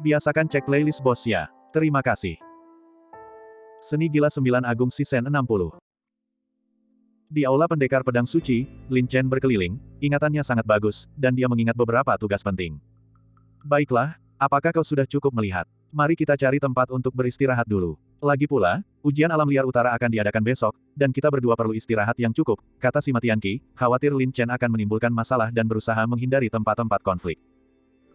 Biasakan cek playlist bos ya. Terima kasih. Seni Gila 9 Agung Season 60. Di Aula Pendekar Pedang Suci, Lin Chen berkeliling, ingatannya sangat bagus, dan dia mengingat beberapa tugas penting. Baiklah, apakah kau sudah cukup melihat? Mari kita cari tempat untuk beristirahat dulu. Lagi pula, ujian alam liar utara akan diadakan besok, dan kita berdua perlu istirahat yang cukup, kata Sima Tianqi, khawatir Lin Chen akan menimbulkan masalah dan berusaha menghindari tempat-tempat konflik.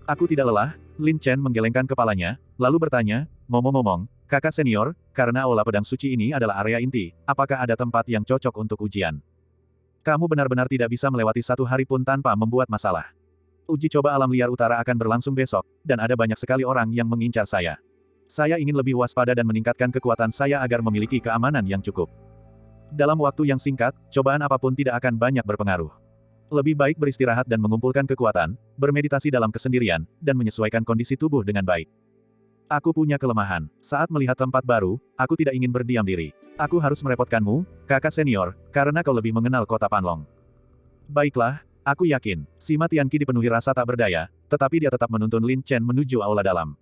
Aku tidak lelah, Lin Chen menggelengkan kepalanya, lalu bertanya, ngomong-ngomong, kakak senior, karena Aula Pedang Suci ini adalah area inti, apakah ada tempat yang cocok untuk ujian? Kamu benar-benar tidak bisa melewati satu hari pun tanpa membuat masalah. Uji coba alam liar utara akan berlangsung besok, dan ada banyak sekali orang yang mengincar saya. Saya ingin lebih waspada dan meningkatkan kekuatan saya agar memiliki keamanan yang cukup. Dalam waktu yang singkat, cobaan apapun tidak akan banyak berpengaruh. Lebih baik beristirahat dan mengumpulkan kekuatan, bermeditasi dalam kesendirian, dan menyesuaikan kondisi tubuh dengan baik. Aku punya kelemahan. Saat melihat tempat baru, aku tidak ingin berdiam diri. Aku harus merepotkanmu, kakak senior, karena kau lebih mengenal kota Panlong. Baiklah, aku yakin. Sima Tianqi dipenuhi rasa tak berdaya, tetapi dia tetap menuntun Lin Chen menuju aula dalam.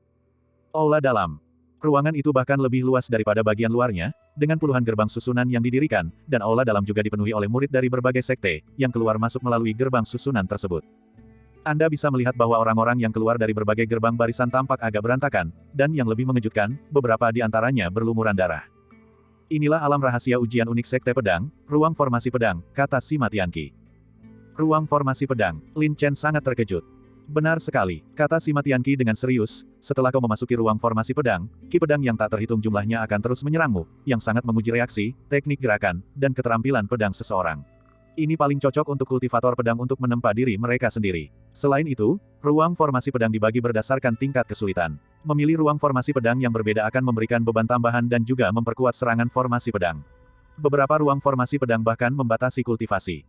Aula dalam. Ruangan itu bahkan lebih luas daripada bagian luarnya, dengan puluhan gerbang susunan yang didirikan, dan aula dalam juga dipenuhi oleh murid dari berbagai sekte, yang keluar masuk melalui gerbang susunan tersebut. Anda bisa melihat bahwa orang-orang yang keluar dari berbagai gerbang barisan tampak agak berantakan, dan yang lebih mengejutkan, beberapa di antaranya berlumuran darah. Inilah alam rahasia ujian unik Sekte Pedang, ruang formasi pedang, kata Sima Tianqi. Ruang formasi pedang, Lin Chen sangat terkejut. Benar sekali, kata Sima Tianqi dengan serius, setelah kau memasuki ruang formasi pedang, ki pedang yang tak terhitung jumlahnya akan terus menyerangmu, yang sangat menguji reaksi, teknik gerakan, dan keterampilan pedang seseorang. Ini paling cocok untuk kultivator pedang untuk menempa diri mereka sendiri. Selain itu, ruang formasi pedang dibagi berdasarkan tingkat kesulitan. Memilih ruang formasi pedang yang berbeda akan memberikan beban tambahan dan juga memperkuat serangan formasi pedang. Beberapa ruang formasi pedang bahkan membatasi kultivasi.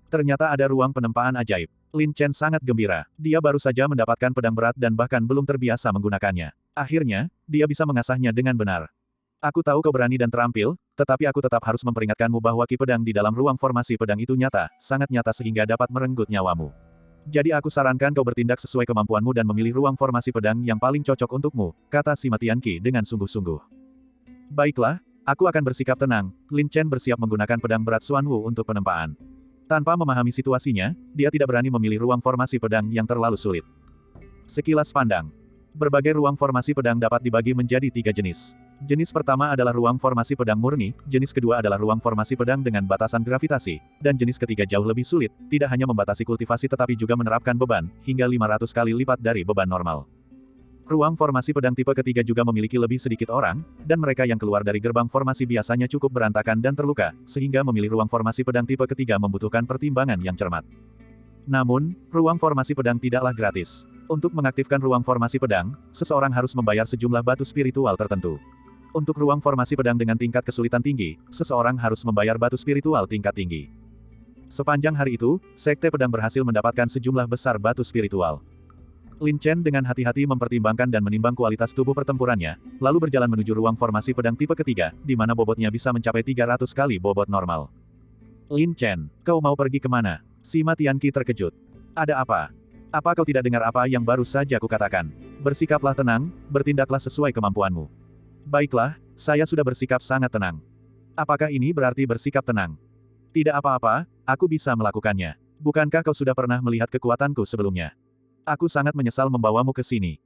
Ternyata ada ruang penempaan ajaib. Lin Chen sangat gembira. Dia baru saja mendapatkan pedang berat dan bahkan belum terbiasa menggunakannya. Akhirnya, dia bisa mengasahnya dengan benar. Aku tahu kau berani dan terampil, tetapi aku tetap harus memperingatkanmu bahwa ki pedang di dalam ruang formasi pedang itu nyata, sangat nyata sehingga dapat merenggut nyawamu. Jadi aku sarankan kau bertindak sesuai kemampuanmu dan memilih ruang formasi pedang yang paling cocok untukmu, kata Sima Tianqi dengan sungguh-sungguh. Baiklah, aku akan bersikap tenang. Lin Chen bersiap menggunakan pedang berat Xuan Wu untuk penempaan. Tanpa memahami situasinya, dia tidak berani memilih ruang formasi pedang yang terlalu sulit. Sekilas pandang. Berbagai ruang formasi pedang dapat dibagi menjadi 3 jenis. Jenis pertama adalah ruang formasi pedang murni, jenis kedua adalah ruang formasi pedang dengan batasan gravitasi, dan jenis ketiga jauh lebih sulit, tidak hanya membatasi kultivasi tetapi juga menerapkan beban, hingga 500 kali lipat dari beban normal. Ruang formasi pedang tipe ketiga juga memiliki lebih sedikit orang, dan mereka yang keluar dari gerbang formasi biasanya cukup berantakan dan terluka, sehingga memilih ruang formasi pedang tipe ketiga membutuhkan pertimbangan yang cermat. Namun, ruang formasi pedang tidaklah gratis. Untuk mengaktifkan ruang formasi pedang, seseorang harus membayar sejumlah batu spiritual tertentu. Untuk ruang formasi pedang dengan tingkat kesulitan tinggi, seseorang harus membayar batu spiritual tingkat tinggi. Sepanjang hari itu, Sekte Pedang berhasil mendapatkan sejumlah besar batu spiritual. Lin Chen dengan hati-hati mempertimbangkan dan menimbang kualitas tubuh pertempurannya, lalu berjalan menuju ruang formasi pedang tipe ketiga, di mana bobotnya bisa mencapai 300 kali bobot normal. Lin Chen, kau mau pergi kemana? Sima Tianqi terkejut. Ada apa? Apa kau tidak dengar apa yang baru saja kukatakan? Bersikaplah tenang, bertindaklah sesuai kemampuanmu. Baiklah, saya sudah bersikap sangat tenang. Apakah ini berarti bersikap tenang? Tidak apa-apa, aku bisa melakukannya. Bukankah kau sudah pernah melihat kekuatanku sebelumnya? Aku sangat menyesal membawamu ke sini.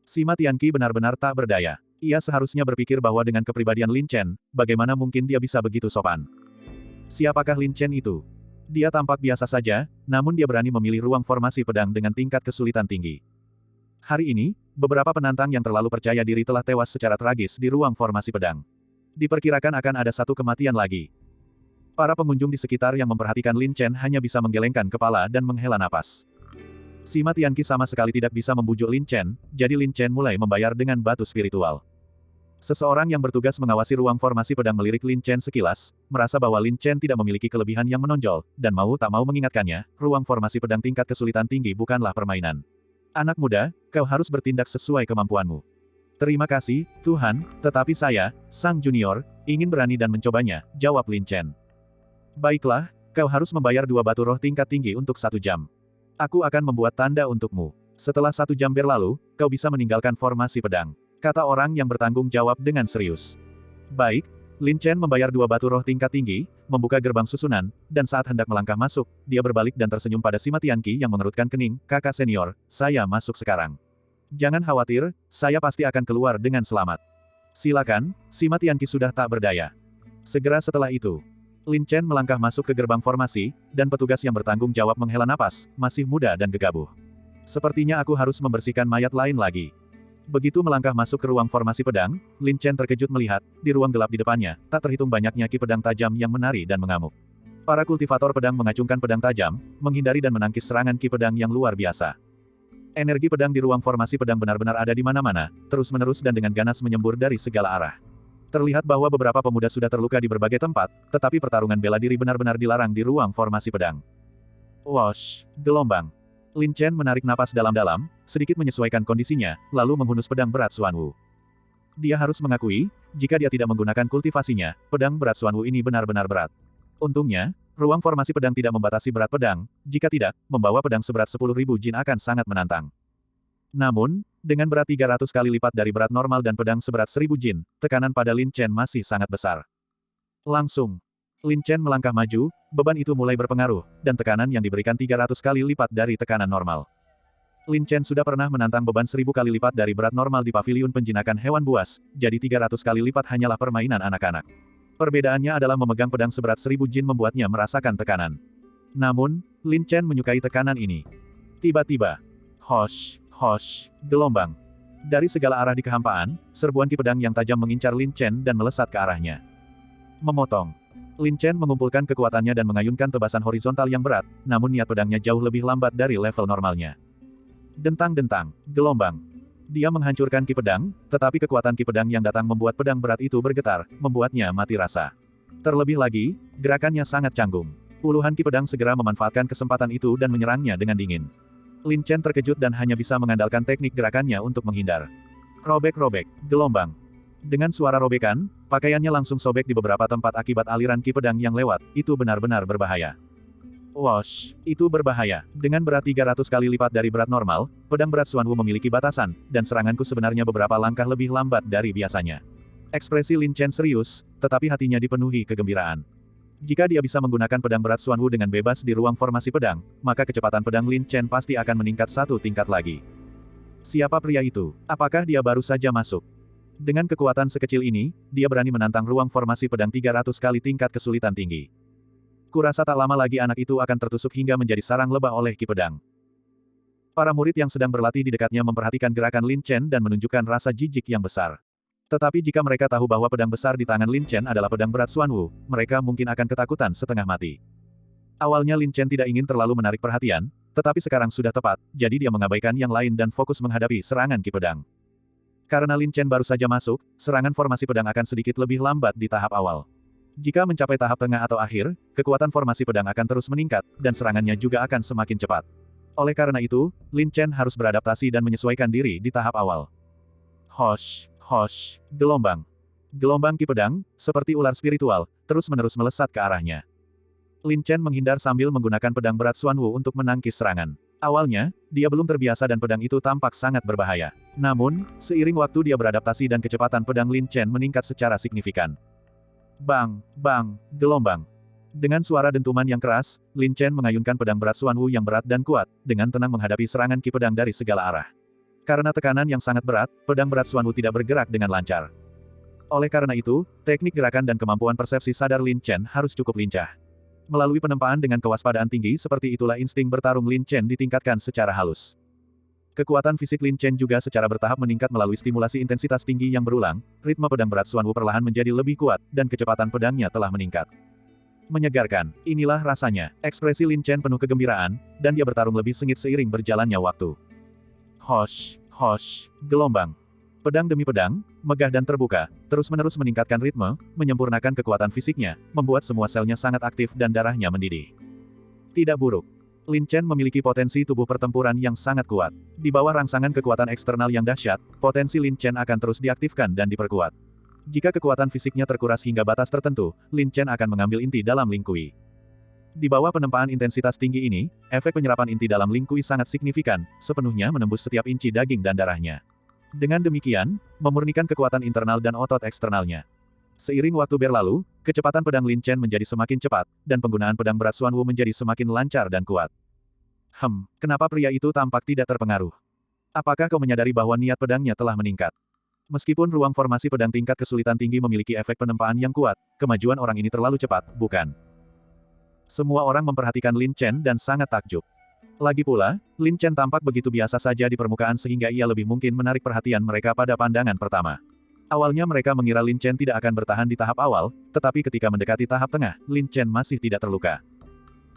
Sima Tianqi benar-benar tak berdaya. Ia seharusnya berpikir bahwa dengan kepribadian Lin Chen, bagaimana mungkin dia bisa begitu sopan. Siapakah Lin Chen itu? Dia tampak biasa saja, namun dia berani memilih ruang formasi pedang dengan tingkat kesulitan tinggi. Hari ini, beberapa penantang yang terlalu percaya diri telah tewas secara tragis di ruang formasi pedang. Diperkirakan akan ada satu kematian lagi. Para pengunjung di sekitar yang memperhatikan Lin Chen hanya bisa menggelengkan kepala dan menghela napas. Sima Tianqi sama sekali tidak bisa membujuk Lin Chen, jadi Lin Chen mulai membayar dengan batu spiritual. Seseorang yang bertugas mengawasi ruang formasi pedang melirik Lin Chen sekilas, merasa bahwa Lin Chen tidak memiliki kelebihan yang menonjol, dan mau tak mau mengingatkannya, ruang formasi pedang tingkat kesulitan tinggi bukanlah permainan. Anak muda, kau harus bertindak sesuai kemampuanmu. Terima kasih, Tuhan, tetapi saya, sang junior, ingin berani dan mencobanya, jawab Lin Chen. Baiklah, kau harus membayar 2 batu roh tingkat tinggi untuk 1 jam. Aku akan membuat tanda untukmu. Setelah 1 jam berlalu, kau bisa meninggalkan formasi pedang, kata orang yang bertanggung jawab dengan serius. Baik, Lin Chen membayar 2 batu roh tingkat tinggi, membuka gerbang susunan, dan saat hendak melangkah masuk, dia berbalik dan tersenyum pada Sima Tianqi yang mengerutkan kening, kakak senior, saya masuk sekarang. Jangan khawatir, saya pasti akan keluar dengan selamat. Silakan, Sima Tianqi sudah tak berdaya. Segera setelah itu, Lin Chen melangkah masuk ke gerbang formasi, dan petugas yang bertanggung jawab menghela napas, masih muda dan gegabah. Sepertinya aku harus membersihkan mayat lain lagi. Begitu melangkah masuk ke ruang formasi pedang, Lin Chen terkejut melihat, di ruang gelap di depannya, tak terhitung banyaknya ki pedang tajam yang menari dan mengamuk. Para kultivator pedang mengacungkan pedang tajam, menghindari dan menangkis serangan ki pedang yang luar biasa. Energi pedang di ruang formasi pedang benar-benar ada di mana-mana, terus-menerus dan dengan ganas menyembur dari segala arah. Terlihat bahwa beberapa pemuda sudah terluka di berbagai tempat, tetapi pertarungan bela diri benar-benar dilarang di ruang formasi pedang. Wosh, gelombang. Lin Chen menarik napas dalam-dalam, sedikit menyesuaikan kondisinya, lalu menghunus pedang berat Xuan Wu. Dia harus mengakui, jika dia tidak menggunakan kultivasinya, pedang berat Xuan Wu ini benar-benar berat. Untungnya, ruang formasi pedang tidak membatasi berat pedang, jika tidak, membawa pedang seberat 10.000 jin akan sangat menantang. Namun, dengan berat 300 kali lipat dari berat normal dan pedang seberat 1000 jin, tekanan pada Lin Chen masih sangat besar. Langsung, Lin Chen melangkah maju, beban itu mulai berpengaruh, dan tekanan yang diberikan 300 kali lipat dari tekanan normal. Lin Chen sudah pernah menantang beban 1000 kali lipat dari berat normal di paviliun penjinakan hewan buas, jadi 300 kali lipat hanyalah permainan anak-anak. Perbedaannya adalah memegang pedang seberat 1000 jin membuatnya merasakan tekanan. Namun, Lin Chen menyukai tekanan ini. Tiba-tiba, hosh, hosh, gelombang. Dari segala arah di kehampaan, serbuan ki pedang yang tajam mengincar Lin Chen dan melesat ke arahnya. Memotong. Lin Chen mengumpulkan kekuatannya dan mengayunkan tebasan horizontal yang berat, namun niat pedangnya jauh lebih lambat dari level normalnya. Dentang-dentang, gelombang. Dia menghancurkan ki pedang, tetapi kekuatan ki pedang yang datang membuat pedang berat itu bergetar, membuatnya mati rasa. Terlebih lagi, gerakannya sangat canggung. Puluhan ki pedang segera memanfaatkan kesempatan itu dan menyerangnya dengan dingin. Lin Chen terkejut dan hanya bisa mengandalkan teknik gerakannya untuk menghindar. Robek-robek, gelombang. Dengan suara robekan, pakaiannya langsung sobek di beberapa tempat akibat aliran ki pedang yang lewat, itu benar-benar berbahaya. Wosh, itu berbahaya. Dengan berat 300 kali lipat dari berat normal, pedang berat Xuan Wu memiliki batasan, dan seranganku sebenarnya beberapa langkah lebih lambat dari biasanya. Ekspresi Lin Chen serius, tetapi hatinya dipenuhi kegembiraan. Jika dia bisa menggunakan pedang berat Xuan Wu dengan bebas di ruang formasi pedang, maka kecepatan pedang Lin Chen pasti akan meningkat 1 tingkat lagi. Siapa pria itu? Apakah dia baru saja masuk? Dengan kekuatan sekecil ini, dia berani menantang ruang formasi pedang 300 kali tingkat kesulitan tinggi. Kurasa tak lama lagi anak itu akan tertusuk hingga menjadi sarang lebah oleh ki pedang. Para murid yang sedang berlatih di dekatnya memperhatikan gerakan Lin Chen dan menunjukkan rasa jijik yang besar. Tetapi jika mereka tahu bahwa pedang besar di tangan Lin Chen adalah pedang berat Xuan Wu, mereka mungkin akan ketakutan setengah mati. Awalnya Lin Chen tidak ingin terlalu menarik perhatian, tetapi sekarang sudah tepat, jadi dia mengabaikan yang lain dan fokus menghadapi serangan ki pedang. Karena Lin Chen baru saja masuk, serangan formasi pedang akan sedikit lebih lambat di tahap awal. Jika mencapai tahap tengah atau akhir, kekuatan formasi pedang akan terus meningkat, dan serangannya juga akan semakin cepat. Oleh karena itu, Lin Chen harus beradaptasi dan menyesuaikan diri di tahap awal. Hosh, hosh, gelombang. Gelombang ki pedang, seperti ular spiritual, terus-menerus melesat ke arahnya. Lin Chen menghindar sambil menggunakan pedang berat Xuan Wu untuk menangkis serangan. Awalnya, dia belum terbiasa dan pedang itu tampak sangat berbahaya. Namun, seiring waktu dia beradaptasi dan kecepatan pedang Lin Chen meningkat secara signifikan. Bang, bang, gelombang. Dengan suara dentuman yang keras, Lin Chen mengayunkan pedang berat Xuan Wu yang berat dan kuat, dengan tenang menghadapi serangan ki pedang dari segala arah. Karena tekanan yang sangat berat, pedang berat Xuan Wu tidak bergerak dengan lancar. Oleh karena itu, teknik gerakan dan kemampuan persepsi sadar Lin Chen harus cukup lincah. Melalui penempaan dengan kewaspadaan tinggi seperti itulah insting bertarung Lin Chen ditingkatkan secara halus. Kekuatan fisik Lin Chen juga secara bertahap meningkat melalui stimulasi intensitas tinggi yang berulang, ritme pedang berat Xuan Wu perlahan menjadi lebih kuat, dan kecepatan pedangnya telah meningkat. Menyegarkan, inilah rasanya. Ekspresi Lin Chen penuh kegembiraan, dan dia bertarung lebih sengit seiring berjalannya waktu. Hosh, hosh, gelombang. Pedang demi pedang, megah dan terbuka, terus-menerus meningkatkan ritme, menyempurnakan kekuatan fisiknya, membuat semua selnya sangat aktif dan darahnya mendidih. Tidak buruk. Lin Chen memiliki potensi tubuh pertempuran yang sangat kuat. Di bawah rangsangan kekuatan eksternal yang dahsyat, potensi Lin Chen akan terus diaktifkan dan diperkuat. Jika kekuatan fisiknya terkuras hingga batas tertentu, Lin Chen akan mengambil inti dalam Ling Kui. Di bawah penempaan intensitas tinggi ini, efek penyerapan inti dalam Ling Kui sangat signifikan, sepenuhnya menembus setiap inci daging dan darahnya. Dengan demikian, memurnikan kekuatan internal dan otot eksternalnya. Seiring waktu berlalu, kecepatan pedang Lin Chen menjadi semakin cepat, dan penggunaan pedang berat Xuan Wu menjadi semakin lancar dan kuat. Kenapa pria itu tampak tidak terpengaruh? Apakah kau menyadari bahwa niat pedangnya telah meningkat? Meskipun ruang formasi pedang tingkat kesulitan tinggi memiliki efek penempaan yang kuat, kemajuan orang ini terlalu cepat, bukan? Semua orang memperhatikan Lin Chen dan sangat takjub. Lagi pula, Lin Chen tampak begitu biasa saja di permukaan sehingga ia lebih mungkin menarik perhatian mereka pada pandangan pertama. Awalnya mereka mengira Lin Chen tidak akan bertahan di tahap awal, tetapi ketika mendekati tahap tengah, Lin Chen masih tidak terluka.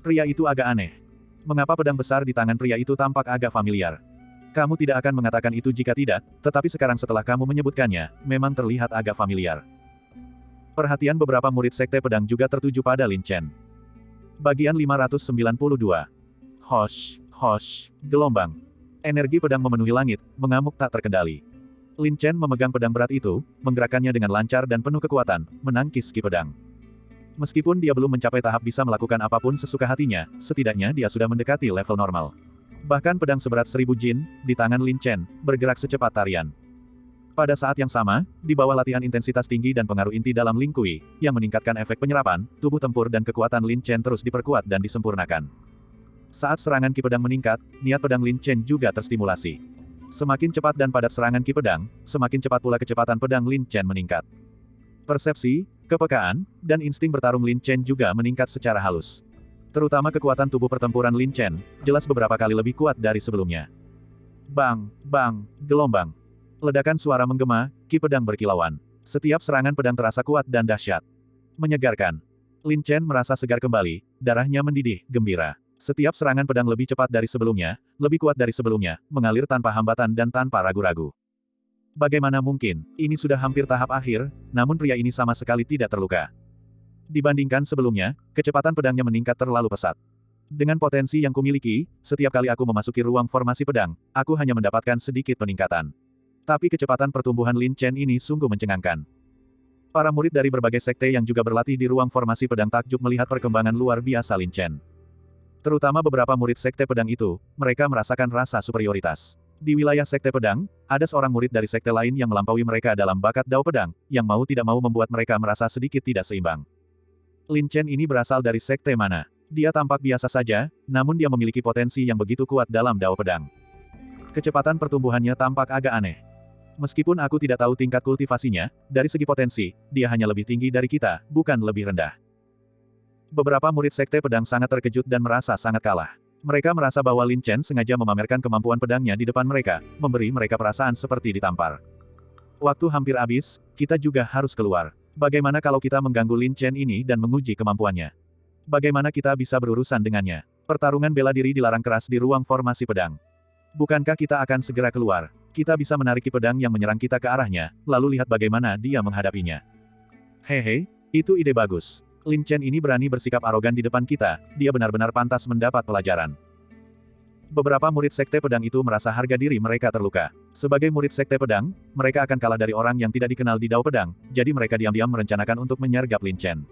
Pria itu agak aneh. Mengapa pedang besar di tangan pria itu tampak agak familiar? Kamu tidak akan mengatakan itu jika tidak, tetapi sekarang setelah kamu menyebutkannya, memang terlihat agak familiar. Perhatian beberapa murid sekte pedang juga tertuju pada Lin Chen. Bagian 592. Hosh, gelombang. Energi pedang memenuhi langit, mengamuk tak terkendali. Lin Chen memegang pedang berat itu, menggerakkannya dengan lancar dan penuh kekuatan, menangkis ki pedang. Meskipun dia belum mencapai tahap bisa melakukan apapun sesuka hatinya, setidaknya dia sudah mendekati level normal. Bahkan pedang seberat 1000 jin, di tangan Lin Chen, bergerak secepat tarian. Pada saat yang sama, di bawah latihan intensitas tinggi dan pengaruh inti dalam Ling Kui, yang meningkatkan efek penyerapan, tubuh tempur dan kekuatan Lin Chen terus diperkuat dan disempurnakan. Saat serangan ki pedang meningkat, niat pedang Lin Chen juga terstimulasi. Semakin cepat dan padat serangan ki pedang, semakin cepat pula kecepatan pedang Lin Chen meningkat. Persepsi, kepekaan, dan insting bertarung Lin Chen juga meningkat secara halus. Terutama kekuatan tubuh pertempuran Lin Chen, jelas beberapa kali lebih kuat dari sebelumnya. Bang, gelombang. Ledakan suara menggema, ki pedang berkilauan. Setiap serangan pedang terasa kuat dan dahsyat. Menyegarkan. Lin Chen merasa segar kembali, darahnya mendidih, gembira. Setiap serangan pedang lebih cepat dari sebelumnya, lebih kuat dari sebelumnya, mengalir tanpa hambatan dan tanpa ragu-ragu. Bagaimana mungkin, ini sudah hampir tahap akhir, namun pria ini sama sekali tidak terluka. Dibandingkan sebelumnya, kecepatan pedangnya meningkat terlalu pesat. Dengan potensi yang kumiliki, setiap kali aku memasuki ruang formasi pedang, aku hanya mendapatkan sedikit peningkatan. Tapi kecepatan pertumbuhan Lin Chen ini sungguh mencengangkan. Para murid dari berbagai sekte yang juga berlatih di ruang formasi pedang takjub melihat perkembangan luar biasa Lin Chen. Terutama beberapa murid sekte pedang itu, mereka merasakan rasa superioritas. Di wilayah sekte pedang, ada seorang murid dari sekte lain yang melampaui mereka dalam bakat dao pedang, yang mau tidak mau membuat mereka merasa sedikit tidak seimbang. Lin Chen ini berasal dari sekte mana? Dia tampak biasa saja, namun dia memiliki potensi yang begitu kuat dalam dao pedang. Kecepatan pertumbuhannya tampak agak aneh. Meskipun aku tidak tahu tingkat kultivasinya, dari segi potensi, dia hanya lebih tinggi dari kita, bukan lebih rendah. Beberapa murid sekte pedang sangat terkejut dan merasa sangat kalah. Mereka merasa bahwa Lin Chen sengaja memamerkan kemampuan pedangnya di depan mereka, memberi mereka perasaan seperti ditampar. Waktu hampir habis, kita juga harus keluar. Bagaimana kalau kita mengganggu Lin Chen ini dan menguji kemampuannya? Bagaimana kita bisa berurusan dengannya? Pertarungan bela diri dilarang keras di ruang formasi pedang. Bukankah kita akan segera keluar? Kita bisa menarik pedang yang menyerang kita ke arahnya, lalu lihat bagaimana dia menghadapinya. Hehe, itu ide bagus. Lin Chen ini berani bersikap arogan di depan kita, dia benar-benar pantas mendapat pelajaran. Beberapa murid sekte pedang itu merasa harga diri mereka terluka. Sebagai murid sekte pedang, mereka akan kalah dari orang yang tidak dikenal di dao pedang, jadi mereka diam-diam merencanakan untuk menyergap Lin Chen.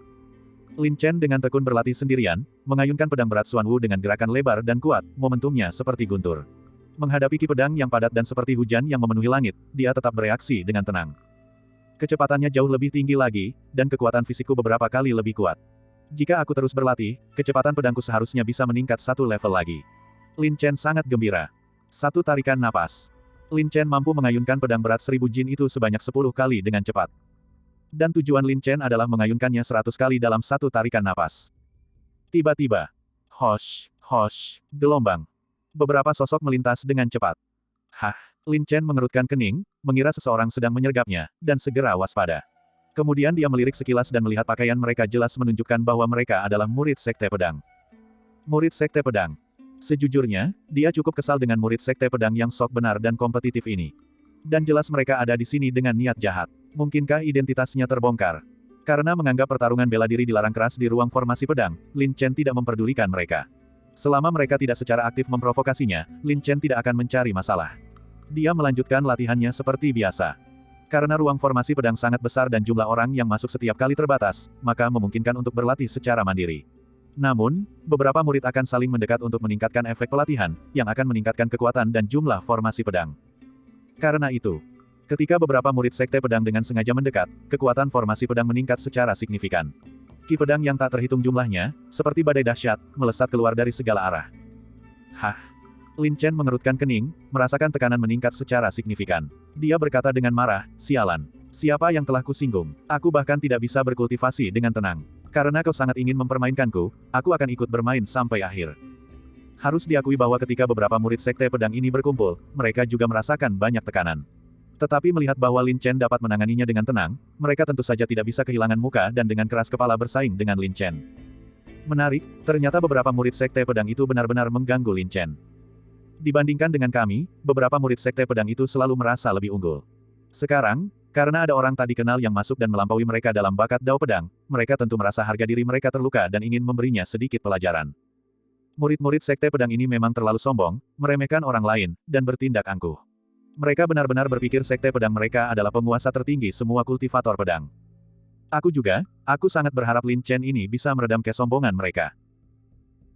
Lin Chen dengan tekun berlatih sendirian, mengayunkan pedang berat Xuan Wu dengan gerakan lebar dan kuat, momentumnya seperti guntur. Menghadapi ki pedang yang padat dan seperti hujan yang memenuhi langit, dia tetap bereaksi dengan tenang. Kecepatannya jauh lebih tinggi lagi, dan kekuatan fisikku beberapa kali lebih kuat. Jika aku terus berlatih, kecepatan pedangku seharusnya bisa meningkat satu level lagi. Lin Chen sangat gembira. Satu tarikan napas. Lin Chen mampu mengayunkan pedang berat 1000 jin itu sebanyak 10 kali dengan cepat. Dan tujuan Lin Chen adalah mengayunkannya 100 kali dalam satu tarikan napas. Tiba-tiba. Hosh, gelombang. Beberapa sosok melintas dengan cepat. Lin Chen mengerutkan kening, mengira seseorang sedang menyergapnya, dan segera waspada. Kemudian dia melirik sekilas dan melihat pakaian mereka jelas menunjukkan bahwa mereka adalah murid sekte pedang. Murid sekte pedang. Sejujurnya, dia cukup kesal dengan murid sekte pedang yang sok benar dan kompetitif ini. Dan jelas mereka ada di sini dengan niat jahat. Mungkinkah identitasnya terbongkar? Karena menganggap pertarungan bela diri dilarang keras di ruang formasi pedang, Lin Chen tidak memperdulikan mereka. Selama mereka tidak secara aktif memprovokasinya, Lin Chen tidak akan mencari masalah. Dia melanjutkan latihannya seperti biasa. Karena ruang formasi pedang sangat besar dan jumlah orang yang masuk setiap kali terbatas, maka memungkinkan untuk berlatih secara mandiri. Namun, beberapa murid akan saling mendekat untuk meningkatkan efek pelatihan, yang akan meningkatkan kekuatan dan jumlah formasi pedang. Karena itu, ketika beberapa murid sekte pedang dengan sengaja mendekat, kekuatan formasi pedang meningkat secara signifikan. Ki pedang yang tak terhitung jumlahnya, seperti badai dahsyat, melesat keluar dari segala arah. Hah? Lin Chen mengerutkan kening, merasakan tekanan meningkat secara signifikan. Dia berkata dengan marah, sialan. Siapa yang telah kusinggung? Aku bahkan tidak bisa berkultivasi dengan tenang. Karena kau sangat ingin mempermainkanku, aku akan ikut bermain sampai akhir. Harus diakui bahwa ketika beberapa murid sekte pedang ini berkumpul, mereka juga merasakan banyak tekanan. Tetapi melihat bahwa Lin Chen dapat menanganinya dengan tenang, mereka tentu saja tidak bisa kehilangan muka dan dengan keras kepala bersaing dengan Lin Chen. Menarik, ternyata beberapa murid sekte pedang itu benar-benar mengganggu Lin Chen. Dibandingkan dengan kami, beberapa murid sekte pedang itu selalu merasa lebih unggul. Sekarang, karena ada orang tak dikenal yang masuk dan melampaui mereka dalam bakat dao pedang, mereka tentu merasa harga diri mereka terluka dan ingin memberinya sedikit pelajaran. Murid-murid sekte pedang ini memang terlalu sombong, meremehkan orang lain, dan bertindak angkuh. Mereka benar-benar berpikir sekte pedang mereka adalah penguasa tertinggi semua kultivator pedang. Aku sangat berharap Lin Chen ini bisa meredam kesombongan mereka.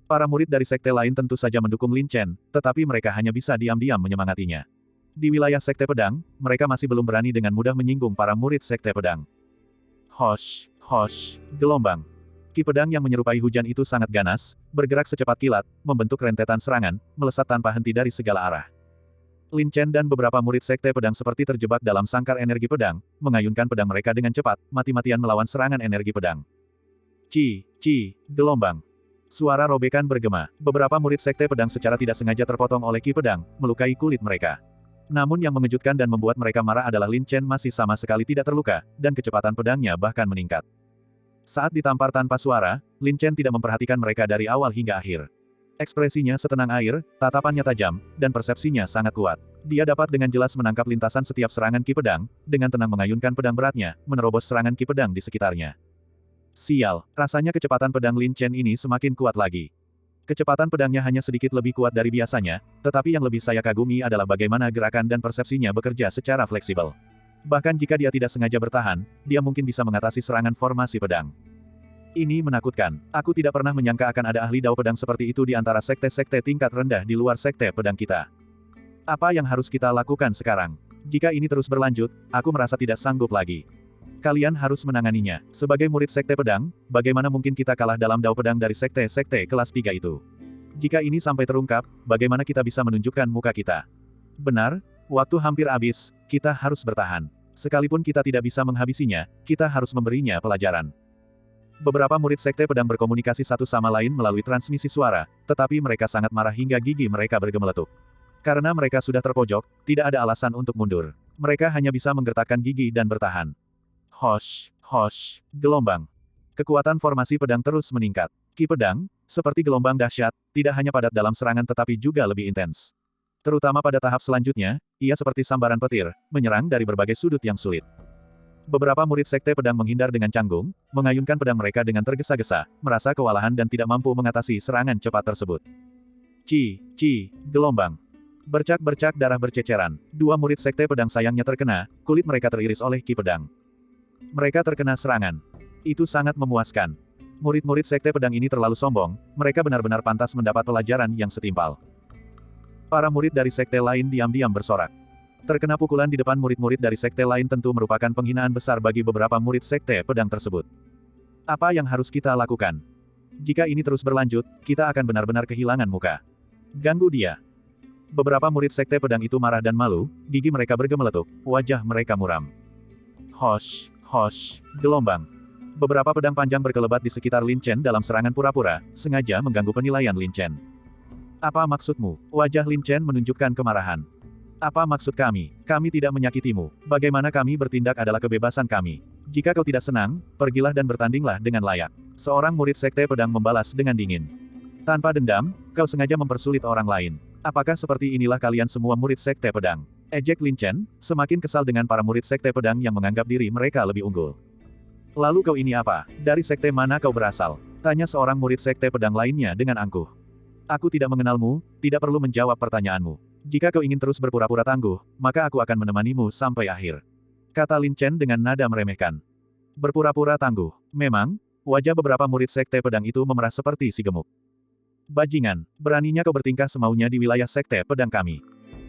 Para murid dari sekte lain tentu saja mendukung Lin Chen, tetapi mereka hanya bisa diam-diam menyemangatinya. Di wilayah sekte pedang, mereka masih belum berani dengan mudah menyinggung para murid sekte pedang. Hosh, gelombang. Ki pedang yang menyerupai hujan itu sangat ganas, bergerak secepat kilat, membentuk rentetan serangan, melesat tanpa henti dari segala arah. Lin Chen dan beberapa murid sekte pedang seperti terjebak dalam sangkar energi pedang, mengayunkan pedang mereka dengan cepat, mati-matian melawan serangan energi pedang. Gelombang. Suara robekan bergema. Beberapa murid sekte pedang secara tidak sengaja terpotong oleh ki pedang, melukai kulit mereka. Namun yang mengejutkan dan membuat mereka marah adalah Lin Chen masih sama sekali tidak terluka, dan kecepatan pedangnya bahkan meningkat. Saat ditampar tanpa suara, Lin Chen tidak memperhatikan mereka dari awal hingga akhir. Ekspresinya setenang air, tatapannya tajam, dan persepsinya sangat kuat. Dia dapat dengan jelas menangkap lintasan setiap serangan ki pedang, dengan tenang mengayunkan pedang beratnya, menerobos serangan ki pedang di sekitarnya. Sial, rasanya kecepatan pedang Lin Chen ini semakin kuat lagi. Kecepatan pedangnya hanya sedikit lebih kuat dari biasanya, tetapi yang lebih saya kagumi adalah bagaimana gerakan dan persepsinya bekerja secara fleksibel. Bahkan jika dia tidak sengaja bertahan, dia mungkin bisa mengatasi serangan formasi pedang. Ini menakutkan. Aku tidak pernah menyangka akan ada ahli dao pedang seperti itu di antara sekte-sekte tingkat rendah di luar sekte pedang kita. Apa yang harus kita lakukan sekarang? Jika ini terus berlanjut, aku merasa tidak sanggup lagi. Kalian harus menanganinya. Sebagai murid sekte pedang, bagaimana mungkin kita kalah dalam dao pedang dari sekte-sekte kelas 3 itu? Jika ini sampai terungkap, bagaimana kita bisa menunjukkan muka kita? Benar, waktu hampir habis, kita harus bertahan. Sekalipun kita tidak bisa menghabisinya, kita harus memberinya pelajaran. Beberapa murid sekte pedang berkomunikasi satu sama lain melalui transmisi suara, tetapi mereka sangat marah hingga gigi mereka bergemeletuk. Karena mereka sudah terpojok, tidak ada alasan untuk mundur. Mereka hanya bisa menggertakkan gigi dan bertahan. Hosh, gelombang. Kekuatan formasi pedang terus meningkat. Ki pedang, seperti gelombang dahsyat, tidak hanya padat dalam serangan tetapi juga lebih intens. Terutama pada tahap selanjutnya, ia seperti sambaran petir, menyerang dari berbagai sudut yang sulit. Beberapa murid sekte pedang menghindar dengan canggung, mengayunkan pedang mereka dengan tergesa-gesa, merasa kewalahan dan tidak mampu mengatasi serangan cepat tersebut. Gelombang. Bercak-bercak darah berceceran. Dua murid sekte pedang sayangnya terkena, kulit mereka teriris oleh ki pedang. Mereka terkena serangan. Itu sangat memuaskan. Murid-murid sekte pedang ini terlalu sombong, mereka benar-benar pantas mendapat pelajaran yang setimpal. Para murid dari sekte lain diam-diam bersorak. Terkena pukulan di depan murid-murid dari sekte lain tentu merupakan penghinaan besar bagi beberapa murid sekte pedang tersebut. Apa yang harus kita lakukan? Jika ini terus berlanjut, kita akan benar-benar kehilangan muka. Ganggu dia. Beberapa murid sekte pedang itu marah dan malu, gigi mereka bergemeletuk, wajah mereka muram. Hosh, gelombang. Beberapa pedang panjang berkelebat di sekitar Lin Chen dalam serangan pura-pura, sengaja mengganggu penilaian Lin Chen. Apa maksudmu? Wajah Lin Chen menunjukkan kemarahan. Apa maksud kami? Kami tidak menyakitimu. Bagaimana kami bertindak adalah kebebasan kami. Jika kau tidak senang, pergilah dan bertandinglah dengan layak. Seorang murid sekte pedang membalas dengan dingin. Tanpa dendam, kau sengaja mempersulit orang lain. Apakah seperti inilah kalian semua murid sekte pedang? Ejek Lin Chen, semakin kesal dengan para murid sekte pedang yang menganggap diri mereka lebih unggul. Lalu kau ini apa? Dari sekte mana kau berasal? Tanya seorang murid sekte pedang lainnya dengan angkuh. Aku tidak mengenalmu, tidak perlu menjawab pertanyaanmu. Jika kau ingin terus berpura-pura tangguh, maka aku akan menemanimu sampai akhir. Kata Lin Chen dengan nada meremehkan. Berpura-pura tangguh. Memang, Wajah beberapa murid Sekte Pedang itu memerah seperti si gemuk. Bajingan, beraninya kau bertingkah semaunya di wilayah Sekte Pedang kami.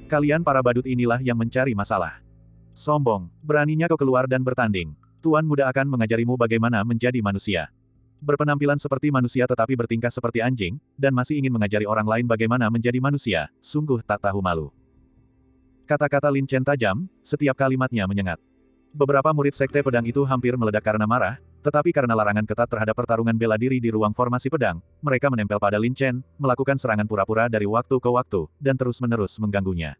Kalian para badut inilah yang mencari masalah. Sombong, beraninya kau keluar dan bertanding. Tuan Muda akan mengajarimu bagaimana menjadi manusia. Berpenampilan seperti manusia tetapi bertingkah seperti anjing, dan masih ingin mengajari orang lain bagaimana menjadi manusia, sungguh tak tahu malu. Kata-kata Lin Chen tajam, setiap kalimatnya menyengat. Beberapa murid Sekte Pedang itu hampir meledak karena marah, tetapi karena larangan ketat terhadap pertarungan bela diri di ruang formasi pedang, mereka menempel pada Lin Chen, melakukan serangan pura-pura dari waktu ke waktu, dan terus-menerus mengganggunya.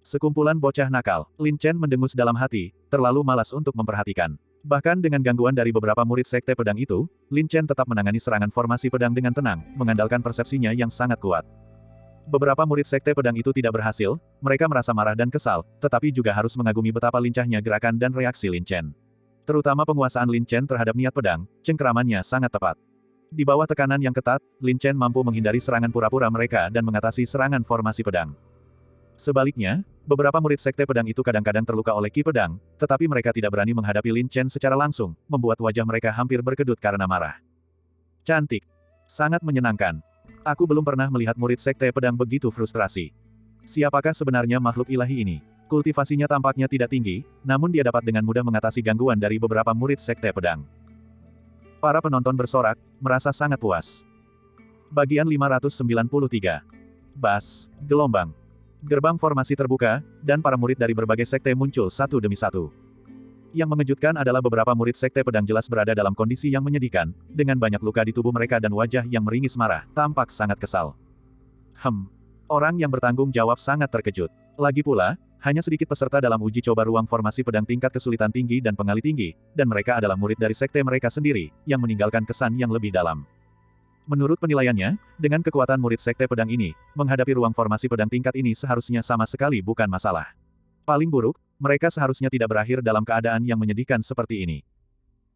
Sekumpulan bocah nakal, Lin Chen mendengus dalam hati, terlalu malas untuk memperhatikan. Bahkan dengan gangguan dari beberapa murid Sekte Pedang itu, Lin Chen tetap menangani serangan formasi pedang dengan tenang, mengandalkan persepsinya yang sangat kuat. Beberapa murid Sekte Pedang itu tidak berhasil, mereka merasa marah dan kesal, tetapi juga harus mengagumi betapa lincahnya gerakan dan reaksi Lin Chen. Terutama penguasaan Lin Chen terhadap niat pedang, cengkeramannya sangat tepat. Di bawah tekanan yang ketat, Lin Chen mampu menghindari serangan pura-pura mereka dan mengatasi serangan formasi pedang. Sebaliknya, beberapa murid Sekte Pedang itu kadang-kadang terluka oleh ki pedang, tetapi mereka tidak berani menghadapi Lin Chen secara langsung, membuat wajah mereka hampir berkedut karena marah. Cantik. Sangat menyenangkan. Aku belum pernah melihat murid Sekte Pedang begitu frustrasi. Siapakah sebenarnya makhluk ilahi ini? Kultivasinya tampaknya tidak tinggi, namun dia dapat dengan mudah mengatasi gangguan dari beberapa murid Sekte Pedang. Para penonton bersorak, merasa sangat puas. Bagian 593. Bas, gelombang. Gerbang formasi terbuka, dan para murid dari berbagai sekte muncul satu demi satu. Yang mengejutkan adalah beberapa murid Sekte Pedang jelas berada dalam kondisi yang menyedihkan, dengan banyak luka di tubuh mereka dan wajah yang meringis marah, tampak sangat kesal. Orang yang bertanggung jawab sangat terkejut. Lagi pula, hanya sedikit peserta dalam uji coba ruang formasi pedang tingkat kesulitan tinggi dan pengali tinggi, dan mereka adalah murid dari sekte mereka sendiri, yang meninggalkan kesan yang lebih dalam. Menurut penilaiannya, dengan kekuatan murid Sekte Pedang ini, menghadapi ruang formasi pedang tingkat ini seharusnya sama sekali bukan masalah. Paling buruk, mereka seharusnya tidak berakhir dalam keadaan yang menyedihkan seperti ini.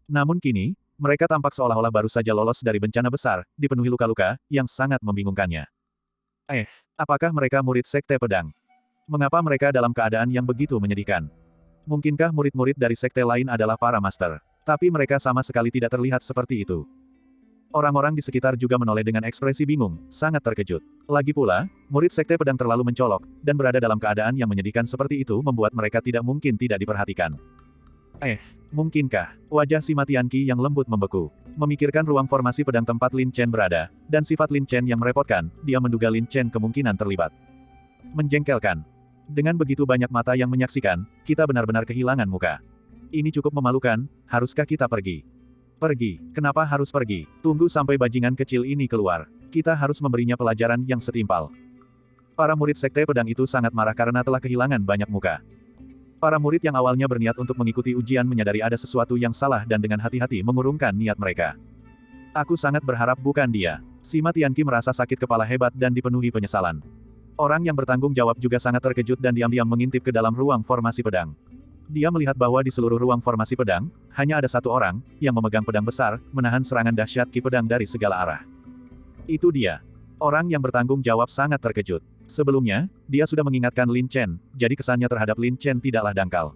Namun kini, mereka tampak seolah-olah baru saja lolos dari bencana besar, dipenuhi luka-luka, yang sangat membingungkannya. Apakah mereka murid Sekte Pedang? Mengapa mereka dalam keadaan yang begitu menyedihkan? Mungkinkah murid-murid dari sekte lain adalah para master? Tapi mereka sama sekali tidak terlihat seperti itu. Orang-orang di sekitar juga menoleh dengan ekspresi bingung, sangat terkejut. Lagi pula, murid Sekte Pedang terlalu mencolok, dan berada dalam keadaan yang menyedihkan seperti itu membuat mereka tidak mungkin tidak diperhatikan. Mungkinkah, wajah Sima Tianqi yang lembut membeku. Memikirkan ruang formasi pedang tempat Lin Chen berada, dan sifat Lin Chen yang merepotkan, dia menduga Lin Chen kemungkinan terlibat. Menjengkelkan. Dengan begitu banyak mata yang menyaksikan, kita benar-benar kehilangan muka. Ini cukup memalukan, haruskah kita pergi? Pergi, kenapa harus pergi? Tunggu sampai bajingan kecil ini keluar. Kita harus memberinya pelajaran yang setimpal. Para murid Sekte Pedang itu sangat marah karena telah kehilangan banyak muka. Para murid yang awalnya berniat untuk mengikuti ujian menyadari ada sesuatu yang salah dan dengan hati-hati mengurungkan niat mereka. Aku sangat berharap bukan dia. Sima Tianqi merasa sakit kepala hebat dan dipenuhi penyesalan. Orang yang bertanggung jawab juga sangat terkejut dan diam-diam mengintip ke dalam ruang formasi pedang. Dia melihat bahwa di seluruh ruang formasi pedang, hanya ada satu orang, yang memegang pedang besar, menahan serangan dahsyat ki pedang dari segala arah. Itu dia. Orang yang bertanggung jawab sangat terkejut. Sebelumnya, dia sudah mengingatkan Lin Chen, jadi kesannya terhadap Lin Chen tidaklah dangkal.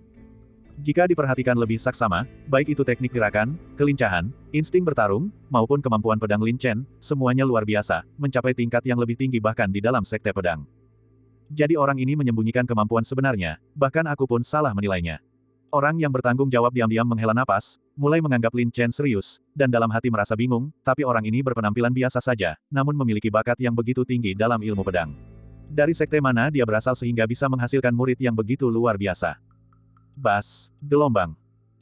Jika diperhatikan lebih saksama, baik itu teknik gerakan, kelincahan, insting bertarung, maupun kemampuan pedang Lin Chen, semuanya luar biasa, mencapai tingkat yang lebih tinggi bahkan di dalam sekte pedang. Jadi orang ini menyembunyikan kemampuan sebenarnya, bahkan aku pun salah menilainya. Orang yang bertanggung jawab diam-diam menghela napas, mulai menganggap Lin Chen serius, dan dalam hati merasa bingung, tapi orang ini berpenampilan biasa saja, namun memiliki bakat yang begitu tinggi dalam ilmu pedang. Dari sekte mana dia berasal sehingga bisa menghasilkan murid yang begitu luar biasa? Bas, gelombang.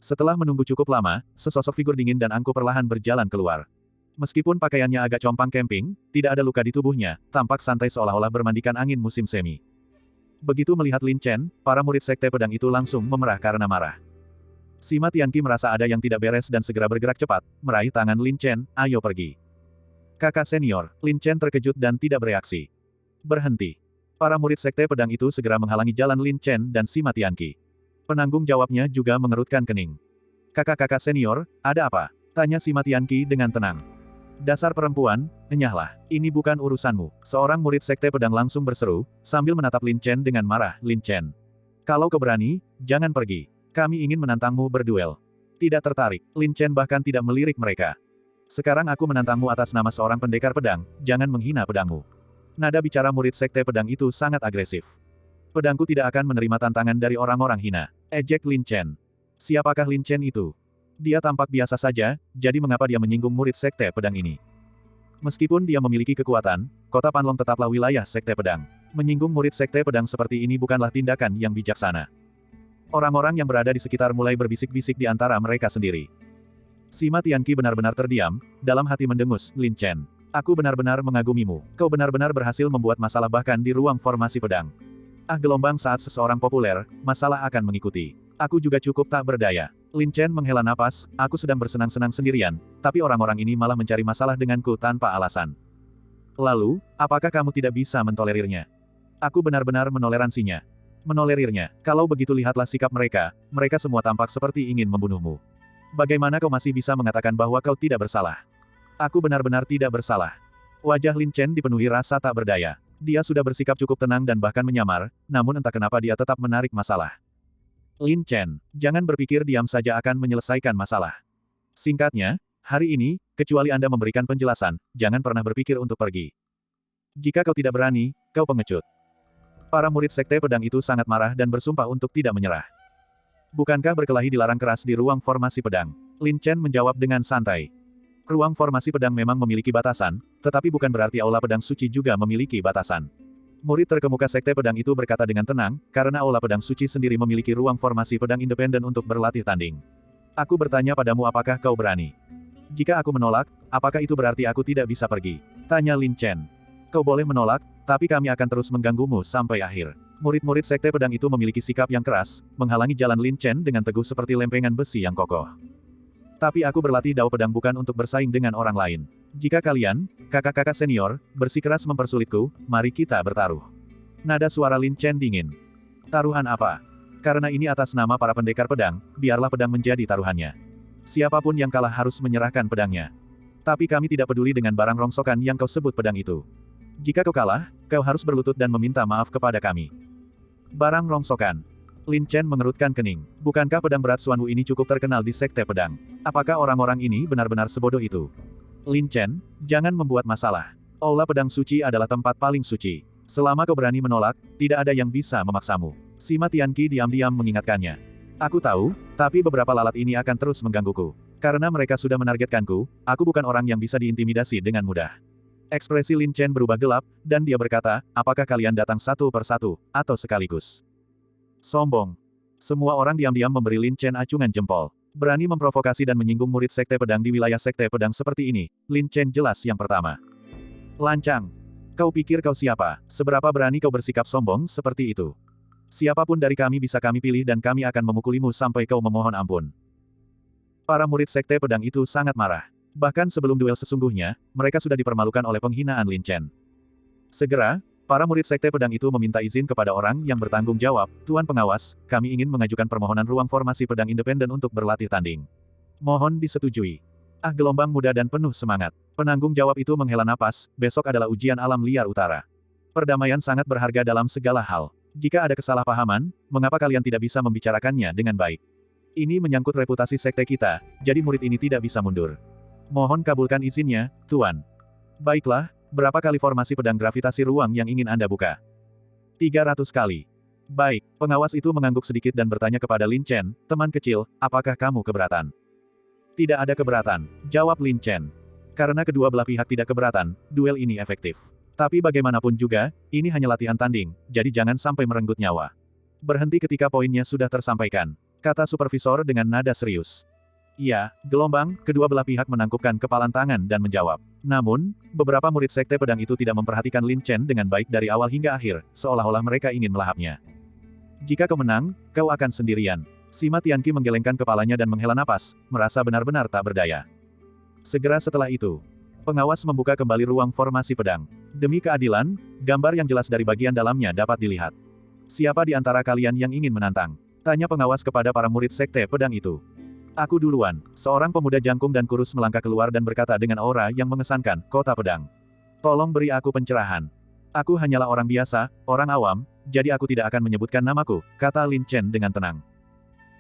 Setelah menunggu cukup lama, sesosok figur dingin dan angkuh perlahan berjalan keluar. Meskipun pakaiannya agak compang camping, tidak ada luka di tubuhnya, tampak santai seolah-olah bermandikan angin musim semi. Begitu melihat Lin Chen, para murid sekte pedang itu langsung memerah karena marah. Sima Tianqi merasa ada yang tidak beres dan segera bergerak cepat, meraih tangan Lin Chen, ayo pergi. Kakak senior, Lin Chen terkejut dan tidak bereaksi. Berhenti. Para murid sekte pedang itu segera menghalangi jalan Lin Chen dan Sima Tianqi. Penanggung jawabnya juga mengerutkan kening. Kakak-kakak senior, ada apa? Tanya Sima Tianqi dengan tenang. Dasar perempuan, enyahlah, ini bukan urusanmu. Seorang murid sekte pedang langsung berseru, sambil menatap Lin Chen dengan marah, Lin Chen. Kalau kau berani, jangan pergi. Kami ingin menantangmu berduel. Tidak tertarik, Lin Chen bahkan tidak melirik mereka. Sekarang aku menantangmu atas nama seorang pendekar pedang, jangan menghina pedangmu. Nada bicara murid sekte pedang itu sangat agresif. Pedangku tidak akan menerima tantangan dari orang-orang hina. Ejek Lin Chen. Siapakah Lin Chen itu? Dia tampak biasa saja, jadi mengapa dia menyinggung murid sekte pedang ini? Meskipun dia memiliki kekuatan, kota Panlong tetaplah wilayah sekte pedang. Menyinggung murid sekte pedang seperti ini bukanlah tindakan yang bijaksana. Orang-orang yang berada di sekitar mulai berbisik-bisik di antara mereka sendiri. Sima Tianqi benar-benar terdiam, dalam hati mendengus, Lin Chen. Aku benar-benar mengagumimu. Kau benar-benar berhasil membuat masalah bahkan di ruang formasi pedang. Ah, gelombang saat seseorang populer, masalah akan mengikuti. Aku juga cukup tak berdaya. Lin Chen menghela napas, aku sedang bersenang-senang sendirian, tapi orang-orang ini malah mencari masalah denganku tanpa alasan. Lalu, apakah kamu tidak bisa mentolerirnya? Aku benar-benar menoleransinya. Menolerirnya. Kalau begitu lihatlah sikap mereka, mereka semua tampak seperti ingin membunuhmu. Bagaimana kau masih bisa mengatakan bahwa kau tidak bersalah? Aku benar-benar tidak bersalah. Wajah Lin Chen dipenuhi rasa tak berdaya. Dia sudah bersikap cukup tenang dan bahkan menyamar, namun entah kenapa dia tetap menarik masalah. Lin Chen, jangan berpikir diam saja akan menyelesaikan masalah. Singkatnya, hari ini, kecuali Anda memberikan penjelasan, jangan pernah berpikir untuk pergi. Jika kau tidak berani, kau pengecut. Para murid sekte pedang itu sangat marah dan bersumpah untuk tidak menyerah. Bukankah berkelahi dilarang keras di ruang formasi pedang? Lin Chen menjawab dengan santai. Ruang formasi pedang memang memiliki batasan, tetapi bukan berarti aula pedang suci juga memiliki batasan. Murid terkemuka sekte pedang itu berkata dengan tenang, karena aula pedang suci sendiri memiliki ruang formasi pedang independen untuk berlatih tanding. Aku bertanya padamu apakah kau berani? Jika aku menolak, apakah itu berarti aku tidak bisa pergi? Tanya Lin Chen. Kau boleh menolak, tapi kami akan terus mengganggumu sampai akhir. Murid-murid sekte pedang itu memiliki sikap yang keras, menghalangi jalan Lin Chen dengan teguh seperti lempengan besi yang kokoh. Tapi aku berlatih dao pedang bukan untuk bersaing dengan orang lain. Jika kalian, kakak-kakak senior, bersikeras mempersulitku, mari kita bertaruh. Nada suara Lin Chen dingin. Taruhan apa? Karena ini atas nama para pendekar pedang, biarlah pedang menjadi taruhannya. Siapapun yang kalah harus menyerahkan pedangnya. Tapi kami tidak peduli dengan barang rongsokan yang kau sebut pedang itu. Jika kau kalah, kau harus berlutut dan meminta maaf kepada kami. Barang rongsokan. Lin Chen mengerutkan kening. Bukankah pedang berat Xuanwu ini cukup terkenal di sekte pedang? Apakah orang-orang ini benar-benar sebodoh itu? Lin Chen, jangan membuat masalah. Aula pedang suci adalah tempat paling suci. Selama kau berani menolak, tidak ada yang bisa memaksamu. Sima Tianqi diam-diam mengingatkannya. Aku tahu, tapi beberapa lalat ini akan terus menggangguku. Karena mereka sudah menargetkanku, aku bukan orang yang bisa diintimidasi dengan mudah. Ekspresi Lin Chen berubah gelap, dan dia berkata, apakah kalian datang satu persatu, atau sekaligus? Sombong. Semua orang diam-diam memberi Lin Chen acungan jempol. Berani memprovokasi dan menyinggung murid sekte pedang di wilayah sekte pedang seperti ini, Lin Chen jelas yang pertama. Lancang. Kau pikir kau siapa? Seberapa berani kau bersikap sombong seperti itu? Siapapun dari kami bisa kami pilih dan kami akan memukulimu sampai kau memohon ampun. Para murid sekte pedang itu sangat marah. Bahkan sebelum duel sesungguhnya, mereka sudah dipermalukan oleh penghinaan Lin Chen. Segera, para murid sekte pedang itu meminta izin kepada orang yang bertanggung jawab, Tuan Pengawas, kami ingin mengajukan permohonan ruang formasi pedang independen untuk berlatih tanding. Mohon disetujui. Ah, gelombang muda dan penuh semangat. Penanggung jawab itu menghela napas, besok adalah ujian alam liar utara. Perdamaian sangat berharga dalam segala hal. Jika ada kesalahpahaman, mengapa kalian tidak bisa membicarakannya dengan baik? Ini menyangkut reputasi sekte kita, jadi murid ini tidak bisa mundur. Mohon kabulkan izinnya, Tuan. Baiklah, berapa kali formasi pedang gravitasi ruang yang ingin Anda buka? 300 kali. Baik, pengawas itu mengangguk sedikit dan bertanya kepada Lin Chen, teman kecil, apakah kamu keberatan? Tidak ada keberatan, jawab Lin Chen. Karena kedua belah pihak tidak keberatan, duel ini efektif. Tapi bagaimanapun juga, ini hanya latihan tanding, jadi jangan sampai merenggut nyawa. Berhenti ketika poinnya sudah tersampaikan, kata supervisor dengan nada serius. Iya, gelombang, kedua belah pihak menangkupkan kepalan tangan dan menjawab. Namun, beberapa murid sekte pedang itu tidak memperhatikan Lin Chen dengan baik dari awal hingga akhir, seolah-olah mereka ingin melahapnya. Jika kau menang, kau akan sendirian. Sima Tianqi menggelengkan kepalanya dan menghela napas, merasa benar-benar tak berdaya. Segera setelah itu, pengawas membuka kembali ruang formasi pedang. Demi keadilan, gambar yang jelas dari bagian dalamnya dapat dilihat. Siapa di antara kalian yang ingin menantang? Tanya pengawas kepada para murid sekte pedang itu. Aku duluan. Seorang pemuda jangkung dan kurus melangkah keluar dan berkata dengan aura yang mengesankan, kota pedang. Tolong beri aku pencerahan. Aku hanyalah orang biasa, orang awam, jadi aku tidak akan menyebutkan namaku, kata Lin Chen dengan tenang.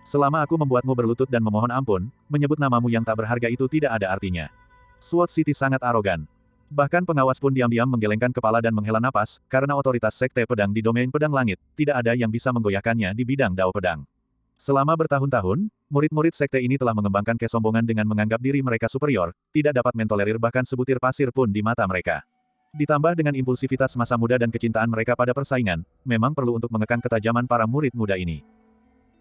Selama aku membuatmu berlutut dan memohon ampun, menyebut namamu yang tak berharga itu tidak ada artinya. SWAT City sangat arogan. Bahkan pengawas pun diam-diam menggelengkan kepala dan menghela napas, karena otoritas Sekte Pedang di domain Pedang Langit, tidak ada yang bisa menggoyahkannya di bidang Dao Pedang. Selama bertahun-tahun, murid-murid sekte ini telah mengembangkan kesombongan dengan menganggap diri mereka superior, tidak dapat mentolerir bahkan sebutir pasir pun di mata mereka. Ditambah dengan impulsivitas masa muda dan kecintaan mereka pada persaingan, memang perlu untuk mengekang ketajaman para murid muda ini.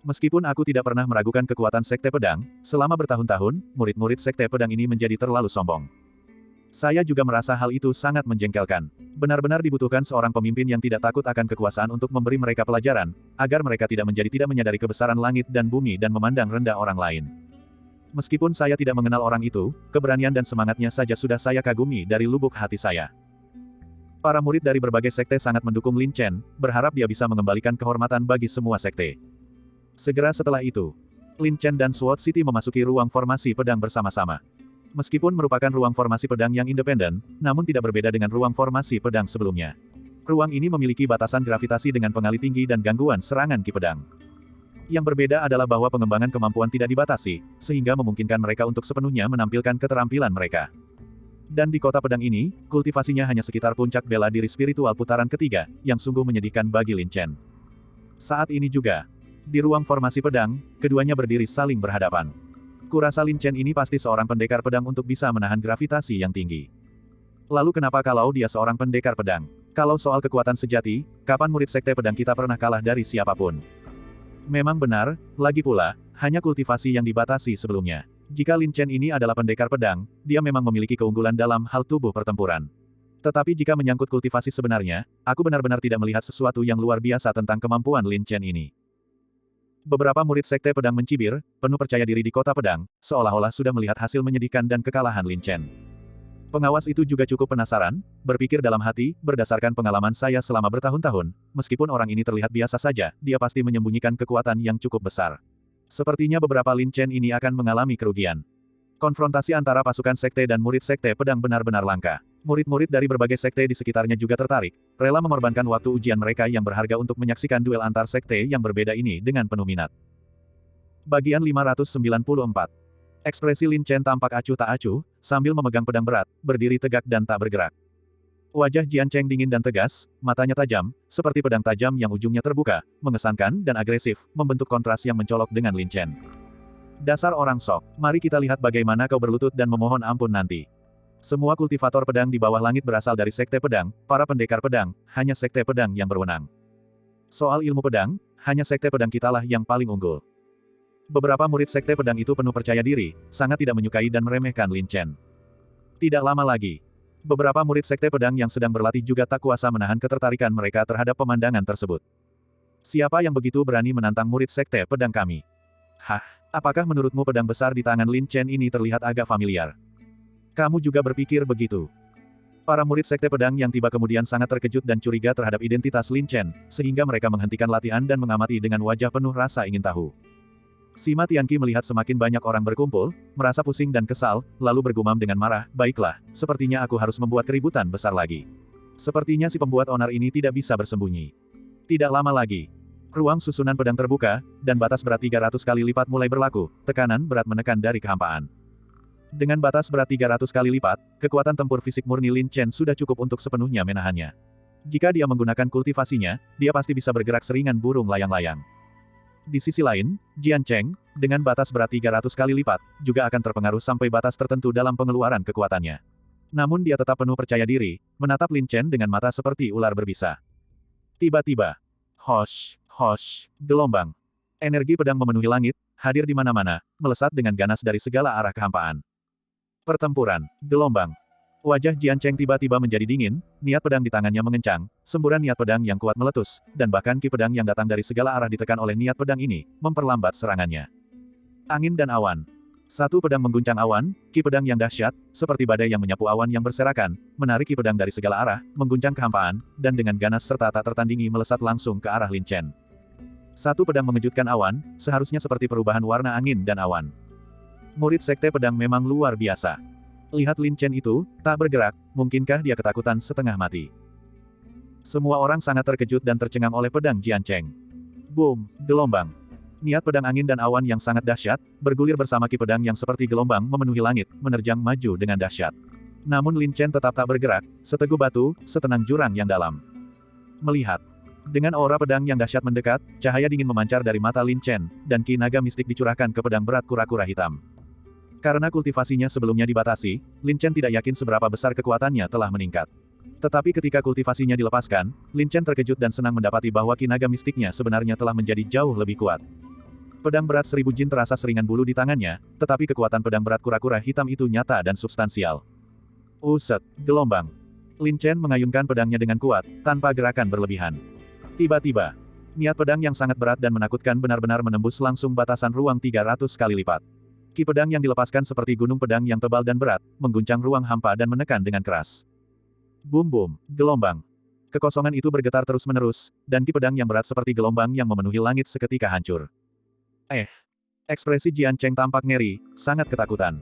Meskipun aku tidak pernah meragukan kekuatan Sekte Pedang, selama bertahun-tahun, murid-murid Sekte Pedang ini menjadi terlalu sombong. Saya juga merasa hal itu sangat menjengkelkan. Benar-benar dibutuhkan seorang pemimpin yang tidak takut akan kekuasaan untuk memberi mereka pelajaran, agar mereka tidak menyadari kebesaran langit dan bumi dan memandang rendah orang lain. Meskipun saya tidak mengenal orang itu, keberanian dan semangatnya saja sudah saya kagumi dari lubuk hati saya. Para murid dari berbagai sekte sangat mendukung Lin Chen, berharap dia bisa mengembalikan kehormatan bagi semua sekte. Segera setelah itu, Lin Chen dan SWAT City memasuki ruang formasi pedang bersama-sama. Meskipun merupakan ruang formasi pedang yang independen, namun tidak berbeda dengan ruang formasi pedang sebelumnya. Ruang ini memiliki batasan gravitasi dengan pengali tinggi dan gangguan serangan ki pedang. Yang berbeda adalah bahwa pengembangan kemampuan tidak dibatasi, sehingga memungkinkan mereka untuk sepenuhnya menampilkan keterampilan mereka. Dan di kota pedang ini, kultivasinya hanya sekitar puncak bela diri spiritual putaran ketiga, yang sungguh menyedihkan bagi Lin Chen. Saat ini juga, di ruang formasi pedang, keduanya berdiri saling berhadapan. Kurasa Lin Chen ini pasti seorang pendekar pedang untuk bisa menahan gravitasi yang tinggi. Lalu kenapa kalau dia seorang pendekar pedang? Kalau soal kekuatan sejati, kapan murid sekte pedang kita pernah kalah dari siapapun? Memang benar, lagi pula, hanya kultivasi yang dibatasi sebelumnya. Jika Lin Chen ini adalah pendekar pedang, dia memang memiliki keunggulan dalam hal tubuh pertempuran. Tetapi jika menyangkut kultivasi sebenarnya, aku benar-benar tidak melihat sesuatu yang luar biasa tentang kemampuan Lin Chen ini. Beberapa murid sekte pedang mencibir, penuh percaya diri di kota pedang, seolah-olah sudah melihat hasil menyedihkan dan kekalahan Lin Chen. Pengawas itu juga cukup penasaran, berpikir dalam hati, berdasarkan pengalaman saya selama bertahun-tahun, meskipun orang ini terlihat biasa saja, dia pasti menyembunyikan kekuatan yang cukup besar. Sepertinya beberapa Lin Chen ini akan mengalami kerugian. Konfrontasi antara pasukan sekte dan murid sekte pedang benar-benar langka. Murid-murid dari berbagai sekte di sekitarnya juga tertarik, rela mengorbankan waktu ujian mereka yang berharga untuk menyaksikan duel antar sekte yang berbeda ini dengan penuh minat. Bagian 594. Ekspresi Lin Chen tampak acuh tak acuh, sambil memegang pedang berat, berdiri tegak dan tak bergerak. Wajah Jian Cheng dingin dan tegas, matanya tajam, seperti pedang tajam yang ujungnya terbuka, mengesankan dan agresif, membentuk kontras yang mencolok dengan Lin Chen. Dasar orang sok, mari kita lihat bagaimana kau berlutut dan memohon ampun nanti. Semua kultivator pedang di bawah langit berasal dari sekte pedang, para pendekar pedang, hanya sekte pedang yang berwenang. Soal ilmu pedang, hanya sekte pedang kitalah yang paling unggul. Beberapa murid sekte pedang itu penuh percaya diri, sangat tidak menyukai dan meremehkan Lin Chen. Tidak lama lagi, beberapa murid sekte pedang yang sedang berlatih juga tak kuasa menahan ketertarikan mereka terhadap pemandangan tersebut. Siapa yang begitu berani menantang murid sekte pedang kami? Hah, apakah menurutmu pedang besar di tangan Lin Chen ini terlihat agak familiar? Kamu juga berpikir begitu? Para murid sekte pedang yang tiba kemudian sangat terkejut dan curiga terhadap identitas Lin Chen, sehingga mereka menghentikan latihan dan mengamati dengan wajah penuh rasa ingin tahu. Sima Tianqi melihat semakin banyak orang berkumpul, merasa pusing dan kesal, lalu bergumam dengan marah, baiklah, sepertinya aku harus membuat keributan besar lagi. Sepertinya si pembuat onar ini tidak bisa bersembunyi. Tidak lama lagi, ruang susunan pedang terbuka, dan batas berat 300 kali lipat mulai berlaku, tekanan berat menekan dari kehampaan. Dengan batas berat 300 kali lipat, kekuatan tempur fisik murni Lin Chen sudah cukup untuk sepenuhnya menahannya. Jika dia menggunakan kultivasinya, dia pasti bisa bergerak seringan burung layang-layang. Di sisi lain, Jian Cheng, dengan batas berat 300 kali lipat, juga akan terpengaruh sampai batas tertentu dalam pengeluaran kekuatannya. Namun dia tetap penuh percaya diri, menatap Lin Chen dengan mata seperti ular berbisa. Tiba-tiba, hosh, hosh, gelombang. Energi pedang memenuhi langit, hadir di mana-mana, melesat dengan ganas dari segala arah kehampaan. Pertempuran, gelombang. Wajah Jian Cheng tiba-tiba menjadi dingin, niat pedang di tangannya mengencang, semburan niat pedang yang kuat meletus, dan bahkan ki pedang yang datang dari segala arah ditekan oleh niat pedang ini, memperlambat serangannya. Angin dan awan. Satu pedang mengguncang awan, ki pedang yang dahsyat, seperti badai yang menyapu awan yang berserakan, menarik ki pedang dari segala arah, mengguncang kehampaan, dan dengan ganas serta tak tertandingi melesat langsung ke arah Lin Chen. Satu pedang mengejutkan awan, seharusnya seperti perubahan warna angin dan awan. Murid sekte pedang memang luar biasa. Lihat Lin Chen itu, tak bergerak, mungkinkah dia ketakutan setengah mati. Semua orang sangat terkejut dan tercengang oleh pedang Jian Cheng. Boom, gelombang. Niat pedang angin dan awan yang sangat dahsyat, bergulir bersama ki pedang yang seperti gelombang memenuhi langit, menerjang maju dengan dahsyat. Namun Lin Chen tetap tak bergerak, seteguh batu, setenang jurang yang dalam. Melihat. Dengan aura pedang yang dahsyat mendekat, cahaya dingin memancar dari mata Lin Chen, dan ki naga mistik dicurahkan ke pedang berat kura-kura hitam. Karena kultivasinya sebelumnya dibatasi, Lin Chen tidak yakin seberapa besar kekuatannya telah meningkat. Tetapi ketika kultivasinya dilepaskan, Lin Chen terkejut dan senang mendapati bahwa ki naga mistiknya sebenarnya telah menjadi jauh lebih kuat. Pedang berat 1000 jin terasa seringan bulu di tangannya, tetapi kekuatan pedang berat kura-kura hitam itu nyata dan substansial. Uset, gelombang. Lin Chen mengayunkan pedangnya dengan kuat, tanpa gerakan berlebihan. Tiba-tiba, niat pedang yang sangat berat dan menakutkan benar-benar menembus langsung batasan ruang 300 kali lipat. Ki pedang yang dilepaskan seperti gunung pedang yang tebal dan berat, mengguncang ruang hampa dan menekan dengan keras. Bum-bum, gelombang. Kekosongan itu bergetar terus-menerus, dan ki pedang yang berat seperti gelombang yang memenuhi langit seketika hancur. Ekspresi Jian Cheng tampak ngeri, sangat ketakutan.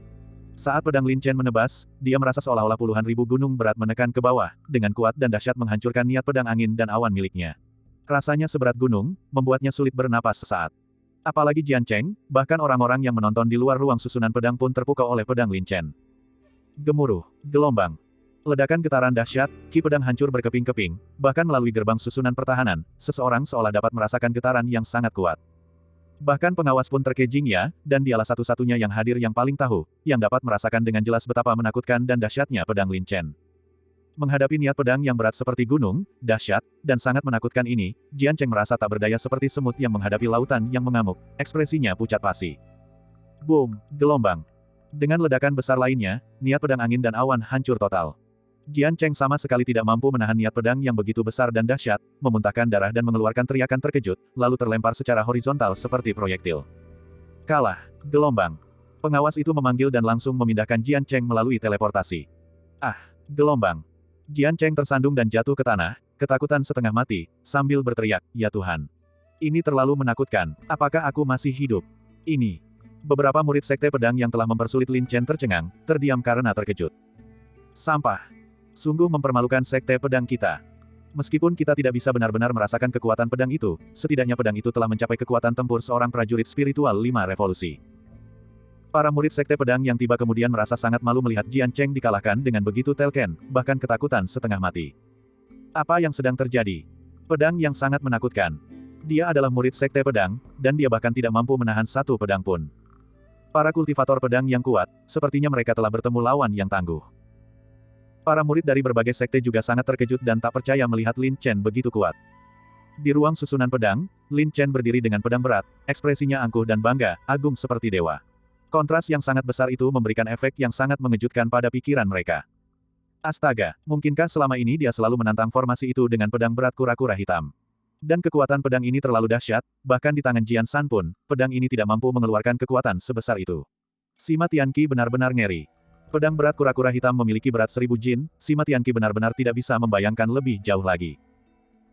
Saat pedang Lin Chen menebas, dia merasa seolah-olah puluhan ribu gunung berat menekan ke bawah, dengan kuat dan dahsyat menghancurkan niat pedang angin dan awan miliknya. Rasanya seberat gunung, membuatnya sulit bernapas sesaat. Apalagi Jian Cheng, bahkan orang-orang yang menonton di luar ruang susunan pedang pun terpukau oleh pedang Lin Chen. Gemuruh, gelombang. Ledakan getaran dahsyat, ki pedang hancur berkeping-keping, bahkan melalui gerbang susunan pertahanan, seseorang seolah dapat merasakan getaran yang sangat kuat. Bahkan pengawas pun terkejingnya, dan dialah satu-satunya yang hadir yang paling tahu, yang dapat merasakan dengan jelas betapa menakutkan dan dahsyatnya pedang Lin Chen. Menghadapi niat pedang yang berat seperti gunung, dahsyat, dan sangat menakutkan ini, Jian Cheng merasa tak berdaya seperti semut yang menghadapi lautan yang mengamuk, ekspresinya pucat pasi. Boom, gelombang. Dengan ledakan besar lainnya, niat pedang angin dan awan hancur total. Jian Cheng sama sekali tidak mampu menahan niat pedang yang begitu besar dan dahsyat, memuntahkan darah dan mengeluarkan teriakan terkejut, lalu terlempar secara horizontal seperti proyektil. Kalah, gelombang. Pengawas itu memanggil dan langsung memindahkan Jian Cheng melalui teleportasi. Ah, gelombang. Jian Cheng tersandung dan jatuh ke tanah, ketakutan setengah mati, sambil berteriak, "Ya Tuhan. Ini terlalu menakutkan, apakah aku masih hidup?" Ini. Beberapa murid sekte pedang yang telah mempersulit Lin Chen tercengang, terdiam karena terkejut. Sampah. Sungguh mempermalukan sekte pedang kita. Meskipun kita tidak bisa benar-benar merasakan kekuatan pedang itu, setidaknya pedang itu telah mencapai kekuatan tempur seorang prajurit spiritual 5 revolusi. Para murid sekte pedang yang tiba kemudian merasa sangat malu melihat Jian Cheng dikalahkan dengan begitu telken, bahkan ketakutan setengah mati. Apa yang sedang terjadi? Pedang yang sangat menakutkan. Dia adalah murid sekte pedang, dan dia bahkan tidak mampu menahan satu pedang pun. Para kultivator pedang yang kuat, sepertinya mereka telah bertemu lawan yang tangguh. Para murid dari berbagai sekte juga sangat terkejut dan tak percaya melihat Lin Chen begitu kuat. Di ruang susunan pedang, Lin Chen berdiri dengan pedang berat, ekspresinya angkuh dan bangga, agung seperti dewa. Kontras yang sangat besar itu memberikan efek yang sangat mengejutkan pada pikiran mereka. Astaga, mungkinkah selama ini dia selalu menantang formasi itu dengan pedang berat kura-kura hitam? Dan kekuatan pedang ini terlalu dahsyat, bahkan di tangan Jian San pun, pedang ini tidak mampu mengeluarkan kekuatan sebesar itu. Sima Tianqi benar-benar ngeri. Pedang berat kura-kura hitam memiliki berat 1000 jin, Sima Tianqi benar-benar tidak bisa membayangkan lebih jauh lagi.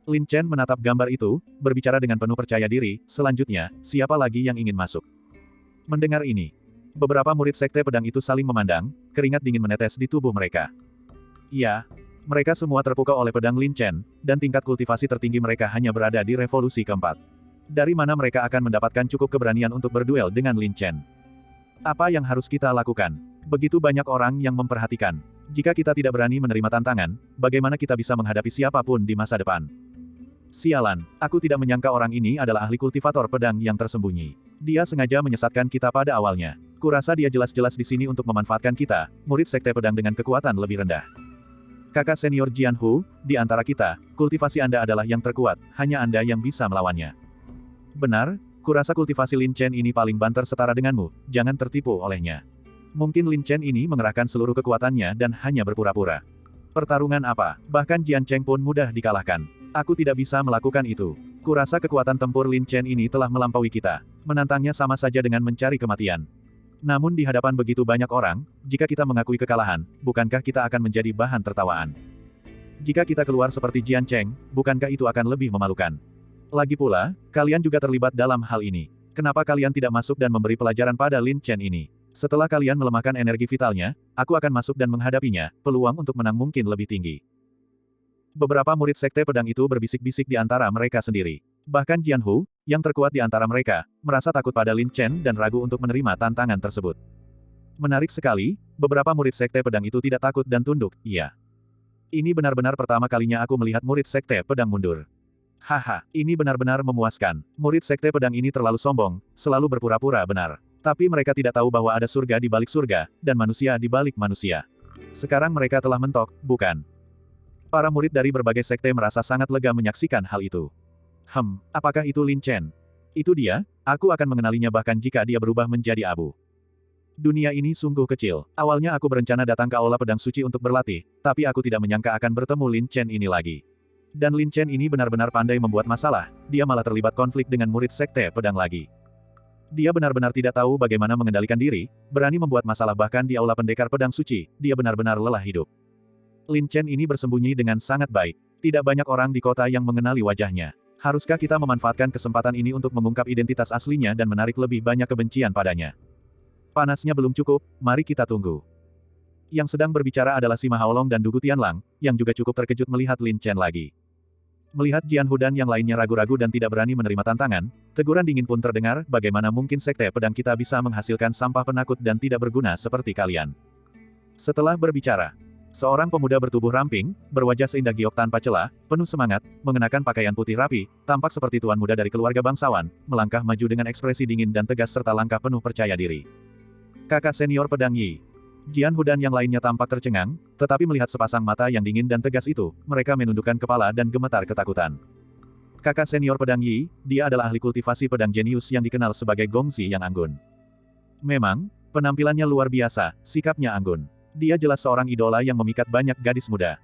Lin Chen menatap gambar itu, berbicara dengan penuh percaya diri, selanjutnya, siapa lagi yang ingin masuk? Mendengar ini, beberapa murid sekte pedang itu saling memandang, keringat dingin menetes di tubuh mereka. Ya, mereka semua terpukau oleh pedang Lin Chen, dan tingkat kultivasi tertinggi mereka hanya berada di revolusi keempat. Dari mana mereka akan mendapatkan cukup keberanian untuk berduel dengan Lin Chen? Apa yang harus kita lakukan? Begitu banyak orang yang memperhatikan. Jika kita tidak berani menerima tantangan, bagaimana kita bisa menghadapi siapapun di masa depan? Sialan, aku tidak menyangka orang ini adalah ahli kultivator pedang yang tersembunyi. Dia sengaja menyesatkan kita pada awalnya. Kurasa dia jelas-jelas di sini untuk memanfaatkan kita, murid sekte pedang dengan kekuatan lebih rendah. Kakak senior Jian Hu, di antara kita, kultivasi Anda adalah yang terkuat, hanya Anda yang bisa melawannya. Benar, kurasa kultivasi Lin Chen ini paling banter setara denganmu, jangan tertipu olehnya. Mungkin Lin Chen ini mengerahkan seluruh kekuatannya dan hanya berpura-pura. Pertarungan apa? Bahkan Jian Cheng pun mudah dikalahkan. Aku tidak bisa melakukan itu. Kurasa kekuatan tempur Lin Chen ini telah melampaui kita. Menantangnya sama saja dengan mencari kematian. Namun di hadapan begitu banyak orang, jika kita mengakui kekalahan, bukankah kita akan menjadi bahan tertawaan? Jika kita keluar seperti Jian Cheng, bukankah itu akan lebih memalukan? Lagi pula, kalian juga terlibat dalam hal ini. Kenapa kalian tidak masuk dan memberi pelajaran pada Lin Chen ini? Setelah kalian melemahkan energi vitalnya, aku akan masuk dan menghadapinya, peluang untuk menang mungkin lebih tinggi. Beberapa murid sekte pedang itu berbisik-bisik di antara mereka sendiri. Bahkan Jian Hu, yang terkuat di antara mereka, merasa takut pada Lin Chen dan ragu untuk menerima tantangan tersebut. Menarik sekali, beberapa murid Sekte Pedang itu tidak takut dan tunduk, iya. Ini benar-benar pertama kalinya aku melihat murid Sekte Pedang mundur. Haha, ini benar-benar memuaskan. Murid Sekte Pedang ini terlalu sombong, selalu berpura-pura benar. Tapi mereka tidak tahu bahwa ada surga di balik surga, dan manusia di balik manusia. Sekarang mereka telah mentok, bukan? Para murid dari berbagai sekte merasa sangat lega menyaksikan hal itu. Apakah itu Lin Chen? Itu dia, aku akan mengenalinya bahkan jika dia berubah menjadi abu. Dunia ini sungguh kecil. Awalnya aku berencana datang ke Aula Pedang Suci untuk berlatih, tapi aku tidak menyangka akan bertemu Lin Chen ini lagi. Dan Lin Chen ini benar-benar pandai membuat masalah, dia malah terlibat konflik dengan murid Sekte Pedang lagi. Dia benar-benar tidak tahu bagaimana mengendalikan diri, berani membuat masalah bahkan di Aula Pendekar Pedang Suci, dia benar-benar lelah hidup. Lin Chen ini bersembunyi dengan sangat baik. Tidak banyak orang di kota yang mengenali wajahnya. Haruskah kita memanfaatkan kesempatan ini untuk mengungkap identitas aslinya dan menarik lebih banyak kebencian padanya? Panasnya belum cukup, mari kita tunggu. Yang sedang berbicara adalah Sima Haolong dan Dugu Tianlang, yang juga cukup terkejut melihat Lin Chen lagi. Melihat Jian Hu dan yang lainnya ragu-ragu dan tidak berani menerima tantangan, teguran dingin pun terdengar, bagaimana mungkin sekte pedang kita bisa menghasilkan sampah penakut dan tidak berguna seperti kalian. Setelah berbicara, seorang pemuda bertubuh ramping, berwajah seindah giok tanpa celah, penuh semangat, mengenakan pakaian putih rapi, tampak seperti tuan muda dari keluarga bangsawan, melangkah maju dengan ekspresi dingin dan tegas serta langkah penuh percaya diri. Kakak senior pedang Yi. Jian Hu dan yang lainnya tampak tercengang, tetapi melihat sepasang mata yang dingin dan tegas itu, mereka menundukkan kepala dan gemetar ketakutan. Kakak senior pedang Yi, dia adalah ahli kultivasi pedang jenius yang dikenal sebagai Gongzi yang anggun. Memang, penampilannya luar biasa, sikapnya anggun. Dia jelas seorang idola yang memikat banyak gadis muda.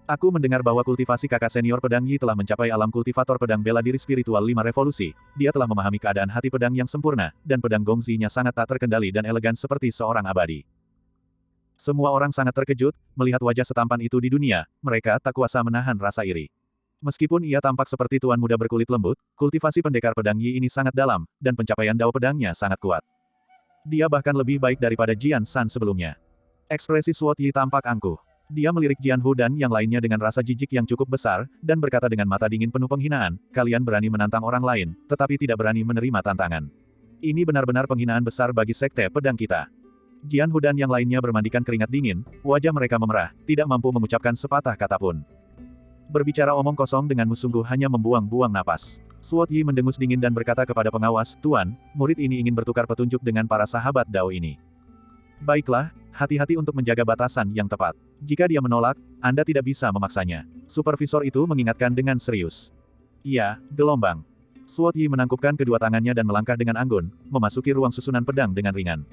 Aku mendengar bahwa kultivasi kakak senior pedang Yi telah mencapai alam kultivator pedang bela diri spiritual 5 revolusi. Dia telah memahami keadaan hati pedang yang sempurna, dan pedang Gongzi-nya sangat tak terkendali dan elegan seperti seorang abadi. Semua orang sangat terkejut, melihat wajah setampan itu di dunia, mereka tak kuasa menahan rasa iri. Meskipun ia tampak seperti tuan muda berkulit lembut, kultivasi pendekar pedang Yi ini sangat dalam, dan pencapaian dao pedangnya sangat kuat. Dia bahkan lebih baik daripada Jian San sebelumnya. Ekspresi Suot Yi tampak angkuh. Dia melirik Jian Hu dan yang lainnya dengan rasa jijik yang cukup besar, dan berkata dengan mata dingin penuh penghinaan, kalian berani menantang orang lain, tetapi tidak berani menerima tantangan. Ini benar-benar penghinaan besar bagi sekte pedang kita. Jian Hu dan yang lainnya bermandikan keringat dingin, wajah mereka memerah, tidak mampu mengucapkan sepatah kata pun. Berbicara omong kosong denganmu sungguh hanya membuang-buang napas. Suot Yi mendengus dingin dan berkata kepada pengawas, Tuan, murid ini ingin bertukar petunjuk dengan para sahabat Dao ini. Baiklah, hati-hati untuk menjaga batasan yang tepat. Jika dia menolak, Anda tidak bisa memaksanya. Supervisor itu mengingatkan dengan serius. Iya, gelombang. Suot Yi menangkupkan kedua tangannya dan melangkah dengan anggun, memasuki ruang susunan pedang dengan ringan.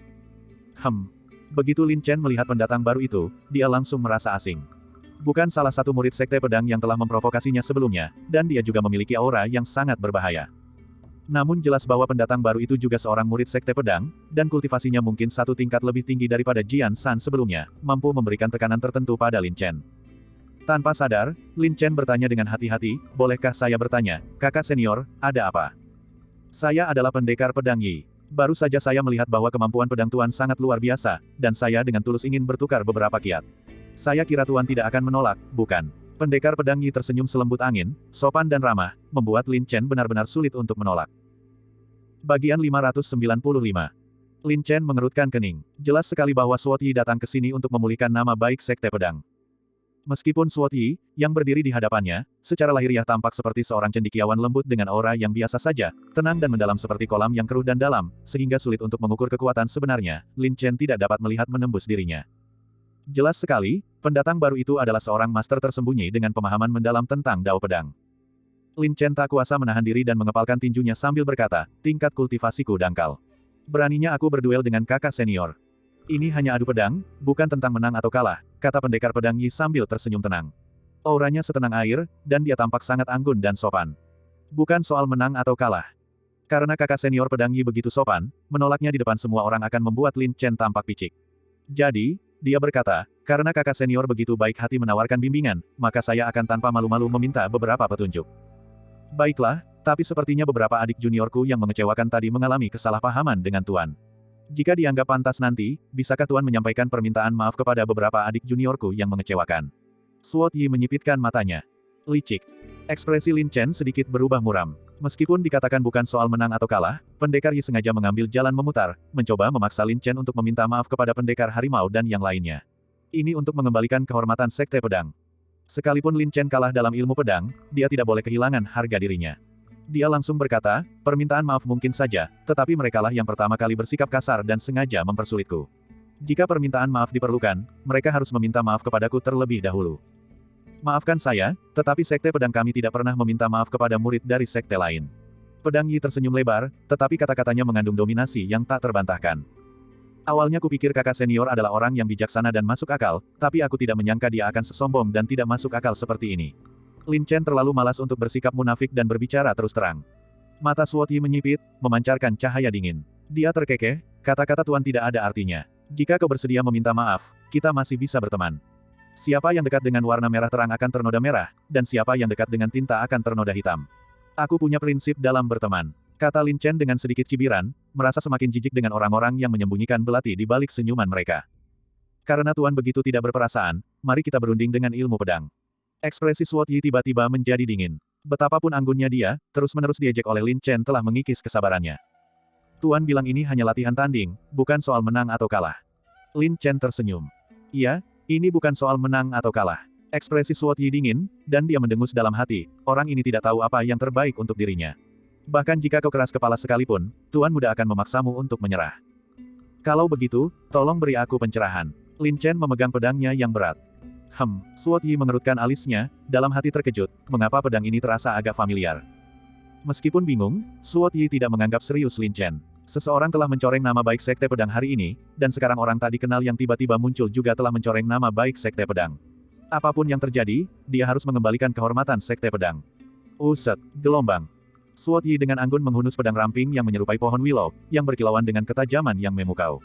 Begitu Lin Chen melihat pendatang baru itu, dia langsung merasa asing. Bukan salah satu murid sekte pedang yang telah memprovokasinya sebelumnya, dan dia juga memiliki aura yang sangat berbahaya. Namun jelas bahwa pendatang baru itu juga seorang murid sekte pedang, dan kultivasinya mungkin satu tingkat lebih tinggi daripada Jian San sebelumnya, mampu memberikan tekanan tertentu pada Lin Chen. Tanpa sadar, Lin Chen bertanya dengan hati-hati, bolehkah saya bertanya, kakak senior, ada apa? Saya adalah pendekar pedang Yi. Baru saja saya melihat bahwa kemampuan pedang Tuan sangat luar biasa, dan saya dengan tulus ingin bertukar beberapa kiat. Saya kira Tuan tidak akan menolak, bukan? Pendekar pedang Yi tersenyum selembut angin, sopan dan ramah, membuat Lin Chen benar-benar sulit untuk menolak. Bagian 595. Lin Chen mengerutkan kening. Jelas sekali bahwa Suot Yi datang ke sini untuk memulihkan nama baik sekte pedang. Meskipun Suot Yi, yang berdiri di hadapannya, secara lahiriah tampak seperti seorang cendekiawan lembut dengan aura yang biasa saja, tenang dan mendalam seperti kolam yang keruh dan dalam, sehingga sulit untuk mengukur kekuatan sebenarnya, Lin Chen tidak dapat melihat menembus dirinya. Jelas sekali, pendatang baru itu adalah seorang master tersembunyi dengan pemahaman mendalam tentang dao pedang. Lin Chen tak kuasa menahan diri dan mengepalkan tinjunya sambil berkata, tingkat kultivasiku dangkal. Beraninya aku berduel dengan kakak senior. Ini hanya adu pedang, bukan tentang menang atau kalah, kata pendekar pedang Yi sambil tersenyum tenang. Auranya setenang air, dan dia tampak sangat anggun dan sopan. Bukan soal menang atau kalah. Karena kakak senior pedang Yi begitu sopan, menolaknya di depan semua orang akan membuat Lin Chen tampak picik. Jadi, dia berkata, karena kakak senior begitu baik hati menawarkan bimbingan, maka saya akan tanpa malu-malu meminta beberapa petunjuk. Baiklah, tapi sepertinya beberapa adik juniorku yang mengecewakan tadi mengalami kesalahpahaman dengan Tuan. Jika dianggap pantas nanti, bisakah Tuan menyampaikan permintaan maaf kepada beberapa adik juniorku yang mengecewakan? Suot Yi menyipitkan matanya. Licik. Ekspresi Lin Chen sedikit berubah muram. Meskipun dikatakan bukan soal menang atau kalah, pendekar Yi sengaja mengambil jalan memutar, mencoba memaksa Lin Chen untuk meminta maaf kepada pendekar harimau dan yang lainnya. Ini untuk mengembalikan kehormatan Sekte Pedang. Sekalipun Lin Chen kalah dalam ilmu pedang, dia tidak boleh kehilangan harga dirinya. Dia langsung berkata, permintaan maaf mungkin saja, tetapi merekalah yang pertama kali bersikap kasar dan sengaja mempersulitku. Jika permintaan maaf diperlukan, mereka harus meminta maaf kepadaku terlebih dahulu. Maafkan saya, tetapi Sekte Pedang kami tidak pernah meminta maaf kepada murid dari sekte lain. Pedang Yi tersenyum lebar, tetapi kata-katanya mengandung dominasi yang tak terbantahkan. Awalnya kupikir kakak senior adalah orang yang bijaksana dan masuk akal, tapi aku tidak menyangka dia akan sesombong dan tidak masuk akal seperti ini. Lin Chen terlalu malas untuk bersikap munafik dan berbicara terus terang. Mata Suot Yi menyipit, memancarkan cahaya dingin. Dia terkekeh, kata-kata Tuan tidak ada artinya. Jika kau bersedia meminta maaf, kita masih bisa berteman. Siapa yang dekat dengan warna merah terang akan ternoda merah, dan siapa yang dekat dengan tinta akan ternoda hitam. Aku punya prinsip dalam berteman. Kata Lin Chen dengan sedikit cibiran, merasa semakin jijik dengan orang-orang yang menyembunyikan belati di balik senyuman mereka. Karena Tuan begitu tidak berperasaan, mari kita berunding dengan ilmu pedang. Ekspresi Suot Yi tiba-tiba menjadi dingin. Betapapun anggunnya dia, terus-menerus diejek oleh Lin Chen telah mengikis kesabarannya. Tuan bilang ini hanya latihan tanding, bukan soal menang atau kalah. Lin Chen tersenyum. Iya, ini bukan soal menang atau kalah. Ekspresi Suot Yi dingin, dan dia mendengus dalam hati, orang ini tidak tahu apa yang terbaik untuk dirinya. Bahkan jika kau keras kepala sekalipun, Tuan muda akan memaksamu untuk menyerah. Kalau begitu, tolong beri aku pencerahan. Lin Chen memegang pedangnya yang berat. Suot Yi mengerutkan alisnya, dalam hati terkejut, mengapa pedang ini terasa agak familiar. Meskipun bingung, Suot Yi tidak menganggap serius Lin Chen. Seseorang telah mencoreng nama baik Sekte Pedang hari ini, dan sekarang orang tak dikenal yang tiba-tiba muncul juga telah mencoreng nama baik Sekte Pedang. Apapun yang terjadi, dia harus mengembalikan kehormatan Sekte Pedang. Uset, gelombang. Suot Yi dengan anggun menghunus pedang ramping yang menyerupai pohon willow, yang berkilauan dengan ketajaman yang memukau.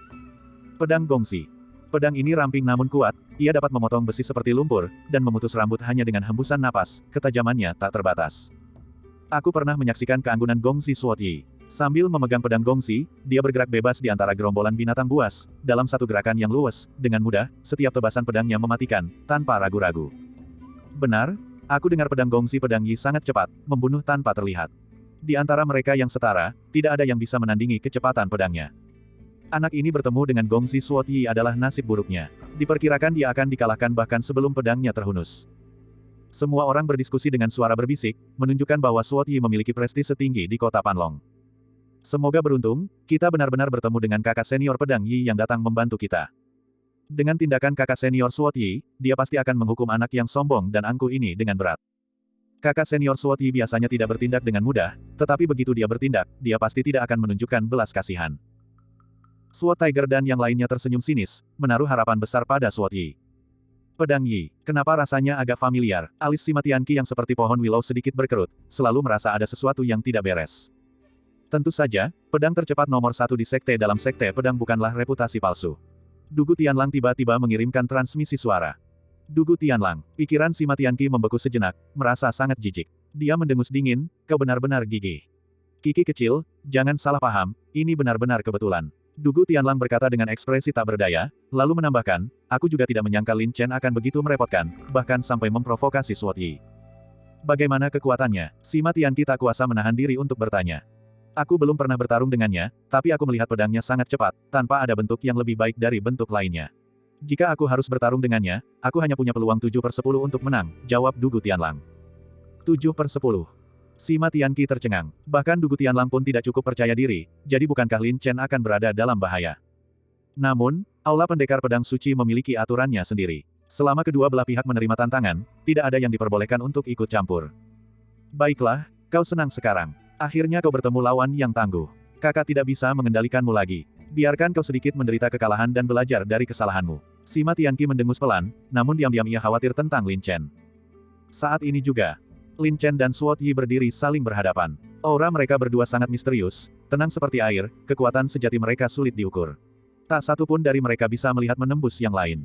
Pedang gongsi. Pedang ini ramping namun kuat, ia dapat memotong besi seperti lumpur, dan memutus rambut hanya dengan hembusan napas, ketajamannya tak terbatas. Aku pernah menyaksikan keanggunan gongsi Suot Yi. Sambil memegang pedang gongsi, dia bergerak bebas di antara gerombolan binatang buas, dalam satu gerakan yang luwes, dengan mudah, setiap tebasan pedangnya mematikan, tanpa ragu-ragu. Benar, aku dengar pedang gongsi pedang Yi sangat cepat, membunuh tanpa terlihat. Di antara mereka yang setara, tidak ada yang bisa menandingi kecepatan pedangnya. Anak ini bertemu dengan gongsi Suot Yi adalah nasib buruknya. Diperkirakan dia akan dikalahkan bahkan sebelum pedangnya terhunus. Semua orang berdiskusi dengan suara berbisik, menunjukkan bahwa Suot Yi memiliki prestise tinggi di kota Panlong. Semoga beruntung, kita benar-benar bertemu dengan kakak senior pedang Yi yang datang membantu kita. Dengan tindakan kakak senior Suot Yi, dia pasti akan menghukum anak yang sombong dan angkuh ini dengan berat. Kakak senior Suot Yi biasanya tidak bertindak dengan mudah, tetapi begitu dia bertindak, dia pasti tidak akan menunjukkan belas kasihan. Suot Tiger dan yang lainnya tersenyum sinis, menaruh harapan besar pada Suot Yi. Pedang Yi, kenapa rasanya agak familiar? Alis Sima Tianqi yang seperti pohon willow sedikit berkerut, selalu merasa ada sesuatu yang tidak beres. Tentu saja, pedang tercepat nomor 1 di sekte dalam sekte pedang bukanlah reputasi palsu. Dugu Tianlang tiba-tiba mengirimkan transmisi suara. Dugu Tianlang, pikiran Sima Tianqi membeku sejenak, merasa sangat jijik. Dia mendengus dingin, kau benar-benar gigih. Kiki kecil, jangan salah paham, ini benar-benar kebetulan. Dugu Tianlang berkata dengan ekspresi tak berdaya, lalu menambahkan, aku juga tidak menyangka Lin Chen akan begitu merepotkan, bahkan sampai memprovokasi Suot Yi. Bagaimana kekuatannya? Sima Tianqi tak kuasa menahan diri untuk bertanya. Aku belum pernah bertarung dengannya, tapi aku melihat pedangnya sangat cepat, tanpa ada bentuk yang lebih baik dari bentuk lainnya. Jika aku harus bertarung dengannya, aku hanya punya peluang 7/10 untuk menang, jawab Dugu Tianlang. 7/10. Sima Tianqi tercengang. Bahkan Dugu Tianlang pun tidak cukup percaya diri, jadi bukankah Lin Chen akan berada dalam bahaya? Namun, Aula Pendekar Pedang Suci memiliki aturannya sendiri. Selama kedua belah pihak menerima tantangan, tidak ada yang diperbolehkan untuk ikut campur. Baiklah, kau senang sekarang. Akhirnya kau bertemu lawan yang tangguh. Kakak tidak bisa mengendalikanmu lagi. Biarkan kau sedikit menderita kekalahan dan belajar dari kesalahanmu. Sima Tianqi mendengus pelan, namun diam-diam ia khawatir tentang Lin Chen. Saat ini juga, Lin Chen dan Suot Yi berdiri saling berhadapan. Aura mereka berdua sangat misterius, tenang seperti air, kekuatan sejati mereka sulit diukur. Tak satu pun dari mereka bisa melihat menembus yang lain.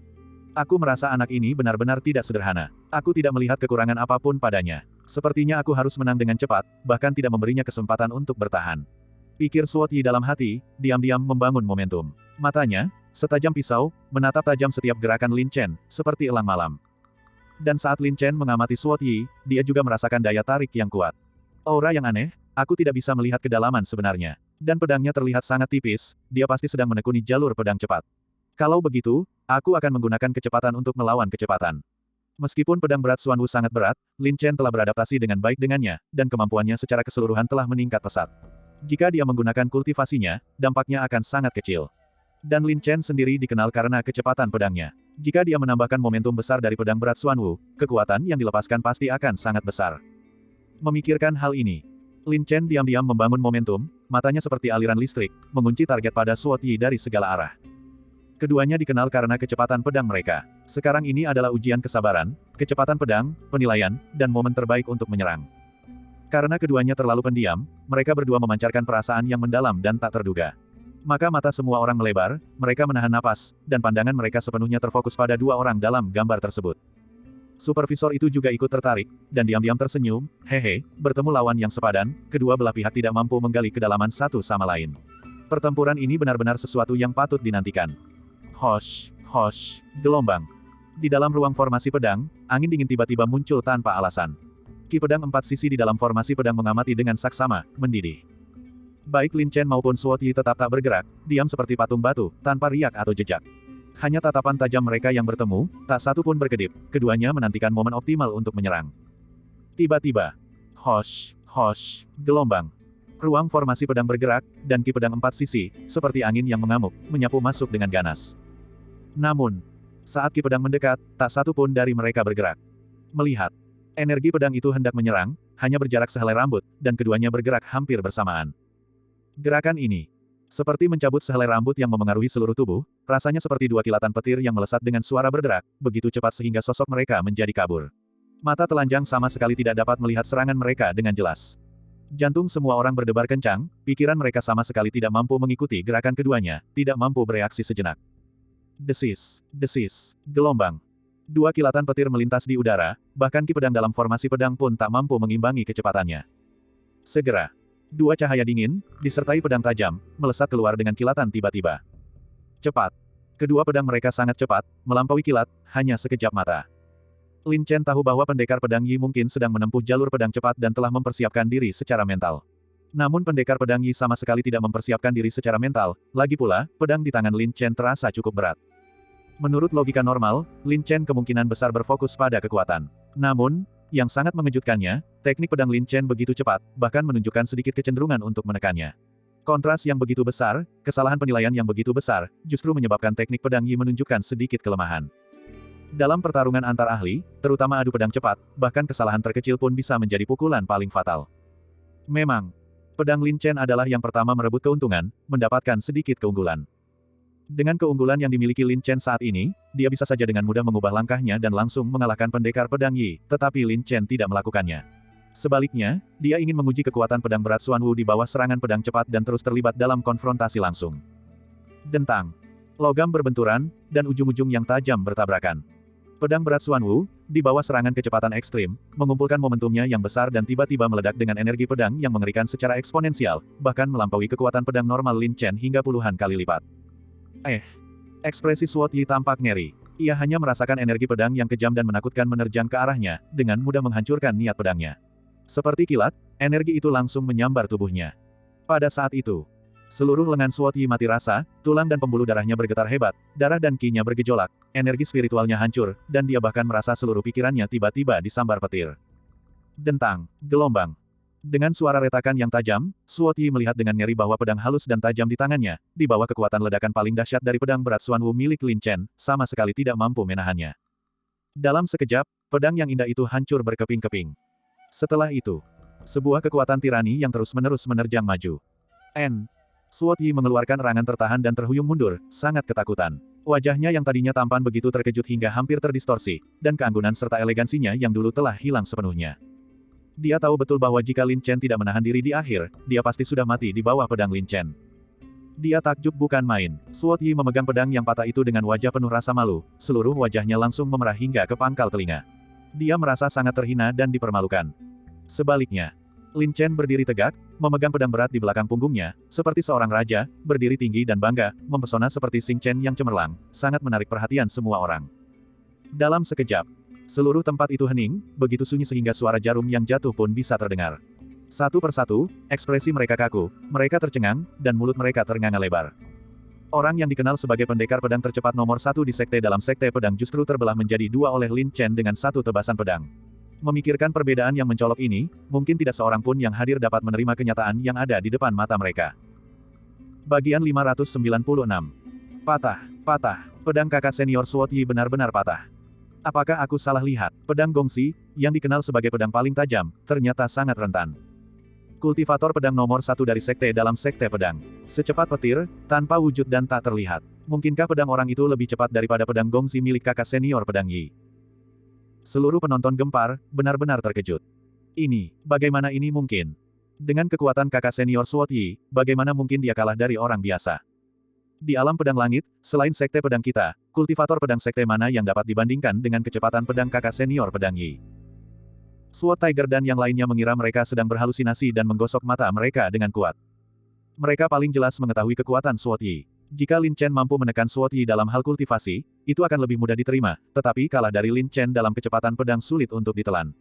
Aku merasa anak ini benar-benar tidak sederhana. Aku tidak melihat kekurangan apapun padanya. Sepertinya aku harus menang dengan cepat, bahkan tidak memberinya kesempatan untuk bertahan. Pikir Suot Yi dalam hati, diam-diam membangun momentum. Matanya, setajam pisau, menatap tajam setiap gerakan Lin Chen, seperti elang malam. Dan saat Lin Chen mengamati Suot Yi, dia juga merasakan daya tarik yang kuat. Aura yang aneh, aku tidak bisa melihat kedalaman sebenarnya. Dan pedangnya terlihat sangat tipis, dia pasti sedang menekuni jalur pedang cepat. Kalau begitu, aku akan menggunakan kecepatan untuk melawan kecepatan. Meskipun pedang berat Xuan Wu sangat berat, Lin Chen telah beradaptasi dengan baik dengannya, dan kemampuannya secara keseluruhan telah meningkat pesat. Jika dia menggunakan kultivasinya, dampaknya akan sangat kecil. Dan Lin Chen sendiri dikenal karena kecepatan pedangnya. Jika dia menambahkan momentum besar dari pedang berat Xuan Wu, kekuatan yang dilepaskan pasti akan sangat besar. Memikirkan hal ini, Lin Chen diam-diam membangun momentum, matanya seperti aliran listrik, mengunci target pada Suot Yi dari segala arah. Keduanya dikenal karena kecepatan pedang mereka. Sekarang ini adalah ujian kesabaran, kecepatan pedang, penilaian, dan momen terbaik untuk menyerang. Karena keduanya terlalu pendiam, mereka berdua memancarkan perasaan yang mendalam dan tak terduga. Maka mata semua orang melebar, mereka menahan napas, dan pandangan mereka sepenuhnya terfokus pada dua orang dalam gambar tersebut. Supervisor itu juga ikut tertarik, dan diam-diam tersenyum, hehe, bertemu lawan yang sepadan, kedua belah pihak tidak mampu menggali kedalaman satu sama lain. Pertempuran ini benar-benar sesuatu yang patut dinantikan. Hosh, hosh, gelombang. Di dalam ruang formasi pedang, angin dingin tiba-tiba muncul tanpa alasan. Ki pedang empat sisi di dalam formasi pedang mengamati dengan saksama, mendidih. Baik Lin Chen maupun Suot Yi tetap tak bergerak, diam seperti patung batu, tanpa riak atau jejak. Hanya tatapan tajam mereka yang bertemu, tak satu pun berkedip, keduanya menantikan momen optimal untuk menyerang. Tiba-tiba, hosh, hosh, gelombang. Ruang formasi pedang bergerak, dan ki pedang empat sisi, seperti angin yang mengamuk, menyapu masuk dengan ganas. Namun, saat ki pedang mendekat, tak satu pun dari mereka bergerak. Melihat, energi pedang itu hendak menyerang, hanya berjarak sehelai rambut, dan keduanya bergerak hampir bersamaan. Gerakan ini, seperti mencabut sehelai rambut yang memengaruhi seluruh tubuh, rasanya seperti dua kilatan petir yang melesat dengan suara berderak, begitu cepat sehingga sosok mereka menjadi kabur. Mata telanjang sama sekali tidak dapat melihat serangan mereka dengan jelas. Jantung semua orang berdebar kencang, pikiran mereka sama sekali tidak mampu mengikuti gerakan keduanya, tidak mampu bereaksi sejenak. Desis, desis, gelombang. Dua kilatan petir melintas di udara, bahkan ki pedang dalam formasi pedang pun tak mampu mengimbangi kecepatannya. Segera, dua cahaya dingin, disertai pedang tajam, melesat keluar dengan kilatan tiba-tiba. Cepat. Kedua pedang mereka sangat cepat, melampaui kilat, hanya sekejap mata. Lin Chen tahu bahwa pendekar pedang Yi mungkin sedang menempuh jalur pedang cepat dan telah mempersiapkan diri secara mental. Namun pendekar pedang Yi sama sekali tidak mempersiapkan diri secara mental, lagi pula, pedang di tangan Lin Chen terasa cukup berat. Menurut logika normal, Lin Chen kemungkinan besar berfokus pada kekuatan. Namun, yang sangat mengejutkannya, teknik pedang Lin Chen begitu cepat, bahkan menunjukkan sedikit kecenderungan untuk menekannya. Kontras yang begitu besar, kesalahan penilaian yang begitu besar, justru menyebabkan teknik pedang Yi menunjukkan sedikit kelemahan. Dalam pertarungan antar ahli, terutama adu pedang cepat, bahkan kesalahan terkecil pun bisa menjadi pukulan paling fatal. Memang, pedang Lin Chen adalah yang pertama merebut keuntungan, mendapatkan sedikit keunggulan. Dengan keunggulan yang dimiliki Lin Chen saat ini, dia bisa saja dengan mudah mengubah langkahnya dan langsung mengalahkan pendekar pedang Yi, tetapi Lin Chen tidak melakukannya. Sebaliknya, dia ingin menguji kekuatan pedang berat Xuan Wu di bawah serangan pedang cepat dan terus terlibat dalam konfrontasi langsung. Dentang. Logam berbenturan, dan ujung-ujung yang tajam bertabrakan. Pedang berat Xuan Wu, di bawah serangan kecepatan ekstrim, mengumpulkan momentumnya yang besar dan tiba-tiba meledak dengan energi pedang yang mengerikan secara eksponensial, bahkan melampaui kekuatan pedang normal Lin Chen hingga puluhan kali lipat. Ekspresi Suot Yi tampak ngeri. Ia hanya merasakan energi pedang yang kejam dan menakutkan menerjang ke arahnya, dengan mudah menghancurkan niat pedangnya. Seperti kilat, energi itu langsung menyambar tubuhnya. Pada saat itu, seluruh lengan Suot Yi mati rasa, tulang dan pembuluh darahnya bergetar hebat, darah dan ki-nya bergejolak, energi spiritualnya hancur, dan dia bahkan merasa seluruh pikirannya tiba-tiba disambar petir. Dentang, gelombang. Dengan suara retakan yang tajam, Suot Yi melihat dengan ngeri bahwa pedang halus dan tajam di tangannya, di bawah kekuatan ledakan paling dahsyat dari pedang berat Xuan Wu milik Lin Chen, sama sekali tidak mampu menahannya. Dalam sekejap, pedang yang indah itu hancur berkeping-keping. Setelah itu, sebuah kekuatan tirani yang terus-menerus menerjang maju. Suot Yi mengeluarkan erangan tertahan dan terhuyung mundur, sangat ketakutan. Wajahnya yang tadinya tampan begitu terkejut hingga hampir terdistorsi, dan keanggunan serta elegansinya yang dulu telah hilang sepenuhnya. Dia tahu betul bahwa jika Lin Chen tidak menahan diri di akhir, dia pasti sudah mati di bawah pedang Lin Chen. Dia takjub bukan main. Suot Yi memegang pedang yang patah itu dengan wajah penuh rasa malu, seluruh wajahnya langsung memerah hingga ke pangkal telinga. Dia merasa sangat terhina dan dipermalukan. Sebaliknya, Lin Chen berdiri tegak, memegang pedang berat di belakang punggungnya, seperti seorang raja, berdiri tinggi dan bangga, mempesona seperti Xing Chen yang cemerlang, sangat menarik perhatian semua orang. Dalam sekejap, Seluruh tempat itu hening, begitu sunyi sehingga suara jarum yang jatuh pun bisa terdengar. Satu persatu, ekspresi mereka kaku, mereka tercengang, dan mulut mereka ternganga lebar. Orang yang dikenal sebagai pendekar pedang tercepat nomor 1 di sekte dalam sekte pedang justru terbelah menjadi dua oleh Lin Chen dengan satu tebasan pedang. Memikirkan perbedaan yang mencolok ini, mungkin tidak seorang pun yang hadir dapat menerima kenyataan yang ada di depan mata mereka. Bagian 596. Patah, patah, pedang kakak senior Suot Yi benar-benar patah. Apakah aku salah lihat? Pedang Gongxi, yang dikenal sebagai pedang paling tajam, ternyata sangat rentan. Kultivator pedang nomor 1 dari sekte dalam sekte pedang. Secepat petir, tanpa wujud dan tak terlihat. Mungkinkah pedang orang itu lebih cepat daripada pedang Gongxi milik kakak senior pedang Yi? Seluruh penonton gempar, benar-benar terkejut. Ini, bagaimana ini mungkin? Dengan kekuatan kakak senior Suot Yi, bagaimana mungkin dia kalah dari orang biasa? Di alam pedang langit, selain sekte pedang kita, kultivator pedang sekte mana yang dapat dibandingkan dengan kecepatan pedang kakak senior pedang Yi? Sword Tiger dan yang lainnya mengira mereka sedang berhalusinasi dan menggosok mata mereka dengan kuat. Mereka paling jelas mengetahui kekuatan Suot Yi. Jika Lin Chen mampu menekan Suot Yi dalam hal kultivasi, itu akan lebih mudah diterima, tetapi kalah dari Lin Chen dalam kecepatan pedang sulit untuk ditelan.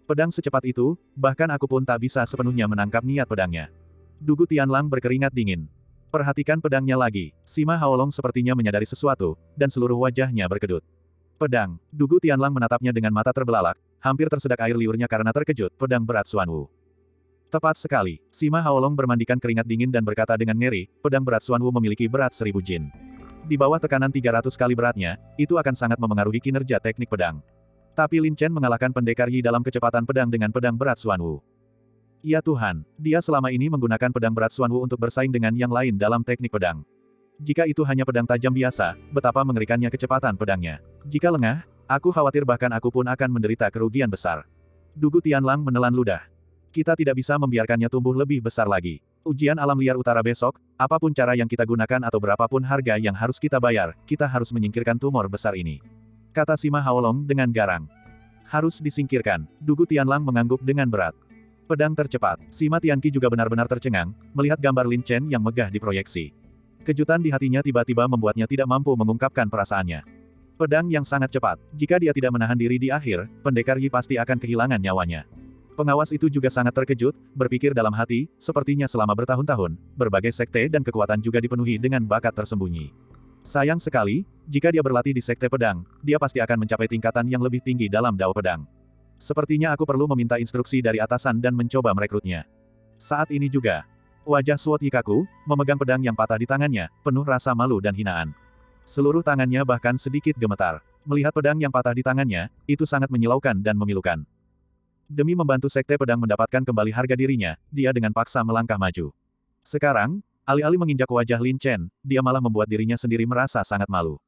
Pedang secepat itu, bahkan aku pun tak bisa sepenuhnya menangkap niat pedangnya. Dugu Tianlang berkeringat dingin. Perhatikan pedangnya lagi. Sima Haolong sepertinya menyadari sesuatu, dan seluruh wajahnya berkedut. Pedang, Dugu Tianlang menatapnya dengan mata terbelalak, hampir tersedak air liurnya karena terkejut, pedang berat Xuanwu. Tepat sekali, Sima Haolong bermandikan keringat dingin dan berkata dengan ngeri, pedang berat Xuanwu memiliki berat 1000 jin. Di bawah tekanan 300 kali beratnya, itu akan sangat memengaruhi kinerja teknik pedang. Tapi Lin Chen mengalahkan pendekar Yi dalam kecepatan pedang dengan pedang berat Xuanwu. Ya Tuhan, dia selama ini menggunakan pedang berat Xuanwu untuk bersaing dengan yang lain dalam teknik pedang. Jika itu hanya pedang tajam biasa, betapa mengerikannya kecepatan pedangnya. Jika lengah, aku khawatir bahkan aku pun akan menderita kerugian besar. Dugu Tianlang menelan ludah. Kita tidak bisa membiarkannya tumbuh lebih besar lagi. Ujian alam liar utara besok, apapun cara yang kita gunakan atau berapapun harga yang harus kita bayar, kita harus menyingkirkan tumor besar ini. Kata Sima Haolong dengan garang. Harus disingkirkan. Dugu Tianlang mengangguk dengan berat. Pedang tercepat. Sima Tianqi juga benar-benar tercengang, melihat gambar Lin Chen yang megah diproyeksi. Kejutan di hatinya tiba-tiba membuatnya tidak mampu mengungkapkan perasaannya. Pedang yang sangat cepat. Jika dia tidak menahan diri di akhir, pendekar Yi pasti akan kehilangan nyawanya. Pengawas itu juga sangat terkejut, berpikir dalam hati, sepertinya selama bertahun-tahun, berbagai sekte dan kekuatan juga dipenuhi dengan bakat tersembunyi. Sayang sekali, jika dia berlatih di sekte pedang, dia pasti akan mencapai tingkatan yang lebih tinggi dalam dao pedang. Sepertinya aku perlu meminta instruksi dari atasan dan mencoba merekrutnya. Saat ini juga, wajah Suot Yi kaku, memegang pedang yang patah di tangannya, penuh rasa malu dan hinaan. Seluruh tangannya bahkan sedikit gemetar. Melihat pedang yang patah di tangannya, itu sangat menyilaukan dan memilukan. Demi membantu sekte pedang mendapatkan kembali harga dirinya, dia dengan paksa melangkah maju. Sekarang, alih-alih menginjak wajah Lin Chen, dia malah membuat dirinya sendiri merasa sangat malu.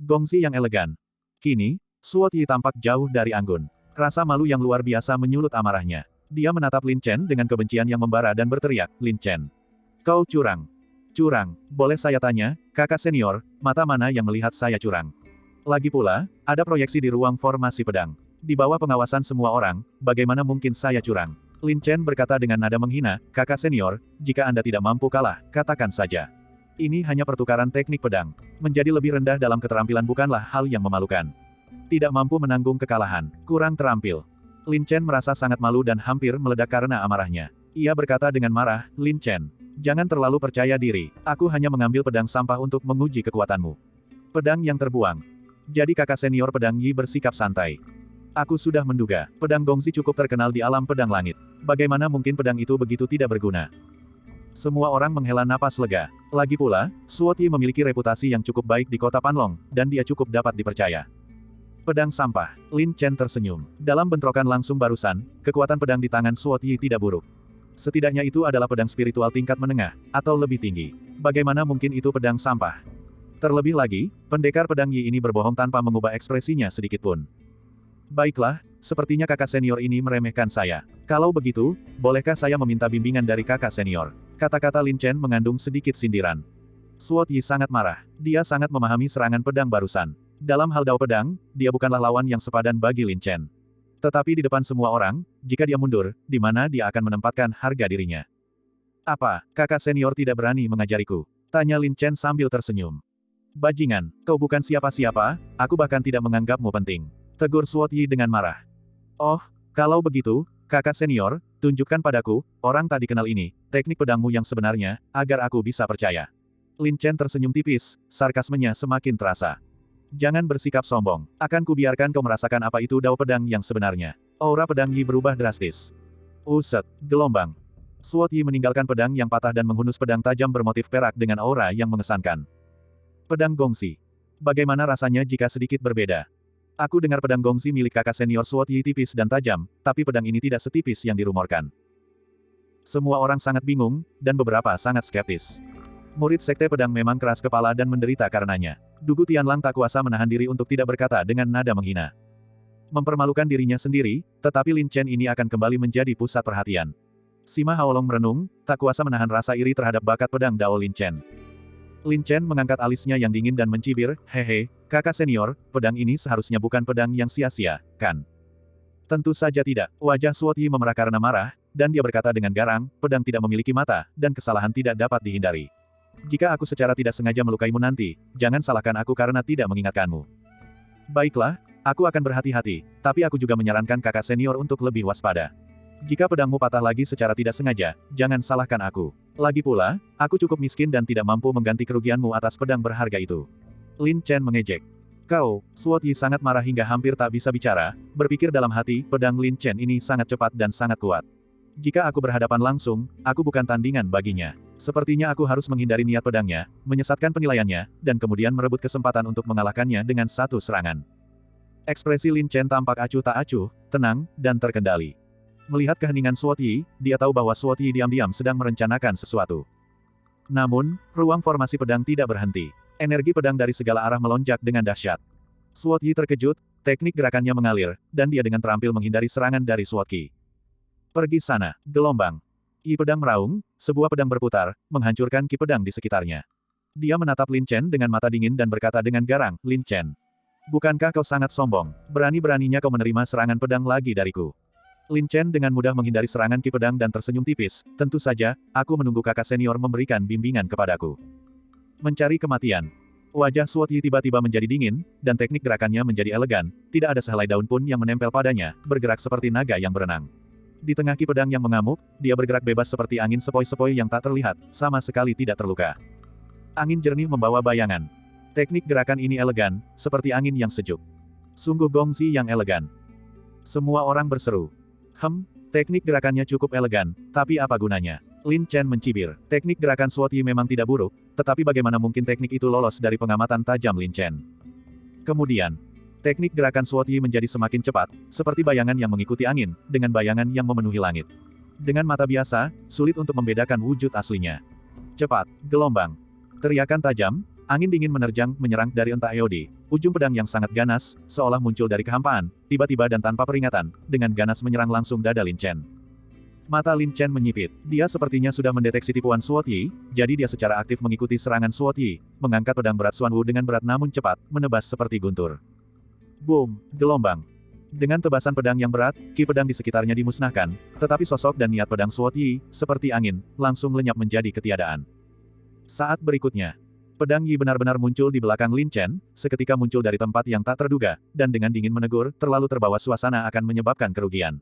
Gongxi yang elegan. Kini, Suot Yi tampak jauh dari anggun. Rasa malu yang luar biasa menyulut amarahnya. Dia menatap Lin Chen dengan kebencian yang membara dan berteriak, Lin Chen. Kau curang. Curang, boleh saya tanya, kakak senior, mata mana yang melihat saya curang? Lagi pula, ada proyeksi di ruang formasi pedang. Di bawah pengawasan semua orang, bagaimana mungkin saya curang? Lin Chen berkata dengan nada menghina, kakak senior, jika Anda tidak mampu kalah, katakan saja. Ini hanya pertukaran teknik pedang. Menjadi lebih rendah dalam keterampilan bukanlah hal yang memalukan. Tidak mampu menanggung kekalahan, kurang terampil. Lin Chen merasa sangat malu dan hampir meledak karena amarahnya. Ia berkata dengan marah, Lin Chen, jangan terlalu percaya diri, aku hanya mengambil pedang sampah untuk menguji kekuatanmu. Pedang yang terbuang. Jadi kakak senior pedang Yi bersikap santai. Aku sudah menduga, pedang Gongxi cukup terkenal di alam pedang langit. Bagaimana mungkin pedang itu begitu tidak berguna? Semua orang menghela napas lega. Lagi pula, Suot Yi memiliki reputasi yang cukup baik di kota Panlong, dan dia cukup dapat dipercaya. Pedang sampah. Lin Chen tersenyum. Dalam bentrokan langsung barusan, kekuatan pedang di tangan Suot Yi tidak buruk. Setidaknya itu adalah pedang spiritual tingkat menengah, atau lebih tinggi. Bagaimana mungkin itu pedang sampah? Terlebih lagi, pendekar pedang Yi ini berbohong tanpa mengubah ekspresinya sedikitpun. Baiklah, sepertinya kakak senior ini meremehkan saya. Kalau begitu, bolehkah saya meminta bimbingan dari kakak senior? Kata-kata Lin Chen mengandung sedikit sindiran. Suot Yi sangat marah. Dia sangat memahami serangan pedang barusan. Dalam hal dao pedang, dia bukanlah lawan yang sepadan bagi Lin Chen. Tetapi di depan semua orang, jika dia mundur, di mana dia akan menempatkan harga dirinya? Apa, kakak senior tidak berani mengajariku? Tanya Lin Chen sambil tersenyum. Bajingan, kau bukan siapa-siapa, aku bahkan tidak menganggapmu penting. Tegur Suot Yi dengan marah. Oh, kalau begitu, kakak senior, tunjukkan padaku, orang tadi kenal ini, teknik pedangmu yang sebenarnya, agar aku bisa percaya. Lin Chen tersenyum tipis, sarkasmenya semakin terasa. Jangan bersikap sombong, akan kubiarkan kau merasakan apa itu dao pedang yang sebenarnya. Aura pedang Yi berubah drastis. Uset, gelombang. Suot Yi meninggalkan pedang yang patah dan menghunus pedang tajam bermotif perak dengan aura yang mengesankan. Pedang gongsi. Bagaimana rasanya jika sedikit berbeda? Aku dengar pedang gongsi milik kakak senior Suot Yi tipis dan tajam, tapi pedang ini tidak setipis yang dirumorkan. Semua orang sangat bingung, dan beberapa sangat skeptis. Murid sekte pedang memang keras kepala dan menderita karenanya. Dugu Tianlang tak kuasa menahan diri untuk tidak berkata dengan nada menghina. Mempermalukan dirinya sendiri, tetapi Lin Chen ini akan kembali menjadi pusat perhatian. Sima Haolong merenung, tak kuasa menahan rasa iri terhadap bakat pedang Dao Lin Chen. Lin Chen mengangkat alisnya yang dingin dan mencibir, hehe, kakak senior, pedang ini seharusnya bukan pedang yang sia-sia, kan? Tentu saja tidak. Wajah Suot Yi memerah karena marah, dan dia berkata dengan garang, pedang tidak memiliki mata, dan kesalahan tidak dapat dihindari. Jika aku secara tidak sengaja melukaimu nanti, jangan salahkan aku karena tidak mengingatkanmu. Baiklah, aku akan berhati-hati, tapi aku juga menyarankan kakak senior untuk lebih waspada. Jika pedangmu patah lagi secara tidak sengaja, jangan salahkan aku. Lagi pula, aku cukup miskin dan tidak mampu mengganti kerugianmu atas pedang berharga itu. Lin Chen mengejek. Kau, Suot Yi sangat marah hingga hampir tak bisa bicara, berpikir dalam hati, pedang Lin Chen ini sangat cepat dan sangat kuat. Jika aku berhadapan langsung, aku bukan tandingan baginya. Sepertinya aku harus menghindari niat pedangnya, menyesatkan penilaiannya, dan kemudian merebut kesempatan untuk mengalahkannya dengan satu serangan. Ekspresi Lin Chen tampak acuh tak acuh, tenang, dan terkendali. Melihat keheningan Suot Yi, dia tahu bahwa Suot Yi diam-diam sedang merencanakan sesuatu. Namun, ruang formasi pedang tidak berhenti. Energi pedang dari segala arah melonjak dengan dahsyat. Suot Yi terkejut, teknik gerakannya mengalir, dan dia dengan terampil menghindari serangan dari Suot Yi. Pergi sana, gelombang. Yi pedang meraung, sebuah pedang berputar, menghancurkan ki pedang di sekitarnya. Dia menatap Lin Chen dengan mata dingin dan berkata dengan garang, Lin Chen. Bukankah kau sangat sombong? Berani-beraninya kau menerima serangan pedang lagi dariku. Lin Chen dengan mudah menghindari serangan ki pedang dan tersenyum tipis, tentu saja, aku menunggu kakak senior memberikan bimbingan kepadaku. Mencari kematian. Wajah Suot Yi tiba-tiba menjadi dingin, dan teknik gerakannya menjadi elegan, tidak ada sehelai daun pun yang menempel padanya, bergerak seperti naga yang berenang. Di tengah ki pedang yang mengamuk, dia bergerak bebas seperti angin sepoi-sepoi yang tak terlihat, sama sekali tidak terluka. Angin jernih membawa bayangan. Teknik gerakan ini elegan, seperti angin yang sejuk. Sungguh gongsi yang elegan. Semua orang berseru. Teknik gerakannya cukup elegan, tapi apa gunanya? Lin Chen mencibir. Teknik gerakan Suot Yi memang tidak buruk, tetapi bagaimana mungkin teknik itu lolos dari pengamatan tajam Lin Chen? Kemudian, teknik gerakan Suot Yi menjadi semakin cepat, seperti bayangan yang mengikuti angin, dengan bayangan yang memenuhi langit. Dengan mata biasa, sulit untuk membedakan wujud aslinya. Cepat, gelombang. Teriakan tajam, angin dingin menyerang dari entah eodi. Ujung pedang yang sangat ganas, seolah muncul dari kehampaan, tiba-tiba dan tanpa peringatan, dengan ganas menyerang langsung dada Lin Chen. Mata Lin Chen menyipit. Dia sepertinya sudah mendeteksi tipuan Suot Yi, jadi dia secara aktif mengikuti serangan Suot Yi, mengangkat pedang berat Xuan Wu dengan berat namun cepat, menebas seperti guntur. Boom, gelombang. Dengan tebasan pedang yang berat, ki pedang di sekitarnya dimusnahkan, tetapi sosok dan niat pedang Suot Yi, seperti angin, langsung lenyap menjadi ketiadaan. Saat berikutnya, pedang Yi benar-benar muncul di belakang Lin Chen, seketika muncul dari tempat yang tak terduga, dan dengan dingin menegur, terlalu terbawa suasana akan menyebabkan kerugian.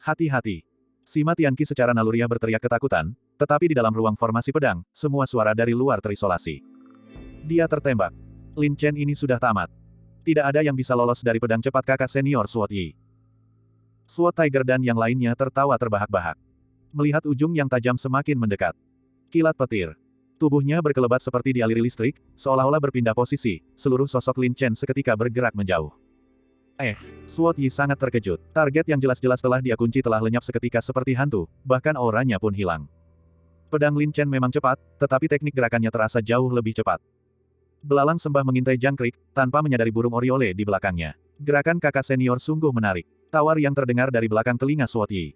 Hati-hati. Sima Tianqi secara naluriah berteriak ketakutan, tetapi di dalam ruang formasi pedang, semua suara dari luar terisolasi. Dia tertembak. Lin Chen ini sudah tamat. Tidak ada yang bisa lolos dari pedang cepat kakak senior Suot Yi. Suot Tiger dan yang lainnya tertawa terbahak-bahak. Melihat ujung yang tajam semakin mendekat. Kilat petir. Tubuhnya berkelebat seperti dialiri listrik, seolah-olah berpindah posisi, seluruh sosok Lin Chen seketika bergerak menjauh. Suot Yi sangat terkejut. Target yang jelas-jelas telah dia kunci telah lenyap seketika seperti hantu, bahkan auranya pun hilang. Pedang Lin Chen memang cepat, tetapi teknik gerakannya terasa jauh lebih cepat. Belalang sembah mengintai jangkrik, tanpa menyadari burung oriole di belakangnya. Gerakan kakak senior sungguh menarik. Tawar yang terdengar dari belakang telinga Suot Yi.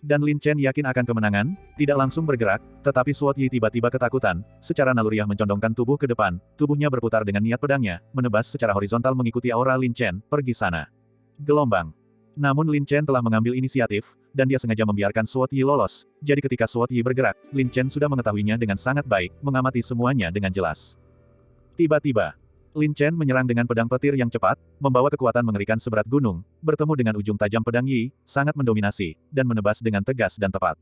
Dan Lin Chen yakin akan kemenangan, tidak langsung bergerak, tetapi Suot Yi tiba-tiba ketakutan, secara naluriah mencondongkan tubuh ke depan, tubuhnya berputar dengan niat pedangnya, menebas secara horizontal mengikuti aura Lin Chen, pergi sana. Gelombang. Namun Lin Chen telah mengambil inisiatif, dan dia sengaja membiarkan Suot Yi lolos, jadi ketika Suot Yi bergerak, Lin Chen sudah mengetahuinya dengan sangat baik, mengamati semuanya dengan jelas. Tiba-tiba, Lin Chen menyerang dengan pedang petir yang cepat, membawa kekuatan mengerikan seberat gunung, bertemu dengan ujung tajam pedang Yi, sangat mendominasi, dan menebas dengan tegas dan tepat.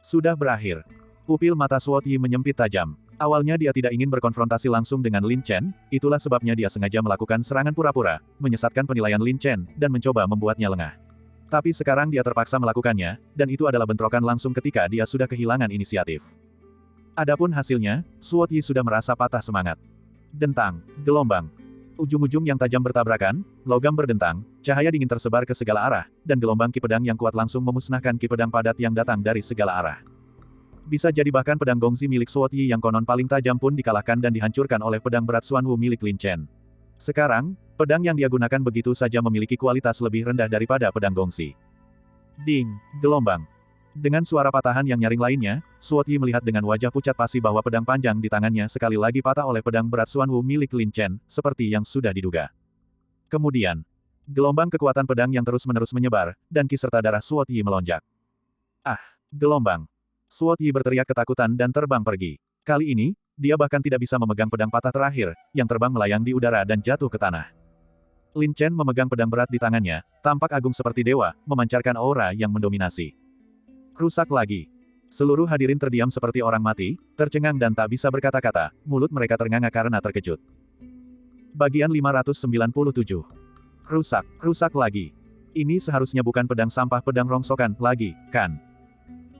Sudah berakhir. Pupil mata Sword Yi menyempit tajam. Awalnya dia tidak ingin berkonfrontasi langsung dengan Lin Chen, itulah sebabnya dia sengaja melakukan serangan pura-pura, menyesatkan penilaian Lin Chen, dan mencoba membuatnya lengah. Tapi sekarang dia terpaksa melakukannya, dan itu adalah bentrokan langsung ketika dia sudah kehilangan inisiatif. Adapun hasilnya, Sword Yi sudah merasa patah semangat. Dentang, gelombang. Ujung-ujung yang tajam bertabrakan, logam berdentang, cahaya dingin tersebar ke segala arah, dan gelombang ki pedang yang kuat langsung memusnahkan ki pedang padat yang datang dari segala arah. Bisa jadi bahkan pedang gongzi milik Sword Yi yang konon paling tajam pun dikalahkan dan dihancurkan oleh pedang berat Xuan Wu milik Lin Chen. Sekarang, pedang yang dia gunakan begitu saja memiliki kualitas lebih rendah daripada pedang gongzi. Ding, gelombang. Dengan suara patahan yang nyaring lainnya, Sword Yi melihat dengan wajah pucat pasi bahwa pedang panjang di tangannya sekali lagi patah oleh pedang berat Xuan Wu milik Lin Chen, seperti yang sudah diduga. Kemudian, gelombang kekuatan pedang yang terus-menerus menyebar, dan ki serta darah Sword Yi melonjak. Ah, gelombang. Sword Yi berteriak ketakutan dan terbang pergi. Kali ini, dia bahkan tidak bisa memegang pedang patah terakhir, yang terbang melayang di udara dan jatuh ke tanah. Lin Chen memegang pedang berat di tangannya, tampak agung seperti dewa, memancarkan aura yang mendominasi. Rusak lagi. Seluruh hadirin terdiam seperti orang mati, tercengang dan tak bisa berkata-kata, mulut mereka ternganga karena terkejut. Bagian 597. Rusak lagi. Ini seharusnya bukan pedang sampah pedang rongsokan lagi, kan?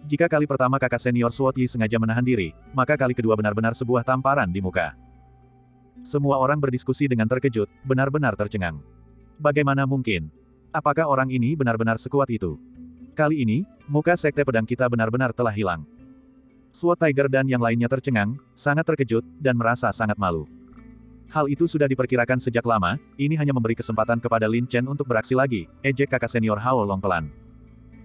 Jika kali pertama kakak senior Sword Yi sengaja menahan diri, maka kali kedua benar-benar sebuah tamparan di muka. Semua orang berdiskusi dengan terkejut, benar-benar tercengang. Bagaimana mungkin? Apakah orang ini benar-benar sekuat itu? Kali ini, muka sekte pedang kita benar-benar telah hilang. Sword Tiger dan yang lainnya tercengang, sangat terkejut, dan merasa sangat malu. Hal itu sudah diperkirakan sejak lama, ini hanya memberi kesempatan kepada Lin Chen untuk beraksi lagi, ejek kakak senior Hao Long pelan.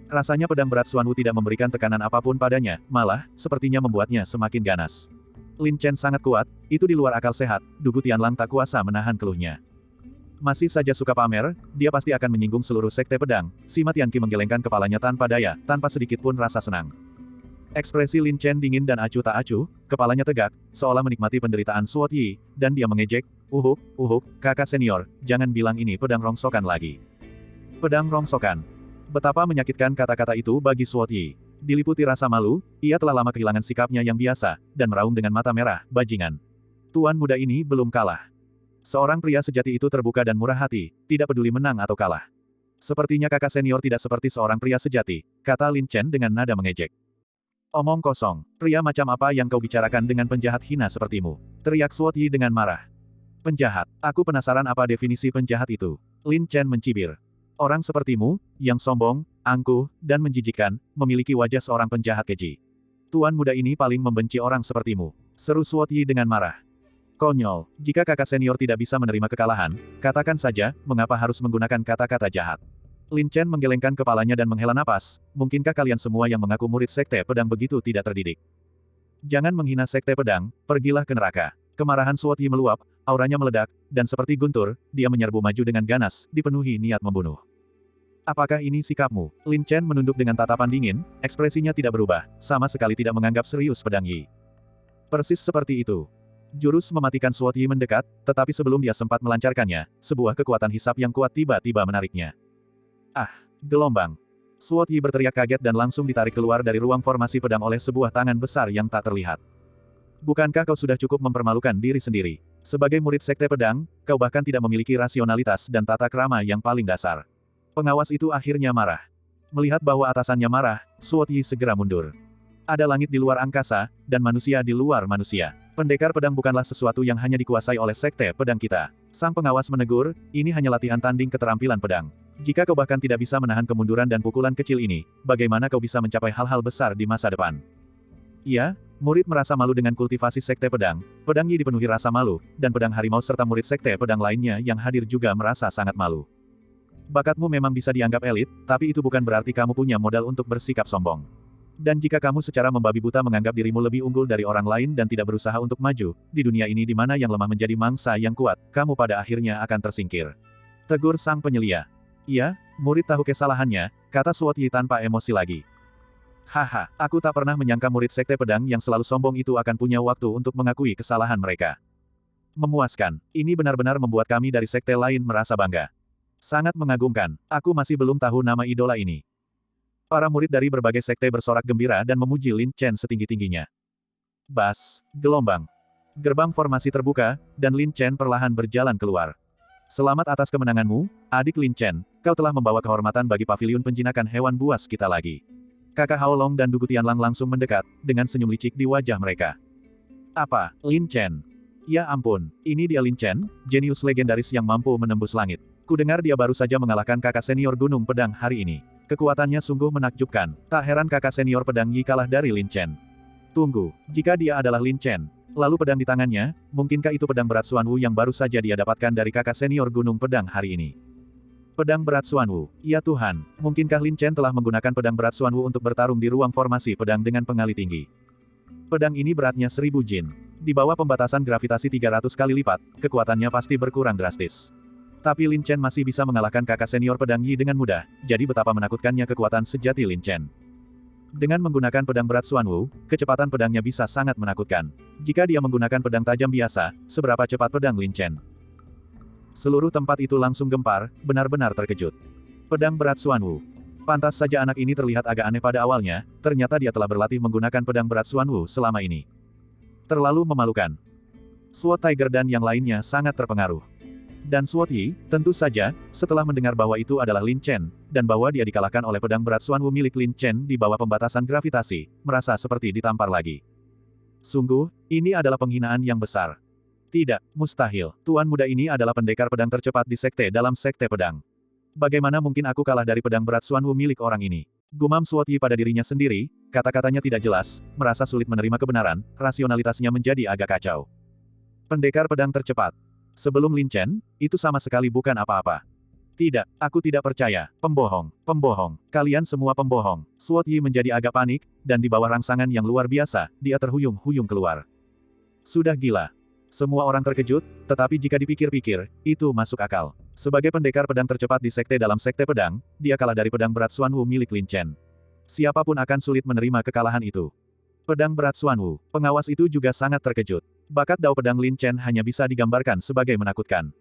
Rasanya pedang berat Xuan Wu tidak memberikan tekanan apapun padanya, malah, sepertinya membuatnya semakin ganas. Lin Chen sangat kuat, itu di luar akal sehat, Dugu Tianlang tak kuasa menahan keluhnya. Masih saja suka pamer, dia pasti akan menyinggung seluruh sekte pedang, Sima Tianqi menggelengkan kepalanya tanpa daya, tanpa sedikit pun rasa senang. Ekspresi Lin Chen dingin dan acuh tak acuh, kepalanya tegak, seolah menikmati penderitaan Sword Yi, dan dia mengejek, kakak senior, jangan bilang ini pedang rongsokan lagi. Pedang rongsokan. Betapa menyakitkan kata-kata itu bagi Sword Yi. Diliputi rasa malu, ia telah lama kehilangan sikapnya yang biasa, dan meraung dengan mata merah, bajingan. Tuan muda ini belum kalah. Seorang pria sejati itu terbuka dan murah hati, tidak peduli menang atau kalah. Sepertinya kakak senior tidak seperti seorang pria sejati, kata Lin Chen dengan nada mengejek. Omong kosong, pria macam apa yang kau bicarakan dengan penjahat hina sepertimu? Teriak Sword Yi dengan marah. Penjahat, aku penasaran apa definisi penjahat itu. Lin Chen mencibir. Orang sepertimu, yang sombong, angkuh, dan menjijikkan, memiliki wajah seorang penjahat keji. Tuan muda ini paling membenci orang sepertimu. Seru Sword Yi dengan marah. Konyol, jika kakak senior tidak bisa menerima kekalahan, katakan saja, mengapa harus menggunakan kata-kata jahat. Lin Chen menggelengkan kepalanya dan menghela napas, mungkinkah kalian semua yang mengaku murid sekte pedang begitu tidak terdidik? Jangan menghina sekte pedang, pergilah ke neraka. Kemarahan Sword Yi meluap, auranya meledak, dan seperti guntur, dia menyerbu maju dengan ganas, dipenuhi niat membunuh. Apakah ini sikapmu? Lin Chen menunduk dengan tatapan dingin, ekspresinya tidak berubah, sama sekali tidak menganggap serius pedang Yi. Persis seperti itu. Jurus mematikan Sword Yi mendekat, tetapi sebelum dia sempat melancarkannya, sebuah kekuatan hisap yang kuat tiba-tiba menariknya. Ah, gelombang. Sword Yi berteriak kaget dan langsung ditarik keluar dari ruang formasi pedang oleh sebuah tangan besar yang tak terlihat. Bukankah kau sudah cukup mempermalukan diri sendiri? Sebagai murid sekte pedang, kau bahkan tidak memiliki rasionalitas dan tata krama yang paling dasar. Pengawas itu akhirnya marah. Melihat bahwa atasannya marah, Sword Yi segera mundur. Ada langit di luar angkasa, dan manusia di luar manusia. Pendekar pedang bukanlah sesuatu yang hanya dikuasai oleh sekte pedang kita. Sang pengawas menegur, ini hanya latihan tanding keterampilan pedang. Jika kau bahkan tidak bisa menahan kemunduran dan pukulan kecil ini, bagaimana kau bisa mencapai hal-hal besar di masa depan? Ya, murid merasa malu dengan kultivasi sekte pedang, pedang Yi dipenuhi rasa malu, dan pedang harimau serta murid sekte pedang lainnya yang hadir juga merasa sangat malu. Bakatmu memang bisa dianggap elit, tapi itu bukan berarti kamu punya modal untuk bersikap sombong. Dan jika kamu secara membabi buta menganggap dirimu lebih unggul dari orang lain dan tidak berusaha untuk maju, di dunia ini di mana yang lemah menjadi mangsa yang kuat, kamu pada akhirnya akan tersingkir. Tegur sang penyelia. Iya, murid tahu kesalahannya, kata Sword Yi tanpa emosi lagi. Haha, aku tak pernah menyangka murid sekte pedang yang selalu sombong itu akan punya waktu untuk mengakui kesalahan mereka. Memuaskan. Ini benar-benar membuat kami dari sekte lain merasa bangga. Sangat mengagumkan. Aku masih belum tahu nama idola ini. Para murid dari berbagai sekte bersorak gembira dan memuji Lin Chen setinggi-tingginya. Bas, gelombang. Gerbang formasi terbuka, dan Lin Chen perlahan berjalan keluar. Selamat atas kemenanganmu, adik Lin Chen, kau telah membawa kehormatan bagi paviliun penjinakan hewan buas kita lagi. Kakak Hao Long dan Dugu Tianlang langsung mendekat, dengan senyum licik di wajah mereka. Apa, Lin Chen? Ya ampun, ini dia Lin Chen, jenius legendaris yang mampu menembus langit. Kudengar dia baru saja mengalahkan kakak senior Gunung Pedang hari ini. Kekuatannya sungguh menakjubkan, tak heran kakak senior Pedang Yi kalah dari Lin Chen. Tunggu, jika dia adalah Lin Chen, lalu pedang di tangannya, mungkinkah itu pedang berat Xuan Wu yang baru saja dia dapatkan dari kakak senior Gunung Pedang hari ini? Pedang berat Xuan Wu, ya Tuhan, mungkinkah Lin Chen telah menggunakan pedang berat Xuan Wu untuk bertarung di ruang formasi pedang dengan pengali tinggi? Pedang ini beratnya 1000 jin. Di bawah pembatasan gravitasi 300 kali lipat, kekuatannya pasti berkurang drastis. Tapi Lin Chen masih bisa mengalahkan kakak senior Pedang Yi dengan mudah, jadi betapa menakutkannya kekuatan sejati Lin Chen. Dengan menggunakan pedang berat Xuan Wu, kecepatan pedangnya bisa sangat menakutkan. Jika dia menggunakan pedang tajam biasa, seberapa cepat pedang Lin Chen? Seluruh tempat itu langsung gempar, benar-benar terkejut. Pedang berat Xuan Wu. Pantas saja anak ini terlihat agak aneh pada awalnya, ternyata dia telah berlatih menggunakan pedang berat Xuan Wu selama ini. Terlalu memalukan. Sword Tiger dan yang lainnya sangat terpengaruh. Dan Sword Yi, tentu saja, setelah mendengar bahwa itu adalah Lin Chen, dan bahwa dia dikalahkan oleh pedang berat Xuan Wu milik Lin Chen di bawah pembatasan gravitasi, merasa seperti ditampar lagi. Sungguh, ini adalah penghinaan yang besar. Tidak, mustahil. Tuan muda ini adalah pendekar pedang tercepat di sekte dalam sekte pedang. Bagaimana mungkin aku kalah dari pedang berat Xuan Wu milik orang ini? Gumam Sword Yi pada dirinya sendiri, kata-katanya tidak jelas, merasa sulit menerima kebenaran, rasionalitasnya menjadi agak kacau. Pendekar pedang tercepat. Sebelum Lin Chen, itu sama sekali bukan apa-apa. Tidak, aku tidak percaya. Pembohong, pembohong, kalian semua pembohong. Sword Yi menjadi agak panik, dan di bawah rangsangan yang luar biasa, dia terhuyung-huyung keluar. Sudah gila. Semua orang terkejut, tetapi jika dipikir-pikir, itu masuk akal. Sebagai pendekar pedang tercepat di sekte dalam sekte pedang, dia kalah dari pedang berat Xuan Wu milik Lin Chen. Siapapun akan sulit menerima kekalahan itu. Pedang berat Xuan Wu, pengawas itu juga sangat terkejut. Bakat dao pedang Lin Chen hanya bisa digambarkan sebagai menakutkan.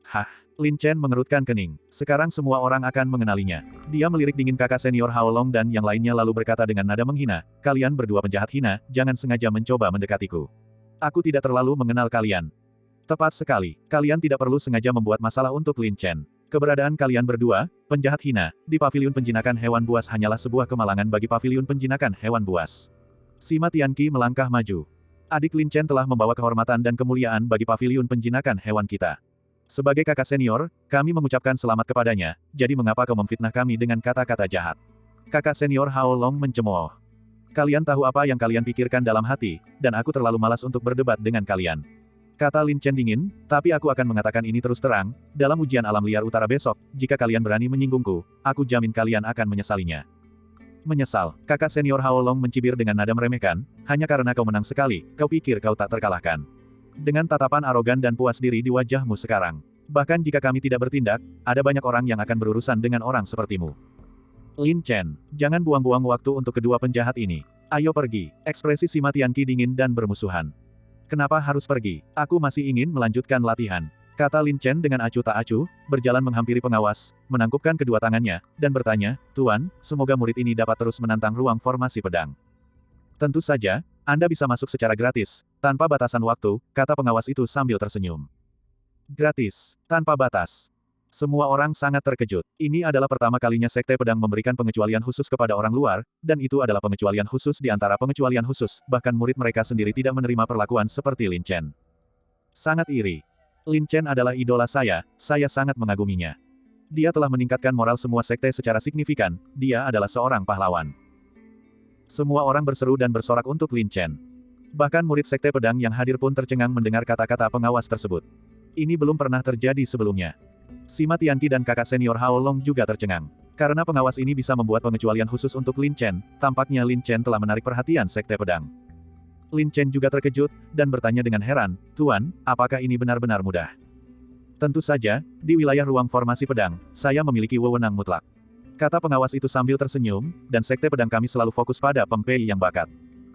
Hah, Lin Chen mengerutkan kening. Sekarang semua orang akan mengenalinya. Dia melirik dingin kakak senior Hao Long dan yang lainnya lalu berkata dengan nada menghina, kalian berdua penjahat hina, jangan sengaja mencoba mendekatiku. Aku tidak terlalu mengenal kalian. Tepat sekali, kalian tidak perlu sengaja membuat masalah untuk Lin Chen. Keberadaan kalian berdua, penjahat hina, di paviliun penjinakan hewan buas hanyalah sebuah kemalangan bagi paviliun penjinakan hewan buas. Sima Tianqi melangkah maju. Adik Lin Chen telah membawa kehormatan dan kemuliaan bagi paviliun penjinakan hewan kita. Sebagai kakak senior, kami mengucapkan selamat kepadanya, jadi mengapa kau memfitnah kami dengan kata-kata jahat? Kakak senior Hao Long mencemooh. Kalian tahu apa yang kalian pikirkan dalam hati, dan aku terlalu malas untuk berdebat dengan kalian. Kata Lin Chen dingin, tapi aku akan mengatakan ini terus terang, dalam ujian alam liar utara besok, jika kalian berani menyinggungku, aku jamin kalian akan menyesalinya. Menyesal, kakak senior Hao Long mencibir dengan nada meremehkan, hanya karena kau menang sekali, kau pikir kau tak terkalahkan. Dengan tatapan arogan dan puas diri di wajahmu sekarang. Bahkan jika kami tidak bertindak, ada banyak orang yang akan berurusan dengan orang sepertimu. Lin Chen, jangan buang-buang waktu untuk kedua penjahat ini. Ayo pergi. Ekspresi Sima Tianqi dingin dan bermusuhan. Kenapa harus pergi? Aku masih ingin melanjutkan latihan. Kata Lin Chen dengan acuh tak acuh, berjalan menghampiri pengawas, menangkupkan kedua tangannya, dan bertanya, Tuan, semoga murid ini dapat terus menantang ruang formasi pedang. Tentu saja, Anda bisa masuk secara gratis, tanpa batasan waktu, kata pengawas itu sambil tersenyum. Gratis, tanpa batas. Semua orang sangat terkejut. Ini adalah pertama kalinya sekte pedang memberikan pengecualian khusus kepada orang luar, dan itu adalah pengecualian khusus di antara pengecualian khusus, bahkan murid mereka sendiri tidak menerima perlakuan seperti Lin Chen. Sangat iri. Lin Chen adalah idola saya sangat mengaguminya. Dia telah meningkatkan moral semua sekte secara signifikan, dia adalah seorang pahlawan. Semua orang berseru dan bersorak untuk Lin Chen. Bahkan murid sekte pedang yang hadir pun tercengang mendengar kata-kata pengawas tersebut. Ini belum pernah terjadi sebelumnya. Sima Tianqi dan kakak senior Hao Long juga tercengang. Karena pengawas ini bisa membuat pengecualian khusus untuk Lin Chen, tampaknya Lin Chen telah menarik perhatian sekte pedang. Lin Chen juga terkejut, dan bertanya dengan heran, Tuan, apakah ini benar-benar mudah? Tentu saja, di wilayah ruang formasi pedang, saya memiliki wewenang mutlak. Kata pengawas itu sambil tersenyum, dan sekte pedang kami selalu fokus pada pempei yang bakat.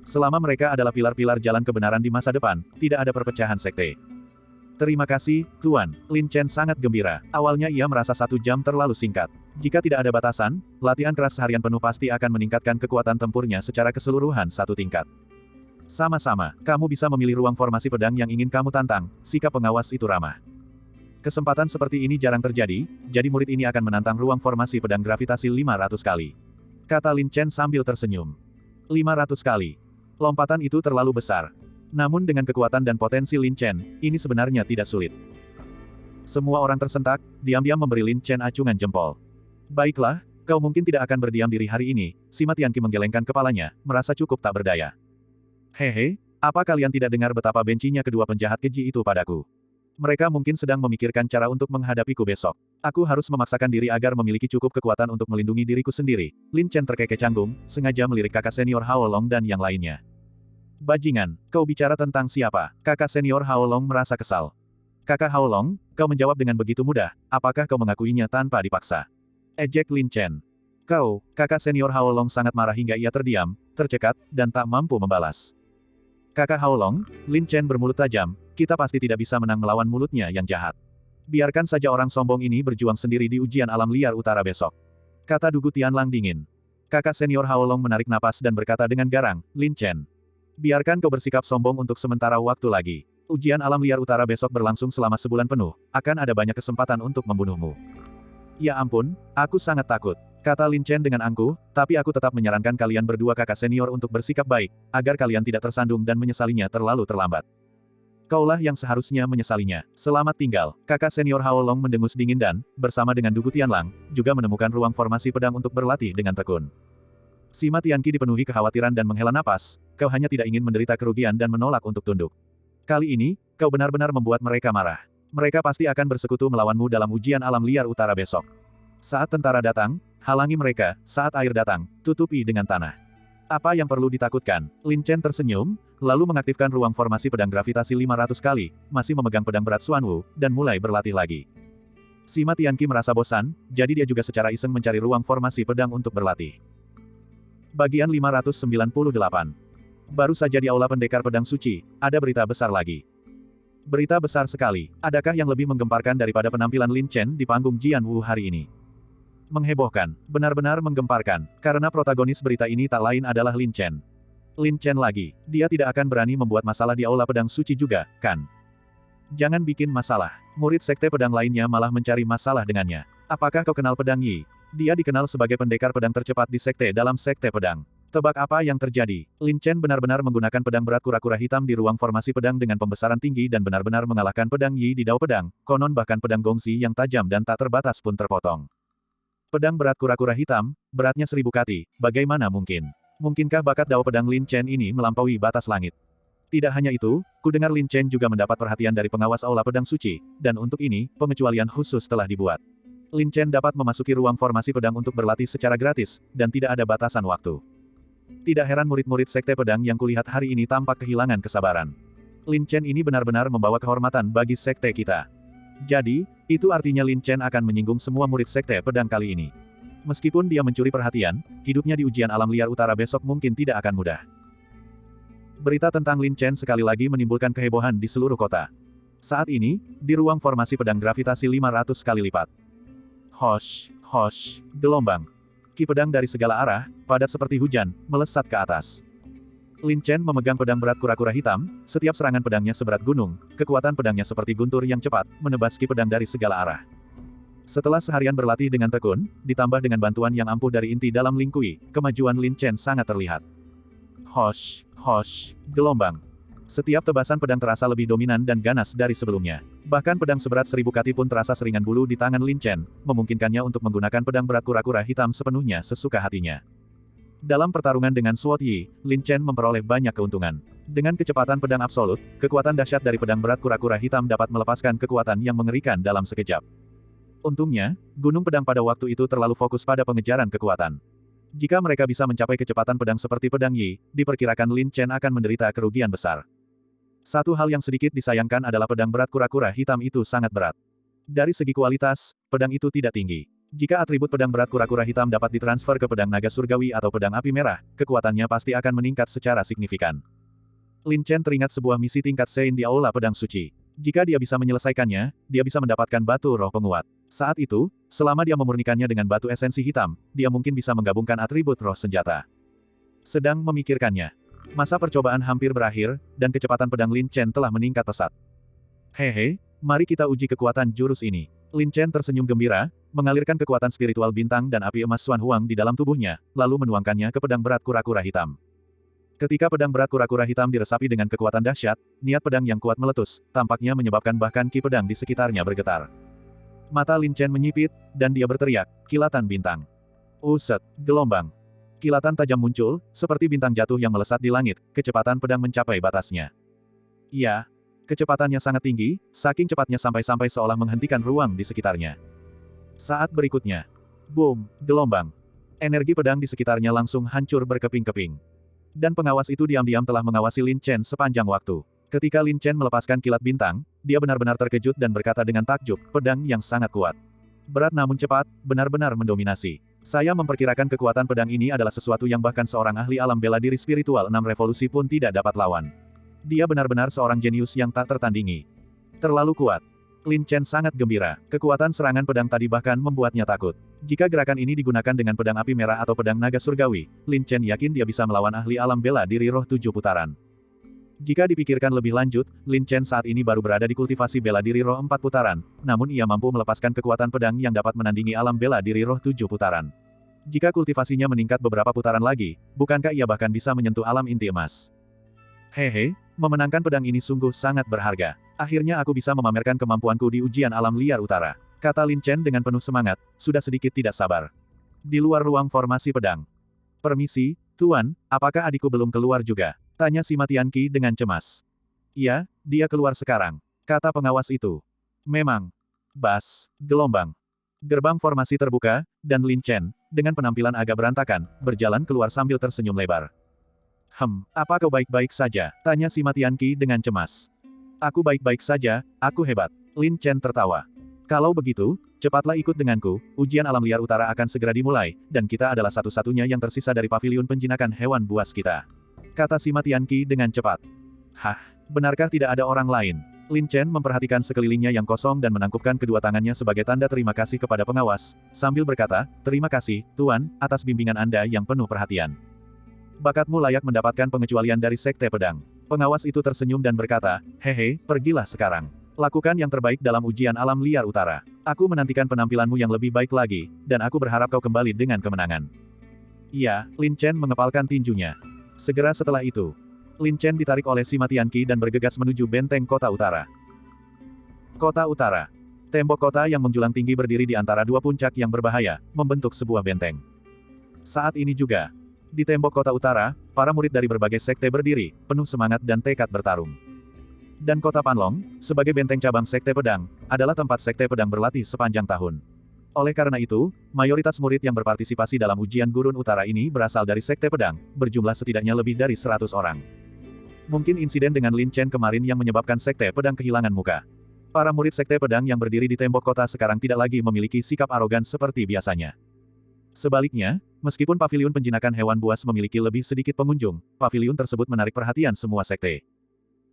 Selama mereka adalah pilar-pilar jalan kebenaran di masa depan, tidak ada perpecahan sekte. Terima kasih, Tuan. Lin Chen sangat gembira. Awalnya ia merasa 1 jam terlalu singkat. Jika tidak ada batasan, latihan keras seharian penuh pasti akan meningkatkan kekuatan tempurnya secara keseluruhan 1 tingkat. Sama-sama, kamu bisa memilih ruang formasi pedang yang ingin kamu tantang, sikap pengawas itu ramah. Kesempatan seperti ini jarang terjadi, jadi murid ini akan menantang ruang formasi pedang gravitasi 500 kali. Kata Lin Chen sambil tersenyum. 500 kali. Lompatan itu terlalu besar. Namun dengan kekuatan dan potensi Lin Chen, ini sebenarnya tidak sulit. Semua orang tersentak, diam-diam memberi Lin Chen acungan jempol. Baiklah, kau mungkin tidak akan berdiam diri hari ini, Sima Tianqi menggelengkan kepalanya, merasa cukup tak berdaya. Hehe, apa kalian tidak dengar betapa bencinya kedua penjahat keji itu padaku? Mereka mungkin sedang memikirkan cara untuk menghadapiku besok. Aku harus memaksakan diri agar memiliki cukup kekuatan untuk melindungi diriku sendiri. Lin Chen terkekeh canggung, sengaja melirik kakak senior Hao Long dan yang lainnya. Bajingan, kau bicara tentang siapa? Kakak senior Hao Long merasa kesal. Kakak Hao Long, kau menjawab dengan begitu mudah, apakah kau mengakuinya tanpa dipaksa? Ejek Lin Chen. Kau, kakak senior Hao Long sangat marah hingga ia terdiam, tercekat, dan tak mampu membalas. Kakak Hao Long, Lin Chen bermulut tajam, kita pasti tidak bisa menang melawan mulutnya yang jahat. Biarkan saja orang sombong ini berjuang sendiri di ujian alam liar utara besok. Kata Dugu Tianlang dingin. Kakak senior Hao Long menarik napas dan berkata dengan garang, Lin Chen. Biarkan kau bersikap sombong untuk sementara waktu lagi. Ujian alam liar utara besok berlangsung selama sebulan penuh, akan ada banyak kesempatan untuk membunuhmu. Ya ampun, aku sangat takut. Kata Lin Chen dengan angkuh, tapi aku tetap menyarankan kalian berdua kakak senior untuk bersikap baik, agar kalian tidak tersandung dan menyesalinya terlalu terlambat. Kaulah yang seharusnya menyesalinya. Selamat tinggal, kakak senior Hao Long mendengus dingin dan, bersama dengan Dugu Tianlang, juga menemukan ruang formasi pedang untuk berlatih dengan tekun. Sima Tianqi dipenuhi kekhawatiran dan menghela napas, kau hanya tidak ingin menderita kerugian dan menolak untuk tunduk. Kali ini, kau benar-benar membuat mereka marah. Mereka pasti akan bersekutu melawanmu dalam ujian alam liar utara besok. Saat tentara datang, halangi mereka, saat air datang, tutupi dengan tanah. Apa yang perlu ditakutkan? Lin Chen tersenyum, lalu mengaktifkan ruang formasi pedang gravitasi 500 kali, masih memegang pedang berat Xuan Wu, dan mulai berlatih lagi. Sima Tianqi merasa bosan, jadi dia juga secara iseng mencari ruang formasi pedang untuk berlatih. Bagian 598. Baru saja di Aula Pendekar Pedang Suci, ada berita besar lagi. Berita besar sekali, adakah yang lebih menggemparkan daripada penampilan Lin Chen di panggung Jian Wu hari ini? Menghebohkan, benar-benar menggemparkan, karena protagonis berita ini tak lain adalah Lin Chen. Lin Chen lagi, dia tidak akan berani membuat masalah di Aula Pedang Suci juga, kan? Jangan bikin masalah, murid sekte pedang lainnya malah mencari masalah dengannya. Apakah kau kenal Pedang Yi? Dia dikenal sebagai pendekar pedang tercepat di sekte dalam sekte pedang. Tebak apa yang terjadi? Lin Chen benar-benar menggunakan pedang berat kura-kura hitam di ruang formasi pedang dengan pembesaran tinggi dan benar-benar mengalahkan Pedang Yi di Dao Pedang, konon bahkan pedang gongsi yang tajam dan tak terbatas pun terpotong. Pedang berat kura-kura hitam, beratnya 1000 kati, bagaimana mungkin? Mungkinkah bakat Dao Pedang Lin Chen ini melampaui batas langit? Tidak hanya itu, kudengar Lin Chen juga mendapat perhatian dari pengawas Aula Pedang Suci, dan untuk ini, pengecualian khusus telah dibuat. Lin Chen dapat memasuki ruang formasi pedang untuk berlatih secara gratis, dan tidak ada batasan waktu. Tidak heran murid-murid sekte pedang yang kulihat hari ini tampak kehilangan kesabaran. Lin Chen ini benar-benar membawa kehormatan bagi sekte kita. Jadi, itu artinya Lin Chen akan menyinggung semua murid sekte pedang kali ini. Meskipun dia mencuri perhatian, hidupnya di ujian alam liar utara besok mungkin tidak akan mudah. Berita tentang Lin Chen sekali lagi menimbulkan kehebohan di seluruh kota. Saat ini, di ruang formasi pedang gravitasi 500 kali lipat. Hosh, hosh, gelombang. Ki pedang dari segala arah, padat seperti hujan, melesat ke atas. Lin Chen memegang pedang berat kura-kura hitam, setiap serangan pedangnya seberat gunung, kekuatan pedangnya seperti guntur yang cepat, menebas ki pedang dari segala arah. Setelah seharian berlatih dengan tekun, ditambah dengan bantuan yang ampuh dari inti dalam Ling Kui, kemajuan Lin Chen sangat terlihat. Hosh, hosh, gelombang. Setiap tebasan pedang terasa lebih dominan dan ganas dari sebelumnya. Bahkan pedang seberat 1000 kati pun terasa seringan bulu di tangan Lin Chen, memungkinkannya untuk menggunakan pedang berat kura-kura hitam sepenuhnya sesuka hatinya. Dalam pertarungan dengan Suot Yi, Lin Chen memperoleh banyak keuntungan. Dengan kecepatan pedang absolut, kekuatan dahsyat dari pedang berat kura-kura hitam dapat melepaskan kekuatan yang mengerikan dalam sekejap. Untungnya, gunung pedang pada waktu itu terlalu fokus pada pengejaran kekuatan. Jika mereka bisa mencapai kecepatan pedang seperti pedang Yi, diperkirakan Lin Chen akan menderita kerugian besar. Satu hal yang sedikit disayangkan adalah pedang berat kura-kura hitam itu sangat berat. Dari segi kualitas, pedang itu tidak tinggi. Jika atribut pedang berat kura-kura hitam dapat ditransfer ke pedang naga surgawi atau pedang api merah, kekuatannya pasti akan meningkat secara signifikan. Lin Chen teringat sebuah misi tingkat Sein di Aula Pedang Suci. Jika dia bisa menyelesaikannya, dia bisa mendapatkan batu roh penguat. Saat itu, selama dia memurnikannya dengan batu esensi hitam, dia mungkin bisa menggabungkan atribut roh senjata. Sedang memikirkannya. Masa percobaan hampir berakhir, dan kecepatan pedang Lin Chen telah meningkat pesat. Hehe, mari kita uji kekuatan jurus ini. Lin Chen tersenyum gembira, mengalirkan kekuatan spiritual bintang dan api emas Xuan Huang di dalam tubuhnya, lalu menuangkannya ke pedang berat kura-kura hitam. Ketika pedang berat kura-kura hitam diresapi dengan kekuatan dahsyat, niat pedang yang kuat meletus, tampaknya menyebabkan bahkan ki pedang di sekitarnya bergetar. Mata Lin Chen menyipit, dan dia berteriak, kilatan bintang. Uset, gelombang. Kilatan tajam muncul, seperti bintang jatuh yang melesat di langit, kecepatan pedang mencapai batasnya. Ya, kecepatannya sangat tinggi, saking cepatnya sampai-sampai seolah menghentikan ruang di sekitarnya. Saat berikutnya, boom, gelombang. Energi pedang di sekitarnya langsung hancur berkeping-keping. Dan pengawas itu diam-diam telah mengawasi Lin Chen sepanjang waktu. Ketika Lin Chen melepaskan kilat bintang, dia benar-benar terkejut dan berkata dengan takjub, pedang yang sangat kuat. Berat namun cepat, benar-benar mendominasi. Saya memperkirakan kekuatan pedang ini adalah sesuatu yang bahkan seorang ahli alam bela diri spiritual 6 revolusi pun tidak dapat lawan. Dia benar-benar seorang jenius yang tak tertandingi. Terlalu kuat. Lin Chen sangat gembira. Kekuatan serangan pedang tadi bahkan membuatnya takut. Jika gerakan ini digunakan dengan pedang api merah atau pedang naga surgawi, Lin Chen yakin dia bisa melawan ahli alam bela diri roh 7 putaran. Jika dipikirkan lebih lanjut, Lin Chen saat ini baru berada di kultivasi bela diri roh 4 putaran, namun ia mampu melepaskan kekuatan pedang yang dapat menandingi alam bela diri roh 7 putaran. Jika kultivasinya meningkat beberapa putaran lagi, bukankah ia bahkan bisa menyentuh alam inti emas? Hehe, memenangkan pedang ini sungguh sangat berharga. Akhirnya aku bisa memamerkan kemampuanku di ujian alam liar utara. Kata Lin Chen dengan penuh semangat, sudah sedikit tidak sabar. Di luar ruang formasi pedang. Permisi, Tuan, apakah adikku belum keluar juga? Tanya Sima Tianqi dengan cemas. Iya, dia keluar sekarang. Kata pengawas itu. Memang. Bas, gelombang. Gerbang formasi terbuka, dan Lin Chen, dengan penampilan agak berantakan, berjalan keluar sambil tersenyum lebar. Apa kau baik-baik saja? Tanya Sima Tianqi dengan cemas. Aku baik-baik saja, aku hebat. Lin Chen tertawa. Kalau begitu, cepatlah ikut denganku, ujian alam liar utara akan segera dimulai, dan kita adalah satu-satunya yang tersisa dari paviliun penjinakan hewan buas kita. Kata Sima Tianqi dengan cepat. Hah, benarkah tidak ada orang lain? Lin Chen memperhatikan sekelilingnya yang kosong dan menangkupkan kedua tangannya sebagai tanda terima kasih kepada pengawas, sambil berkata, terima kasih, Tuan, atas bimbingan Anda yang penuh perhatian. Bakatmu layak mendapatkan pengecualian dari Sekte Pedang. Pengawas itu tersenyum dan berkata, hehe, pergilah sekarang. Lakukan yang terbaik dalam ujian alam liar utara. Aku menantikan penampilanmu yang lebih baik lagi, dan aku berharap kau kembali dengan kemenangan. Iya, Lin Chen mengepalkan tinjunya. Segera setelah itu, Lin Chen ditarik oleh Sima Tianqi dan bergegas menuju benteng kota utara. Kota utara. Tembok kota yang menjulang tinggi berdiri di antara dua puncak yang berbahaya, membentuk sebuah benteng. Saat ini juga, di tembok kota utara, para murid dari berbagai sekte berdiri, penuh semangat dan tekad bertarung. Dan kota Panlong, sebagai benteng cabang Sekte Pedang, adalah tempat Sekte Pedang berlatih sepanjang tahun. Oleh karena itu, mayoritas murid yang berpartisipasi dalam ujian Gurun Utara ini berasal dari Sekte Pedang, berjumlah setidaknya lebih dari 100 orang. Mungkin insiden dengan Lin Chen kemarin yang menyebabkan Sekte Pedang kehilangan muka. Para murid Sekte Pedang yang berdiri di tembok kota sekarang tidak lagi memiliki sikap arogan seperti biasanya. Sebaliknya, meskipun paviliun penjinakan hewan buas memiliki lebih sedikit pengunjung, paviliun tersebut menarik perhatian semua sekte.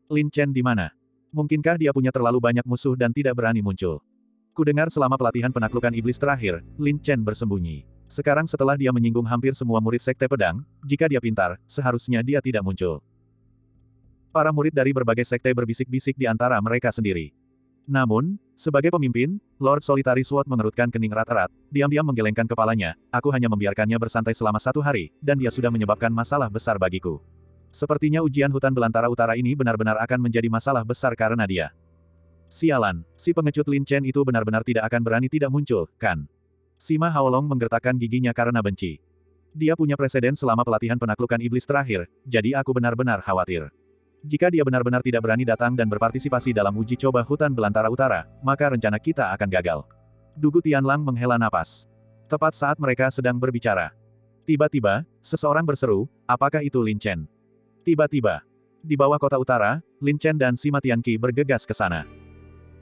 Lin Chen di mana? Mungkinkah dia punya terlalu banyak musuh dan tidak berani muncul? Kudengar selama pelatihan penaklukan iblis terakhir, Lin Chen bersembunyi. Sekarang setelah dia menyinggung hampir semua murid Sekte Pedang, jika dia pintar, seharusnya dia tidak muncul. Para murid dari berbagai sekte berbisik-bisik di antara mereka sendiri. Namun, sebagai pemimpin, Lord Solitary Sword mengerutkan kening erat-erat, diam-diam menggelengkan kepalanya, aku hanya membiarkannya bersantai selama 1 hari, dan dia sudah menyebabkan masalah besar bagiku. Sepertinya ujian hutan belantara utara ini benar-benar akan menjadi masalah besar karena dia. Sialan, si pengecut Lin Chen itu benar-benar tidak akan berani tidak muncul, kan? Sima Haolong menggertakkan giginya karena benci. Dia punya preseden selama pelatihan penaklukan iblis terakhir, jadi aku benar-benar khawatir. Jika dia benar-benar tidak berani datang dan berpartisipasi dalam uji coba hutan belantara utara, maka rencana kita akan gagal. Dugu Tianlang menghela napas. Tepat saat mereka sedang berbicara. Tiba-tiba, seseorang berseru, apakah itu Lin Chen? Tiba-tiba, di bawah kota utara, Lin Chen dan Sima Tianqi bergegas ke sana.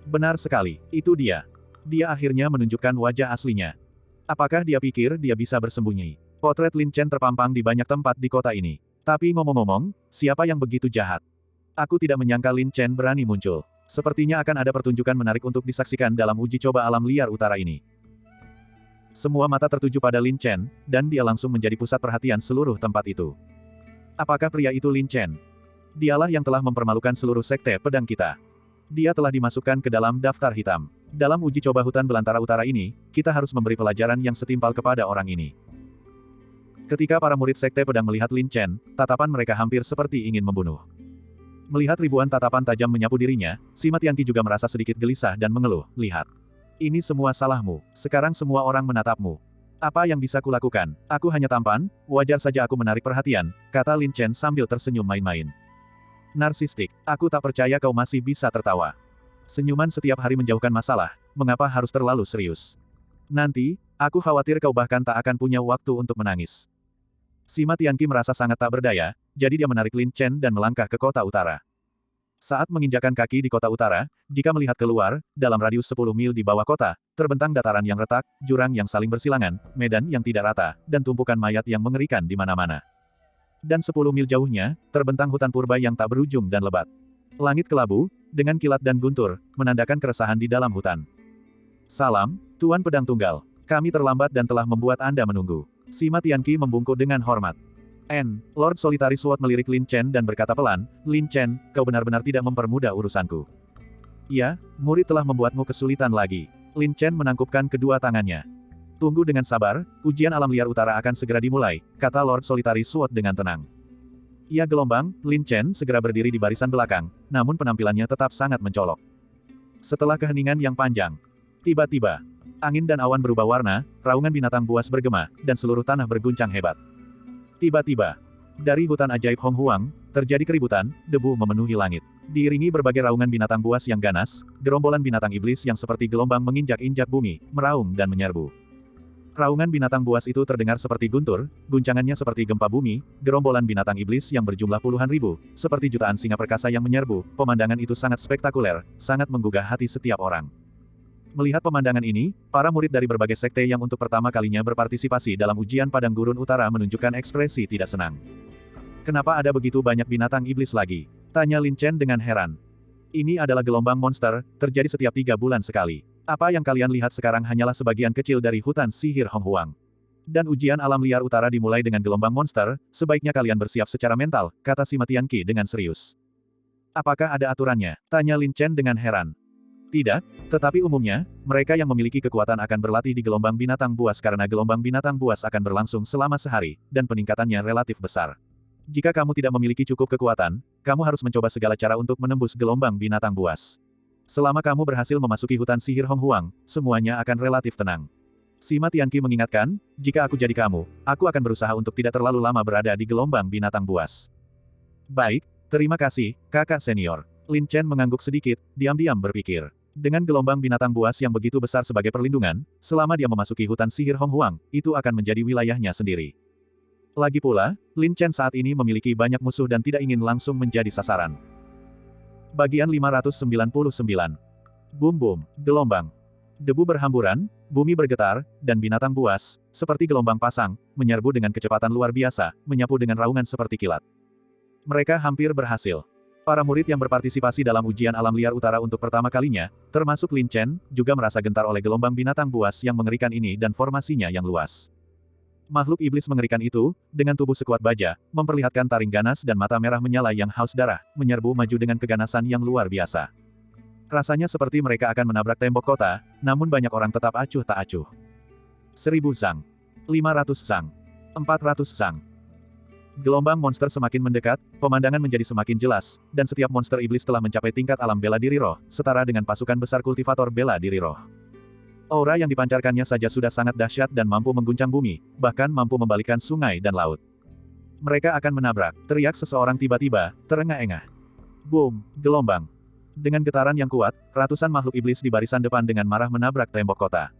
Benar sekali, itu dia. Dia akhirnya menunjukkan wajah aslinya. Apakah dia pikir dia bisa bersembunyi? Potret Lin Chen terpampang di banyak tempat di kota ini. Tapi ngomong-ngomong, siapa yang begitu jahat? Aku tidak menyangka Lin Chen berani muncul. Sepertinya akan ada pertunjukan menarik untuk disaksikan dalam uji coba alam liar utara ini. Semua mata tertuju pada Lin Chen, dan dia langsung menjadi pusat perhatian seluruh tempat itu. Apakah pria itu Lin Chen? Dialah yang telah mempermalukan seluruh sekte pedang kita. Dia telah dimasukkan ke dalam daftar hitam. Dalam uji coba hutan belantara utara ini, kita harus memberi pelajaran yang setimpal kepada orang ini. Ketika para murid sekte pedang melihat Lin Chen, tatapan mereka hampir seperti ingin membunuh. Melihat ribuan tatapan tajam menyapu dirinya, Sima Tianqi juga merasa sedikit gelisah dan mengeluh, "Lihat. Ini semua salahmu. Sekarang semua orang menatapmu. Apa yang bisa kulakukan? Aku hanya tampan, wajar saja aku menarik perhatian," kata Lin Chen sambil tersenyum main-main. "Narsistik. Aku tak percaya kau masih bisa tertawa. Senyuman setiap hari menjauhkan masalah, mengapa harus terlalu serius? Nanti, aku khawatir kau bahkan tak akan punya waktu untuk menangis." Sima Tianqi merasa sangat tak berdaya, jadi dia menarik Lin Chen dan melangkah ke kota utara. Saat menginjakan kaki di kota utara, jika melihat keluar, dalam radius 10 mil di bawah kota, terbentang dataran yang retak, jurang yang saling bersilangan, medan yang tidak rata, dan tumpukan mayat yang mengerikan di mana-mana. Dan 10 mil jauhnya, terbentang hutan purba yang tak berujung dan lebat. Langit kelabu, dengan kilat dan guntur, menandakan keresahan di dalam hutan. "Salam, Tuan Pedang Tunggal. Kami terlambat dan telah membuat Anda menunggu." Sima Tianqi membungkuk dengan hormat. Lord Solitary Sword melirik Lin Chen dan berkata pelan, "Lin Chen, kau benar-benar tidak mempermudah urusanku." "Ya, murid telah membuatmu kesulitan lagi." Lin Chen menangkupkan kedua tangannya. "Tunggu dengan sabar, ujian alam liar utara akan segera dimulai," kata Lord Solitary Sword dengan tenang. Ia gelombang, Lin Chen segera berdiri di barisan belakang, namun penampilannya tetap sangat mencolok. Setelah keheningan yang panjang, tiba-tiba, angin dan awan berubah warna, raungan binatang buas bergema, dan seluruh tanah berguncang hebat. Tiba-tiba, dari hutan ajaib Hong Huang, terjadi keributan, debu memenuhi langit. Diiringi berbagai raungan binatang buas yang ganas, gerombolan binatang iblis yang seperti gelombang menginjak-injak bumi, meraung dan menyerbu. Raungan binatang buas itu terdengar seperti guntur, guncangannya seperti gempa bumi, gerombolan binatang iblis yang berjumlah puluhan ribu, seperti jutaan singa perkasa yang menyerbu. Pemandangan itu sangat spektakuler, sangat menggugah hati setiap orang. Melihat pemandangan ini, para murid dari berbagai sekte yang untuk pertama kalinya berpartisipasi dalam ujian Padang Gurun Utara menunjukkan ekspresi tidak senang. "Kenapa ada begitu banyak binatang iblis lagi?" tanya Lin Chen dengan heran. "Ini adalah gelombang monster, terjadi setiap 3 bulan sekali. Apa yang kalian lihat sekarang hanyalah sebagian kecil dari hutan sihir Hong Huang. Dan ujian alam liar utara dimulai dengan gelombang monster, sebaiknya kalian bersiap secara mental," kata Sima Tianqi dengan serius. "Apakah ada aturannya?" tanya Lin Chen dengan heran. "Tidak, tetapi umumnya, mereka yang memiliki kekuatan akan berlatih di gelombang binatang buas karena gelombang binatang buas akan berlangsung selama sehari, dan peningkatannya relatif besar. Jika kamu tidak memiliki cukup kekuatan, kamu harus mencoba segala cara untuk menembus gelombang binatang buas. Selama kamu berhasil memasuki hutan sihir Hong Huang, semuanya akan relatif tenang." Sima Tianqi mengingatkan, "Jika aku jadi kamu, aku akan berusaha untuk tidak terlalu lama berada di gelombang binatang buas." "Baik, terima kasih, kakak senior." Lin Chen mengangguk sedikit, diam-diam berpikir. Dengan gelombang binatang buas yang begitu besar sebagai perlindungan, selama dia memasuki hutan sihir Hong Huang, itu akan menjadi wilayahnya sendiri. Lagi pula, Lin Chen saat ini memiliki banyak musuh dan tidak ingin langsung menjadi sasaran. Bagian 599. Bum-bum, gelombang. Debu berhamburan, bumi bergetar, dan binatang buas, seperti gelombang pasang, menyerbu dengan kecepatan luar biasa, menyapu dengan raungan seperti kilat. Mereka hampir berhasil. Para murid yang berpartisipasi dalam ujian alam liar utara untuk pertama kalinya, termasuk Lin Chen, juga merasa gentar oleh gelombang binatang buas yang mengerikan ini dan formasinya yang luas. Makhluk iblis mengerikan itu, dengan tubuh sekuat baja, memperlihatkan taring ganas dan mata merah menyala yang haus darah, menyerbu maju dengan keganasan yang luar biasa. Rasanya seperti mereka akan menabrak tembok kota, namun banyak orang tetap acuh tak acuh. 1000 zang. 500 zang. 400 zang. Gelombang monster semakin mendekat, pemandangan menjadi semakin jelas, dan setiap monster iblis telah mencapai tingkat alam bela diri roh, setara dengan pasukan besar kultivator bela diri roh. Aura yang dipancarkannya saja sudah sangat dahsyat dan mampu mengguncang bumi, bahkan mampu membalikkan sungai dan laut. "Mereka akan menabrak," teriak seseorang tiba-tiba, terengah-engah. Boom, gelombang. Dengan getaran yang kuat, ratusan makhluk iblis di barisan depan dengan marah menabrak tembok kota.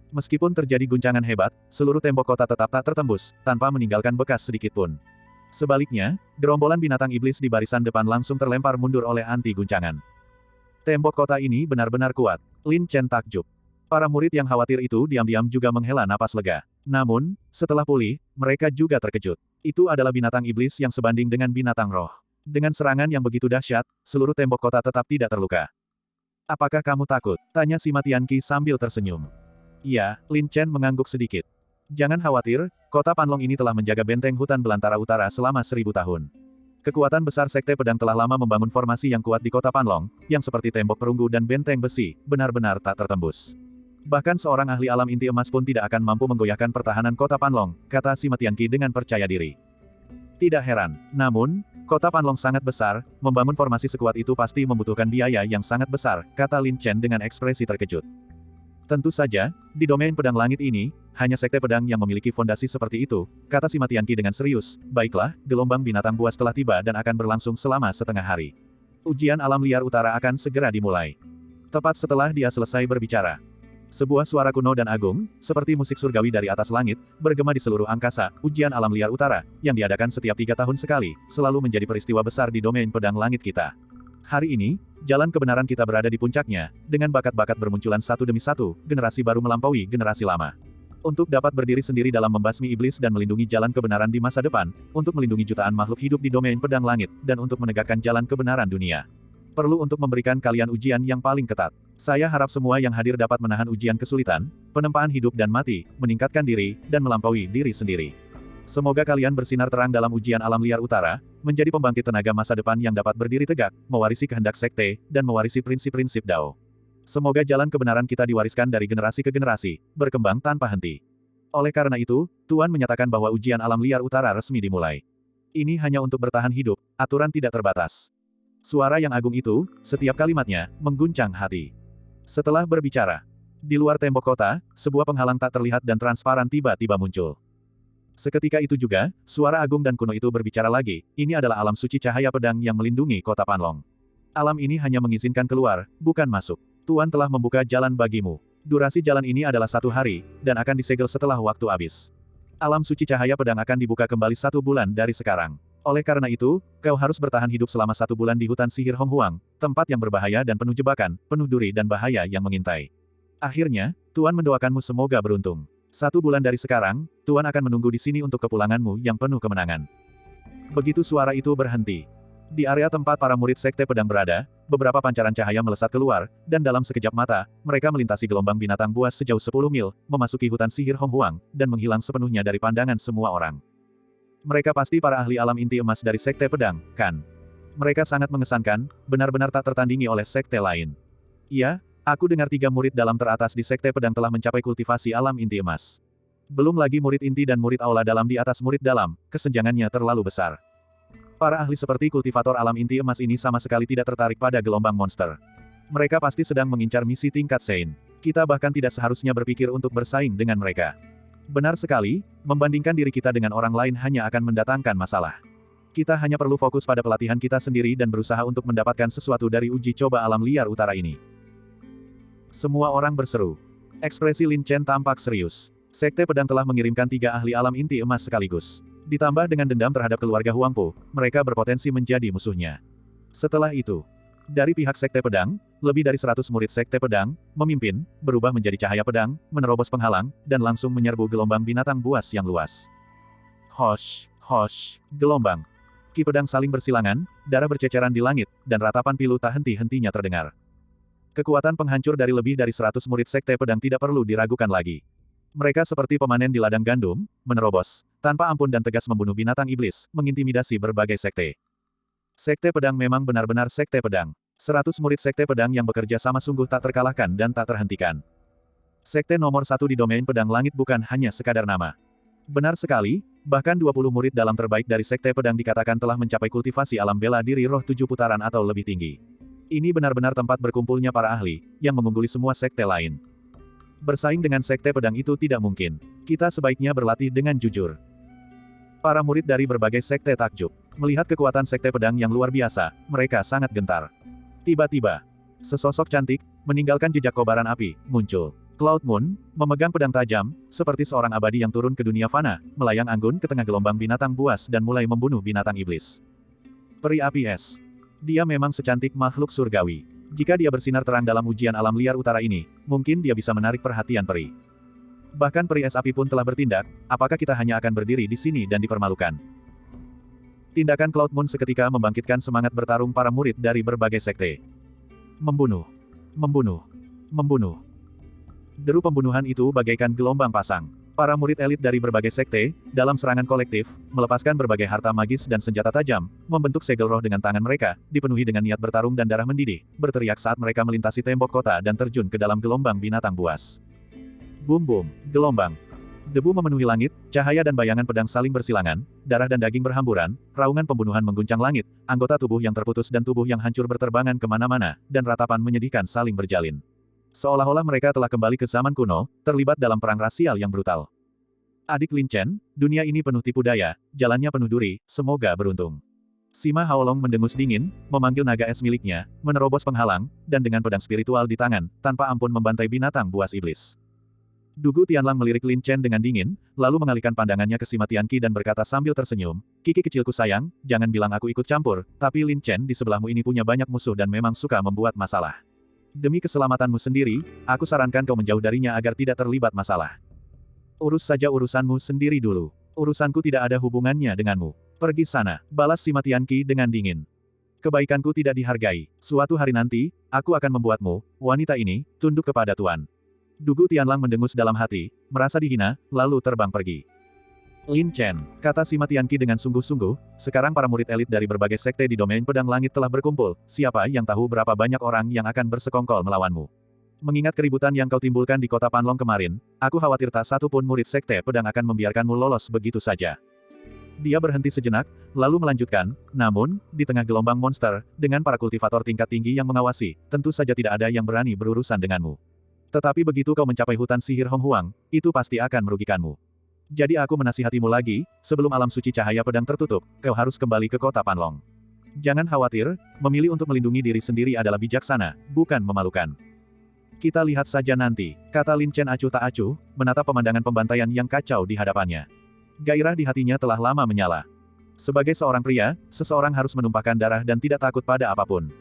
Meskipun terjadi guncangan hebat, seluruh tembok kota tetap tak tertembus, tanpa meninggalkan bekas sedikit pun. Sebaliknya, gerombolan binatang iblis di barisan depan langsung terlempar mundur oleh anti-guncangan. Tembok kota ini benar-benar kuat. Lin Chen takjub. Para murid yang khawatir itu diam-diam juga menghela napas lega. Namun, setelah pulih, mereka juga terkejut. Itu adalah binatang iblis yang sebanding dengan binatang roh. Dengan serangan yang begitu dahsyat, seluruh tembok kota tetap tidak terluka. Apakah kamu takut? Tanya Sima Tianqi sambil tersenyum. Iya, Lin Chen mengangguk sedikit. Jangan khawatir, kota Panlong ini telah menjaga benteng hutan belantara utara selama 1000 tahun. Kekuatan besar Sekte Pedang telah lama membangun formasi yang kuat di kota Panlong, yang seperti tembok perunggu dan benteng besi, benar-benar tak tertembus. Bahkan seorang ahli alam inti emas pun tidak akan mampu menggoyahkan pertahanan kota Panlong, kata Sima Tianqi dengan percaya diri. Tidak heran, namun, kota Panlong sangat besar, membangun formasi sekuat itu pasti membutuhkan biaya yang sangat besar, kata Lin Chen dengan ekspresi terkejut. Tentu saja, di domain pedang langit ini, hanya sekte pedang yang memiliki fondasi seperti itu, kata Sima Tianqi dengan serius. Baiklah, gelombang binatang buas telah tiba dan akan berlangsung selama setengah hari. Ujian alam liar utara akan segera dimulai. Tepat setelah dia selesai berbicara, sebuah suara kuno dan agung, seperti musik surgawi dari atas langit, bergema di seluruh angkasa. Ujian alam liar utara, yang diadakan setiap 3 tahun sekali, selalu menjadi peristiwa besar di domain pedang langit kita. Hari ini, jalan kebenaran kita berada di puncaknya, dengan bakat-bakat bermunculan satu demi satu, generasi baru melampaui generasi lama. Untuk dapat berdiri sendiri dalam membasmi iblis dan melindungi jalan kebenaran di masa depan, untuk melindungi jutaan makhluk hidup di domain pedang langit, dan untuk menegakkan jalan kebenaran dunia. Perlu untuk memberikan kalian ujian yang paling ketat. Saya harap semua yang hadir dapat menahan ujian kesulitan, penempaan hidup dan mati, meningkatkan diri, dan melampaui diri sendiri. Semoga kalian bersinar terang dalam ujian alam liar utara, menjadi pembangkit tenaga masa depan yang dapat berdiri tegak, mewarisi kehendak sekte, dan mewarisi prinsip-prinsip Dao. Semoga jalan kebenaran kita diwariskan dari generasi ke generasi, berkembang tanpa henti. Oleh karena itu, Tuan menyatakan bahwa ujian alam liar utara resmi dimulai. Ini hanya untuk bertahan hidup, aturan tidak terbatas. Suara yang agung itu, setiap kalimatnya, mengguncang hati. Setelah berbicara, di luar tembok kota, sebuah penghalang tak terlihat dan transparan tiba-tiba muncul. Seketika itu juga, suara agung dan kuno itu berbicara lagi, ini adalah alam suci cahaya pedang yang melindungi kota Panlong. Alam ini hanya mengizinkan keluar, bukan masuk. Tuan telah membuka jalan bagimu. Durasi jalan ini adalah 1 hari, dan akan disegel setelah waktu habis. Alam suci cahaya pedang akan dibuka kembali 1 bulan dari sekarang. Oleh karena itu, kau harus bertahan hidup selama 1 bulan di hutan sihir Hong Huang, tempat yang berbahaya dan penuh jebakan, penuh duri dan bahaya yang mengintai. Akhirnya, Tuan mendoakanmu semoga beruntung. 1 bulan dari sekarang, Tuan akan menunggu di sini untuk kepulanganmu yang penuh kemenangan. Begitu suara itu berhenti. Di area tempat para murid Sekte Pedang berada, beberapa pancaran cahaya melesat keluar, dan dalam sekejap mata, mereka melintasi gelombang binatang buas sejauh 10 mil, memasuki hutan sihir Hong Huang, dan menghilang sepenuhnya dari pandangan semua orang. Mereka pasti para ahli alam inti emas dari Sekte Pedang, kan? Mereka sangat mengesankan, benar-benar tak tertandingi oleh sekte lain. Iya, aku dengar 3 murid dalam teratas di Sekte Pedang telah mencapai kultivasi alam inti emas. Belum lagi murid inti dan murid aula dalam di atas murid dalam, kesenjangannya terlalu besar. Para ahli seperti kultivator alam inti emas ini sama sekali tidak tertarik pada gelombang monster. Mereka pasti sedang mengincar misi tingkat Sein. Kita bahkan tidak seharusnya berpikir untuk bersaing dengan mereka. Benar sekali, membandingkan diri kita dengan orang lain hanya akan mendatangkan masalah. Kita hanya perlu fokus pada pelatihan kita sendiri dan berusaha untuk mendapatkan sesuatu dari uji coba alam liar utara ini. Semua orang berseru. Ekspresi Lin Chen tampak serius. Sekte Pedang telah mengirimkan 3 ahli alam inti emas sekaligus. Ditambah dengan dendam terhadap keluarga Huangpo, mereka berpotensi menjadi musuhnya. Setelah itu, dari pihak Sekte Pedang, lebih dari 100 murid Sekte Pedang, memimpin, berubah menjadi cahaya pedang, menerobos penghalang, dan langsung menyerbu gelombang binatang buas yang luas. Hosh, hosh, gelombang. Ki pedang saling bersilangan, darah berceceran di langit, dan ratapan pilu tak henti-hentinya terdengar. Kekuatan penghancur dari lebih dari 100 murid Sekte Pedang tidak perlu diragukan lagi. Mereka seperti pemanen di ladang gandum, menerobos, tanpa ampun dan tegas membunuh binatang iblis, mengintimidasi berbagai sekte. Sekte Pedang memang benar-benar Sekte Pedang. 100 murid Sekte Pedang yang bekerja sama sungguh tak terkalahkan dan tak terhentikan. Sekte nomor 1 di domain pedang langit bukan hanya sekadar nama. Benar sekali, bahkan 20 murid dalam terbaik dari Sekte Pedang dikatakan telah mencapai kultivasi alam bela diri roh 7 putaran atau lebih tinggi. Ini benar-benar tempat berkumpulnya para ahli, yang mengungguli semua sekte lain. Bersaing dengan Sekte Pedang itu tidak mungkin. Kita sebaiknya berlatih dengan jujur. Para murid dari berbagai sekte takjub. Melihat kekuatan Sekte Pedang yang luar biasa, mereka sangat gentar. Tiba-tiba, sesosok cantik, meninggalkan jejak kobaran api, muncul. Cloud Moon, memegang pedang tajam, seperti seorang abadi yang turun ke dunia fana, melayang anggun ke tengah gelombang binatang buas dan mulai membunuh binatang iblis. Peri api es. Dia memang secantik makhluk surgawi. Jika dia bersinar terang dalam ujian alam liar utara ini, mungkin dia bisa menarik perhatian peri. Bahkan peri es api pun telah bertindak, apakah kita hanya akan berdiri di sini dan dipermalukan? Tindakan Cloud Moon seketika membangkitkan semangat bertarung para murid dari berbagai sekte. Membunuh. Membunuh. Membunuh. Deru pembunuhan itu bagaikan gelombang pasang. Para murid elit dari berbagai sekte, dalam serangan kolektif, melepaskan berbagai harta magis dan senjata tajam, membentuk segel roh dengan tangan mereka, dipenuhi dengan niat bertarung dan darah mendidih, berteriak saat mereka melintasi tembok kota dan terjun ke dalam gelombang binatang buas. Bum bum, gelombang. Debu memenuhi langit, cahaya dan bayangan pedang saling bersilangan, darah dan daging berhamburan, raungan pembunuhan mengguncang langit, anggota tubuh yang terputus dan tubuh yang hancur berterbangan kemana-mana, dan ratapan menyedihkan saling berjalin. Seolah-olah mereka telah kembali ke zaman kuno, terlibat dalam perang rasial yang brutal. Adik Lin Chen, dunia ini penuh tipu daya, jalannya penuh duri, semoga beruntung. Sima Haolong mendengus dingin, memanggil naga es miliknya, menerobos penghalang, dan dengan pedang spiritual di tangan, tanpa ampun membantai binatang buas iblis. Dugu Tianlang melirik Lin Chen dengan dingin, lalu mengalihkan pandangannya ke Sima Tianqi dan berkata sambil tersenyum, "Kiki kecilku sayang, jangan bilang aku ikut campur, tapi Lin Chen di sebelahmu ini punya banyak musuh dan memang suka membuat masalah. Demi keselamatanmu sendiri, aku sarankan kau menjauh darinya agar tidak terlibat masalah. Urus saja urusanmu sendiri dulu. Urusanku tidak ada hubungannya denganmu. Pergi sana," balas Sima Tianqi dengan dingin. "Kebaikanku tidak dihargai. Suatu hari nanti, aku akan membuatmu, wanita ini, tunduk kepada Tuan." Dugu Tianlang mendengus dalam hati, merasa dihina, lalu terbang pergi. "Lin Chen," kata Sima Tianqi dengan sungguh-sungguh, "sekarang para murid elit dari berbagai sekte di domain pedang langit telah berkumpul, siapa yang tahu berapa banyak orang yang akan bersekongkol melawanmu. Mengingat keributan yang kau timbulkan di kota Panlong kemarin, aku khawatir tak satu pun murid sekte pedang akan membiarkanmu lolos begitu saja." Dia berhenti sejenak, lalu melanjutkan, "Namun, di tengah gelombang monster, dengan para kultivator tingkat tinggi yang mengawasi, tentu saja tidak ada yang berani berurusan denganmu. Tetapi begitu kau mencapai hutan sihir Hong Huang, itu pasti akan merugikanmu. Jadi aku menasihatimu lagi, sebelum alam suci cahaya pedang tertutup, kau harus kembali ke kota Panlong. Jangan khawatir, memilih untuk melindungi diri sendiri adalah bijaksana, bukan memalukan. Kita lihat saja nanti," kata Lin Chen acuh tak acuh, menatap pemandangan pembantaian yang kacau di hadapannya. Gairah di hatinya telah lama menyala. Sebagai seorang pria, seseorang harus menumpahkan darah dan tidak takut pada apapun.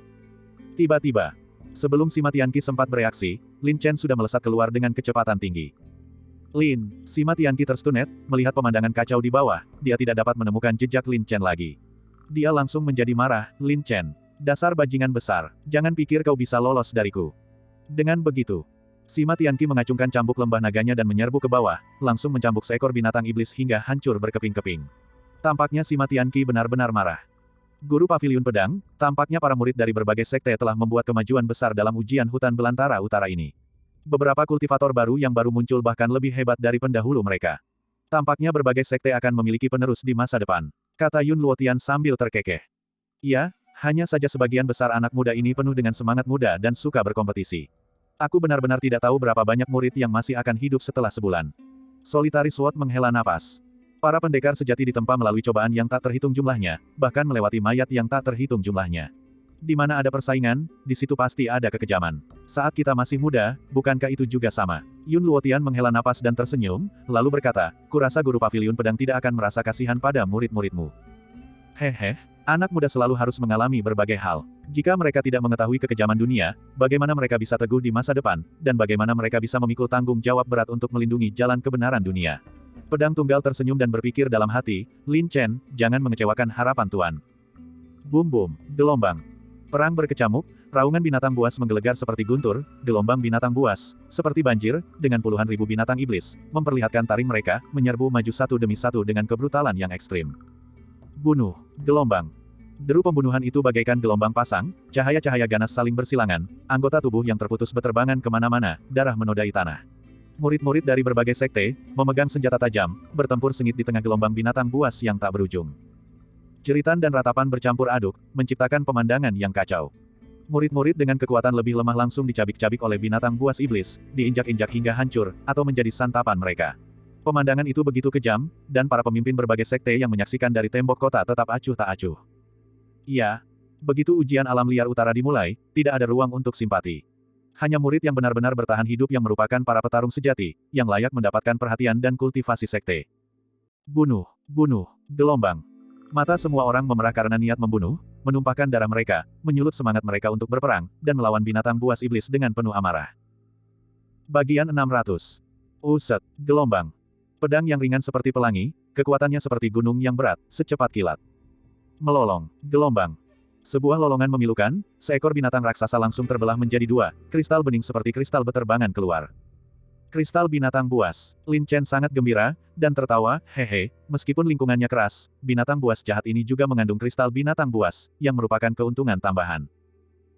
Tiba-tiba, sebelum Sima Tianqi sempat bereaksi, Lin Chen sudah melesat keluar dengan kecepatan tinggi. "Lin," Sima Tianqi terstunet, melihat pemandangan kacau di bawah, dia tidak dapat menemukan jejak Lin Chen lagi. Dia langsung menjadi marah, "Lin Chen, dasar bajingan besar, jangan pikir kau bisa lolos dariku." Dengan begitu, Sima Tianqi mengacungkan cambuk lembah naganya dan menyerbu ke bawah, langsung mencambuk seekor binatang iblis hingga hancur berkeping-keping. Tampaknya Sima Tianqi benar-benar marah. Guru Paviliun Pedang, tampaknya para murid dari berbagai sekte telah membuat kemajuan besar dalam ujian hutan belantara utara ini. Beberapa kultivator baru yang baru muncul bahkan lebih hebat dari pendahulu mereka. Tampaknya berbagai sekte akan memiliki penerus di masa depan, kata Yun Luotian sambil terkekeh. "Ya, hanya saja sebagian besar anak muda ini penuh dengan semangat muda dan suka berkompetisi. Aku benar-benar tidak tahu berapa banyak murid yang masih akan hidup setelah sebulan." Solitary Sword menghela napas. Para pendekar sejati ditempa melalui cobaan yang tak terhitung jumlahnya, bahkan melewati mayat yang tak terhitung jumlahnya. Di mana ada persaingan, di situ pasti ada kekejaman. Saat kita masih muda, bukankah itu juga sama? Yun Luotian menghela napas dan tersenyum, lalu berkata, "Kurasa guru Paviliun Pedang tidak akan merasa kasihan pada murid-muridmu. Hehe, anak muda selalu harus mengalami berbagai hal. Jika mereka tidak mengetahui kekejaman dunia, bagaimana mereka bisa teguh di masa depan, dan bagaimana mereka bisa memikul tanggung jawab berat untuk melindungi jalan kebenaran dunia?" Pedang Tunggal tersenyum dan berpikir dalam hati, "Lin Chen, jangan mengecewakan harapan Tuan." Bum bum, gelombang. Perang berkecamuk, raungan binatang buas menggelegar seperti guntur, gelombang binatang buas, seperti banjir, dengan puluhan ribu binatang iblis, memperlihatkan taring mereka, menyerbu maju satu demi satu dengan kebrutalan yang ekstrim. Bunuh, gelombang. Deru pembunuhan itu bagaikan gelombang pasang, cahaya-cahaya ganas saling bersilangan, anggota tubuh yang terputus beterbangan kemana-mana, darah menodai tanah. Murid-murid dari berbagai sekte, memegang senjata tajam, bertempur sengit di tengah gelombang binatang buas yang tak berujung. Jeritan dan ratapan bercampur aduk, menciptakan pemandangan yang kacau. Murid-murid dengan kekuatan lebih lemah langsung dicabik-cabik oleh binatang buas iblis, diinjak-injak hingga hancur, atau menjadi santapan mereka. Pemandangan itu begitu kejam, dan para pemimpin berbagai sekte yang menyaksikan dari tembok kota tetap acuh tak acuh. Ya, begitu ujian alam liar utara dimulai, tidak ada ruang untuk simpati. Hanya murid yang benar-benar bertahan hidup yang merupakan para petarung sejati, yang layak mendapatkan perhatian dan kultivasi sekte. Bunuh, bunuh, gelombang. Mata semua orang memerah karena niat membunuh, menumpahkan darah mereka, menyulut semangat mereka untuk berperang, dan melawan binatang buas iblis dengan penuh amarah. Bagian 600. Uset, gelombang. Pedang yang ringan seperti pelangi, kekuatannya seperti gunung yang berat, secepat kilat. Melolong, gelombang. Sebuah lolongan memilukan, seekor binatang raksasa langsung terbelah menjadi dua, kristal bening seperti kristal beterbangan keluar. Kristal binatang buas. Lin Chen sangat gembira, dan tertawa, hehe, meskipun lingkungannya keras, binatang buas jahat ini juga mengandung kristal binatang buas, yang merupakan keuntungan tambahan.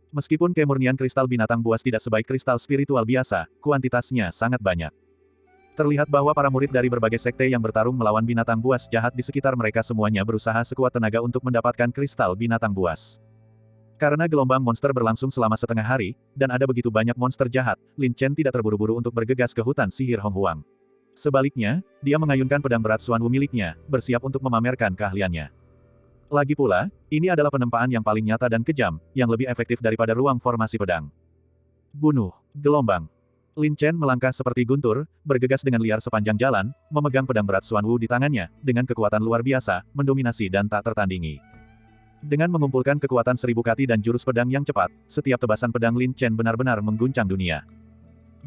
Meskipun kemurnian kristal binatang buas tidak sebaik kristal spiritual biasa, kuantitasnya sangat banyak. Terlihat bahwa para murid dari berbagai sekte yang bertarung melawan binatang buas jahat di sekitar mereka semuanya berusaha sekuat tenaga untuk mendapatkan kristal binatang buas. Karena gelombang monster berlangsung selama setengah hari, dan ada begitu banyak monster jahat, Lin Chen tidak terburu-buru untuk bergegas ke hutan sihir Hong Huang. Sebaliknya, dia mengayunkan pedang berat Xuan Wu miliknya, bersiap untuk memamerkan keahliannya. Lagi pula, ini adalah penempaan yang paling nyata dan kejam, yang lebih efektif daripada ruang formasi pedang. Bunuh, gelombang. Lin Chen melangkah seperti guntur, bergegas dengan liar sepanjang jalan, memegang pedang berat Xuan Wu di tangannya, dengan kekuatan luar biasa, mendominasi dan tak tertandingi. Dengan mengumpulkan kekuatan 1000 kati dan jurus pedang yang cepat, setiap tebasan pedang Lin Chen benar-benar mengguncang dunia.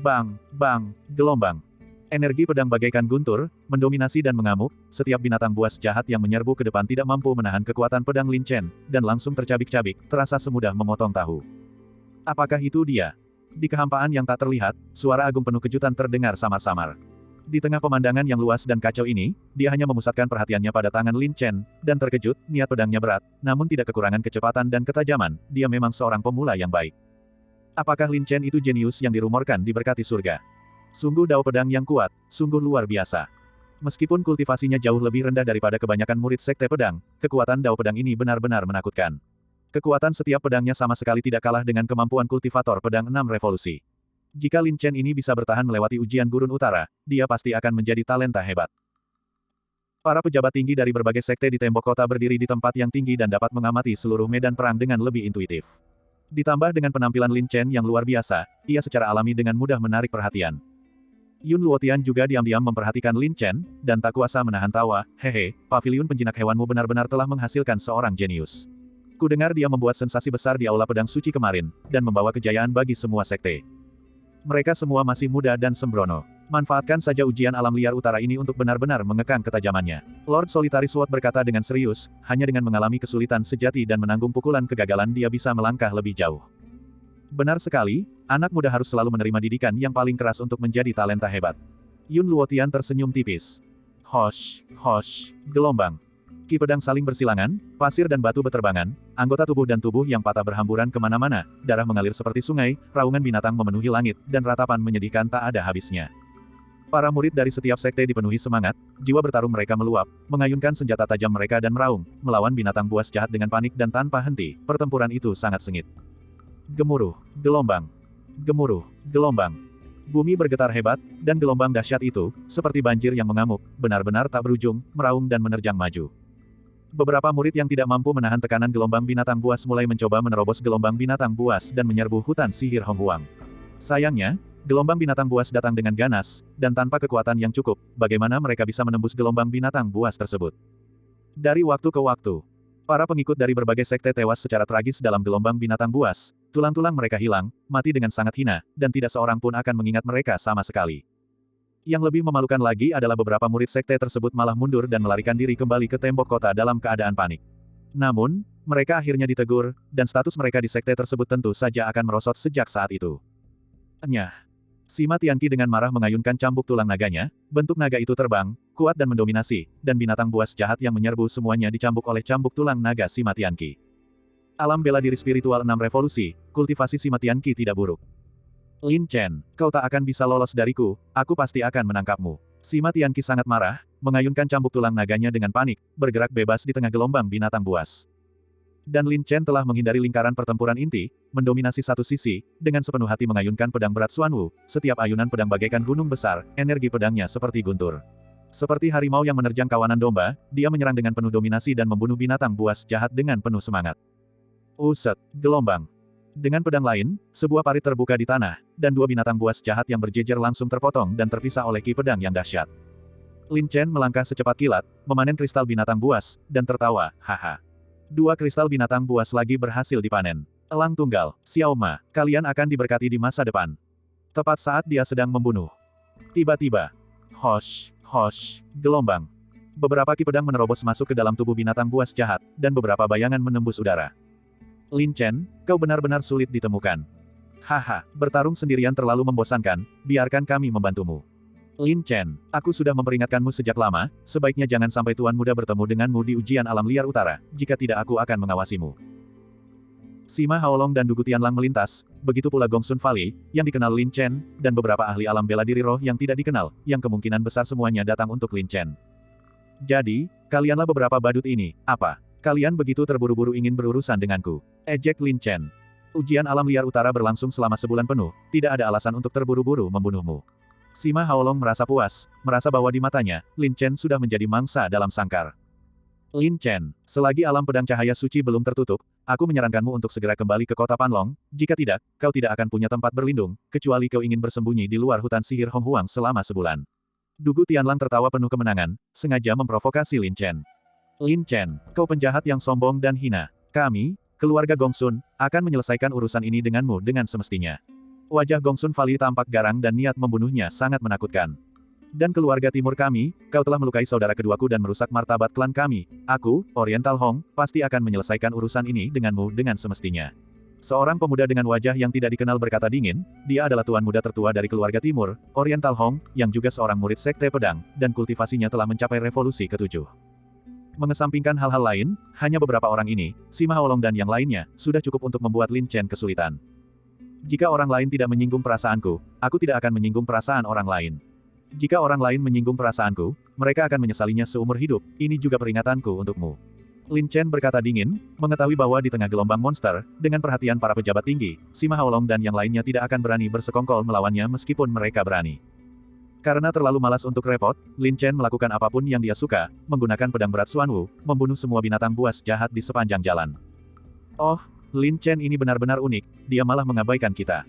Bang, bang, gelombang. Energi pedang bagaikan guntur, mendominasi dan mengamuk, setiap binatang buas jahat yang menyerbu ke depan tidak mampu menahan kekuatan pedang Lin Chen, dan langsung tercabik-cabik, terasa semudah memotong tahu. Apakah itu dia? Di kehampaan yang tak terlihat, suara agung penuh kejutan terdengar samar-samar. Di tengah pemandangan yang luas dan kacau ini, dia hanya memusatkan perhatiannya pada tangan Lin Chen, dan terkejut, niat pedangnya berat, namun tidak kekurangan kecepatan dan ketajaman, dia memang seorang pemula yang baik. Apakah Lin Chen itu jenius yang dirumorkan diberkati surga? Sungguh dao pedang yang kuat, sungguh luar biasa. Meskipun kultivasinya jauh lebih rendah daripada kebanyakan murid sekte pedang, kekuatan dao pedang ini benar-benar menakutkan. Kekuatan setiap pedangnya sama sekali tidak kalah dengan kemampuan kultivator pedang 6 revolusi. Jika Lin Chen ini bisa bertahan melewati ujian gurun utara, dia pasti akan menjadi talenta hebat. Para pejabat tinggi dari berbagai sekte di tembok kota berdiri di tempat yang tinggi dan dapat mengamati seluruh medan perang dengan lebih intuitif. Ditambah dengan penampilan Lin Chen yang luar biasa, ia secara alami dengan mudah menarik perhatian. Yun Luotian juga diam-diam memperhatikan Lin Chen, dan tak kuasa menahan tawa, hehe, paviliun penjinak hewanmu benar-benar telah menghasilkan seorang jenius. Kudengar dia membuat sensasi besar di Aula Pedang Suci kemarin, dan membawa kejayaan bagi semua sekte. Mereka semua masih muda dan sembrono. Manfaatkan saja ujian alam liar utara ini untuk benar-benar mengekang ketajamannya. Lord Solitary Sword berkata dengan serius, hanya dengan mengalami kesulitan sejati dan menanggung pukulan kegagalan dia bisa melangkah lebih jauh. Benar sekali, anak muda harus selalu menerima didikan yang paling keras untuk menjadi talenta hebat. Yun Luotian tersenyum tipis. Hosh, hosh, gelombang. Ki pedang saling bersilangan, pasir dan batu beterbangan, anggota tubuh dan tubuh yang patah berhamburan kemana-mana, darah mengalir seperti sungai, raungan binatang memenuhi langit, dan ratapan menyedihkan tak ada habisnya. Para murid dari setiap sekte dipenuhi semangat, jiwa bertarung mereka meluap, mengayunkan senjata tajam mereka dan meraung, melawan binatang buas jahat dengan panik dan tanpa henti, pertempuran itu sangat sengit. Gemuruh, gelombang. Gemuruh, gelombang. Bumi bergetar hebat, dan gelombang dahsyat itu, seperti banjir yang mengamuk, benar-benar tak berujung, meraung dan menerjang maju. Beberapa murid yang tidak mampu menahan tekanan gelombang binatang buas mulai mencoba menerobos gelombang binatang buas dan menyerbu hutan sihir Hong Huang. Sayangnya, gelombang binatang buas datang dengan ganas, dan tanpa kekuatan yang cukup, bagaimana mereka bisa menembus gelombang binatang buas tersebut. Dari waktu ke waktu, para pengikut dari berbagai sekte tewas secara tragis dalam gelombang binatang buas, tulang-tulang mereka hilang, mati dengan sangat hina, dan tidak seorang pun akan mengingat mereka sama sekali. Yang lebih memalukan lagi adalah beberapa murid sekte tersebut malah mundur dan melarikan diri kembali ke tembok kota dalam keadaan panik. Namun, mereka akhirnya ditegur, dan status mereka di sekte tersebut tentu saja akan merosot sejak saat itu. Nyah. Sima Tianqi dengan marah mengayunkan cambuk tulang naganya, bentuk naga itu terbang, kuat dan mendominasi, dan binatang buas jahat yang menyerbu semuanya dicambuk oleh cambuk tulang naga Sima Tianqi. Alam bela diri spiritual 6 revolusi, kultivasi Sima Tianqi tidak buruk. Lin Chen, kau tak akan bisa lolos dariku, aku pasti akan menangkapmu. Sima Tianqi sangat marah, mengayunkan cambuk tulang naganya dengan panik, bergerak bebas di tengah gelombang binatang buas. Dan Lin Chen telah menghindari lingkaran pertempuran inti, mendominasi satu sisi, dengan sepenuh hati mengayunkan pedang berat Xuan Wu, setiap ayunan pedang bagaikan gunung besar, energi pedangnya seperti guntur. Seperti harimau yang menerjang kawanan domba, dia menyerang dengan penuh dominasi dan membunuh binatang buas jahat dengan penuh semangat. Uset, gelombang. Dengan pedang lain, sebuah parit terbuka di tanah, dan dua binatang buas jahat yang berjejer langsung terpotong dan terpisah oleh ki pedang yang dahsyat. Lin Chen melangkah secepat kilat, memanen kristal binatang buas, dan tertawa, haha. Dua kristal binatang buas lagi berhasil dipanen. Elang tunggal, Xiao Ma, kalian akan diberkati di masa depan. Tepat saat dia sedang membunuh. Tiba-tiba, hosh, hosh, gelombang. Beberapa ki pedang menerobos masuk ke dalam tubuh binatang buas jahat, dan beberapa bayangan menembus udara. Lin Chen, kau benar-benar sulit ditemukan. Haha, bertarung sendirian terlalu membosankan, biarkan kami membantumu. Lin Chen, aku sudah memperingatkanmu sejak lama, sebaiknya jangan sampai Tuan Muda bertemu denganmu di ujian alam liar utara, jika tidak aku akan mengawasimu. Sima Haolong dan Dugu Tianlang melintas, begitu pula Gongsun Valley, yang dikenal Lin Chen, dan beberapa ahli alam bela diri roh yang tidak dikenal, yang kemungkinan besar semuanya datang untuk Lin Chen. Jadi, kalianlah beberapa badut ini, apa? Kalian begitu terburu-buru ingin berurusan denganku. Ejek Lin Chen. Ujian alam liar utara berlangsung selama sebulan penuh, tidak ada alasan untuk terburu-buru membunuhmu. Sima Haolong merasa puas, merasa bahwa di matanya, Lin Chen sudah menjadi mangsa dalam sangkar. Lin Chen, selagi alam pedang cahaya suci belum tertutup, aku menyarankanmu untuk segera kembali ke kota Panlong, jika tidak, kau tidak akan punya tempat berlindung, kecuali kau ingin bersembunyi di luar hutan sihir Hong Huang selama sebulan. Dugu Tianlang tertawa penuh kemenangan, sengaja memprovokasi Lin Chen. Lin Chen, kau penjahat yang sombong dan hina. Kami, keluarga Gongsun, akan menyelesaikan urusan ini denganmu dengan semestinya. Wajah Gongsun Valley tampak garang dan niat membunuhnya sangat menakutkan. Dan keluarga timur kami, kau telah melukai saudara keduaku dan merusak martabat klan kami. Aku, Oriental Hong, pasti akan menyelesaikan urusan ini denganmu dengan semestinya. Seorang pemuda dengan wajah yang tidak dikenal berkata dingin, dia adalah tuan muda tertua dari keluarga timur, Oriental Hong, yang juga seorang murid sekte pedang, dan kultivasinya telah mencapai revolusi ke-7. Mengesampingkan hal-hal lain, hanya beberapa orang ini, Sima Haolong dan yang lainnya, sudah cukup untuk membuat Lin Chen kesulitan. Jika orang lain tidak menyinggung perasaanku, aku tidak akan menyinggung perasaan orang lain. Jika orang lain menyinggung perasaanku, mereka akan menyesalinya seumur hidup, ini juga peringatanku untukmu. Lin Chen berkata dingin, mengetahui bahwa di tengah gelombang monster, dengan perhatian para pejabat tinggi, Sima Haolong dan yang lainnya tidak akan berani bersekongkol melawannya meskipun mereka berani. Karena terlalu malas untuk repot, Lin Chen melakukan apapun yang dia suka, menggunakan pedang berat Xuanwu, membunuh semua binatang buas jahat di sepanjang jalan. Oh, Lin Chen ini benar-benar unik, dia malah mengabaikan kita.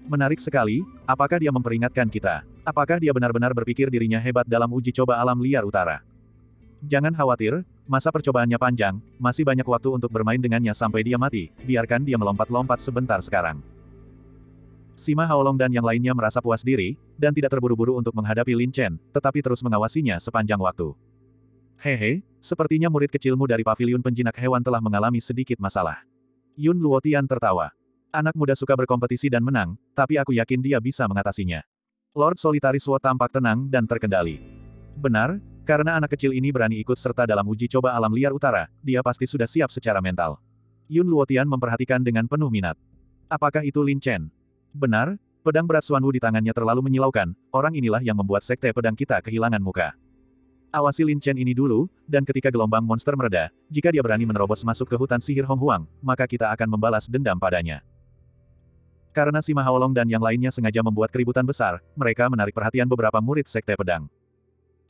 Menarik sekali, apakah dia memperingatkan kita? Apakah dia benar-benar berpikir dirinya hebat dalam uji coba alam liar utara? Jangan khawatir, masa percobaannya panjang, masih banyak waktu untuk bermain dengannya sampai dia mati, biarkan dia melompat-lompat sebentar sekarang. Sima Haolong dan yang lainnya merasa puas diri, dan tidak terburu-buru untuk menghadapi Lin Chen, tetapi terus mengawasinya sepanjang waktu. Hehe, sepertinya murid kecilmu dari paviliun penjinak hewan telah mengalami sedikit masalah. Yun Luotian tertawa. Anak muda suka berkompetisi dan menang, tapi aku yakin dia bisa mengatasinya. Lord Solitary Sword tampak tenang dan terkendali. Benar, karena anak kecil ini berani ikut serta dalam uji coba alam liar utara, dia pasti sudah siap secara mental. Yun Luotian memperhatikan dengan penuh minat. Apakah itu Lin Chen? Benar, pedang berat Xuanwu di tangannya terlalu menyilaukan, orang inilah yang membuat sekte pedang kita kehilangan muka. Awasi Lin Chen ini dulu, dan ketika gelombang monster mereda, jika dia berani menerobos masuk ke hutan sihir Hong Huang, maka kita akan membalas dendam padanya. Karena Sima Haolong dan yang lainnya sengaja membuat keributan besar, mereka menarik perhatian beberapa murid sekte pedang.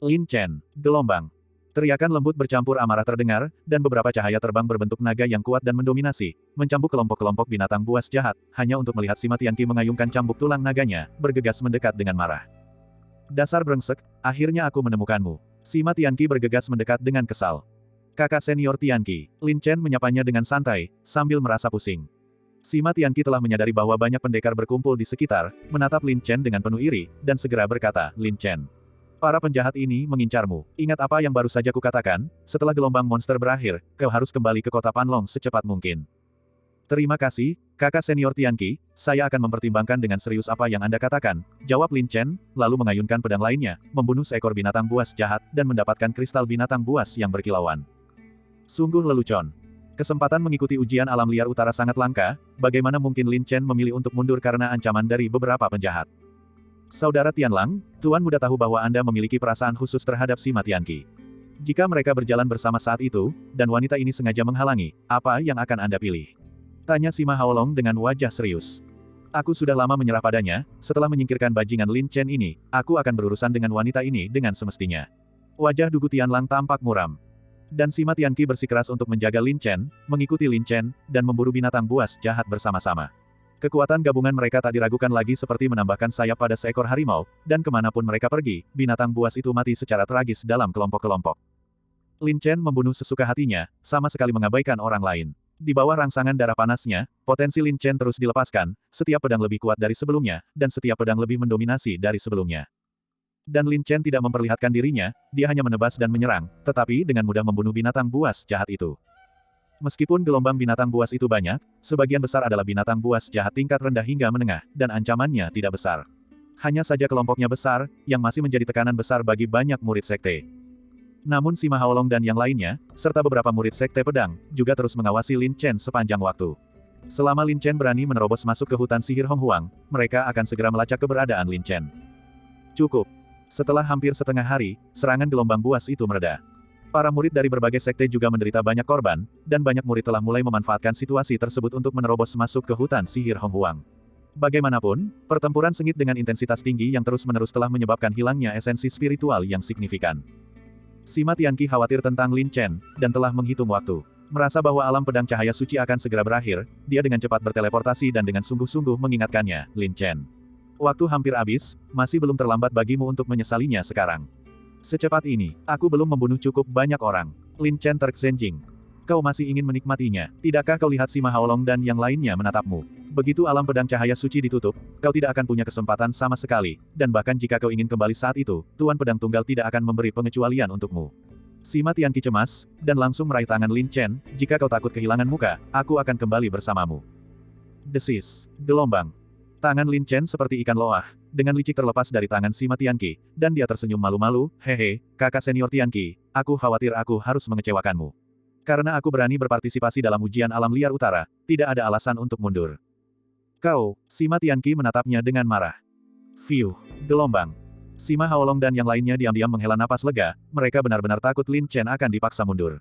Lin Chen, gelombang. Teriakan lembut bercampur amarah terdengar, dan beberapa cahaya terbang berbentuk naga yang kuat dan mendominasi, mencambuk kelompok-kelompok binatang buas jahat, hanya untuk melihat Sima Tianqi mengayunkan cambuk tulang naganya, bergegas mendekat dengan marah. Dasar brengsek, akhirnya aku menemukanmu. Sima Tianqi bergegas mendekat dengan kesal. Kakak senior Tianqi, Lin Chen menyapanya dengan santai, sambil merasa pusing. Sima Tianqi telah menyadari bahwa banyak pendekar berkumpul di sekitar, menatap Lin Chen dengan penuh iri, dan segera berkata, Lin Chen. Para penjahat ini mengincarmu. Ingat apa yang baru saja kukatakan, setelah gelombang monster berakhir, kau harus kembali ke kota Panlong secepat mungkin. Terima kasih, kakak senior Tianqi, saya akan mempertimbangkan dengan serius apa yang Anda katakan, jawab Lin Chen, lalu mengayunkan pedang lainnya, membunuh seekor binatang buas jahat, dan mendapatkan kristal binatang buas yang berkilauan. Sungguh lelucon. Kesempatan mengikuti ujian alam liar utara sangat langka, bagaimana mungkin Lin Chen memilih untuk mundur karena ancaman dari beberapa penjahat. Saudara Tianlang, Tuan Muda tahu bahwa Anda memiliki perasaan khusus terhadap Sima Tianqi. Jika mereka berjalan bersama saat itu, dan wanita ini sengaja menghalangi, apa yang akan Anda pilih? Tanya Sima Haolong dengan wajah serius. Aku sudah lama menyerah padanya, setelah menyingkirkan bajingan Lin Chen ini, aku akan berurusan dengan wanita ini dengan semestinya. Wajah Dugu Tianlang tampak muram. Dan Sima Tianqi bersikeras untuk menjaga Lin Chen, mengikuti Lin Chen, dan memburu binatang buas jahat bersama-sama. Kekuatan gabungan mereka tak diragukan lagi seperti menambahkan sayap pada seekor harimau, dan kemanapun mereka pergi, binatang buas itu mati secara tragis dalam kelompok-kelompok. Lin Chen membunuh sesuka hatinya, sama sekali mengabaikan orang lain. Di bawah rangsangan darah panasnya, potensi Lin Chen terus dilepaskan, setiap pedang lebih kuat dari sebelumnya, dan setiap pedang lebih mendominasi dari sebelumnya. Dan Lin Chen tidak memperlihatkan dirinya, dia hanya menebas dan menyerang, tetapi dengan mudah membunuh binatang buas jahat itu. Meskipun gelombang binatang buas itu banyak, sebagian besar adalah binatang buas jahat tingkat rendah hingga menengah, dan ancamannya tidak besar. Hanya saja kelompoknya besar, yang masih menjadi tekanan besar bagi banyak murid sekte. Namun Sima Haolong dan yang lainnya, serta beberapa murid sekte pedang, juga terus mengawasi Lin Chen sepanjang waktu. Selama Lin Chen berani menerobos masuk ke hutan sihir Hong Huang, mereka akan segera melacak keberadaan Lin Chen. Cukup. Setelah hampir setengah hari, serangan gelombang buas itu mereda. Para murid dari berbagai sekte juga menderita banyak korban, dan banyak murid telah mulai memanfaatkan situasi tersebut untuk menerobos masuk ke hutan sihir Hong Huang. Bagaimanapun, pertempuran sengit dengan intensitas tinggi yang terus-menerus telah menyebabkan hilangnya esensi spiritual yang signifikan. Sima Tianqi khawatir tentang Lin Chen, dan telah menghitung waktu. Merasa bahwa alam pedang cahaya suci akan segera berakhir, dia dengan cepat berteleportasi dan dengan sungguh-sungguh mengingatkannya, Lin Chen. Waktu hampir habis, masih belum terlambat bagimu untuk menyesalinya sekarang. Secepat ini, aku belum membunuh cukup banyak orang. Lin Chen terksenjing. Kau masih ingin menikmatinya, tidakkah kau lihat Sima Haolong dan yang lainnya menatapmu? Begitu alam pedang cahaya suci ditutup, kau tidak akan punya kesempatan sama sekali, dan bahkan jika kau ingin kembali saat itu, Tuan Pedang Tunggal tidak akan memberi pengecualian untukmu. Sima Tianqi cemas, dan langsung meraih tangan Lin Chen, jika kau takut kehilangan muka, aku akan kembali bersamamu. Desis. Gelombang. Tangan Lin Chen seperti ikan loah, dengan licik terlepas dari tangan Sima Tianqi, dan dia tersenyum malu-malu, hehe, kakak senior Tianqi, aku khawatir aku harus mengecewakanmu. Karena aku berani berpartisipasi dalam ujian alam liar utara, tidak ada alasan untuk mundur. Kau, Sima Tianqi menatapnya dengan marah. Fiuh, gelombang. Sima Haolong dan yang lainnya diam-diam menghela napas lega, mereka benar-benar takut Lin Chen akan dipaksa mundur.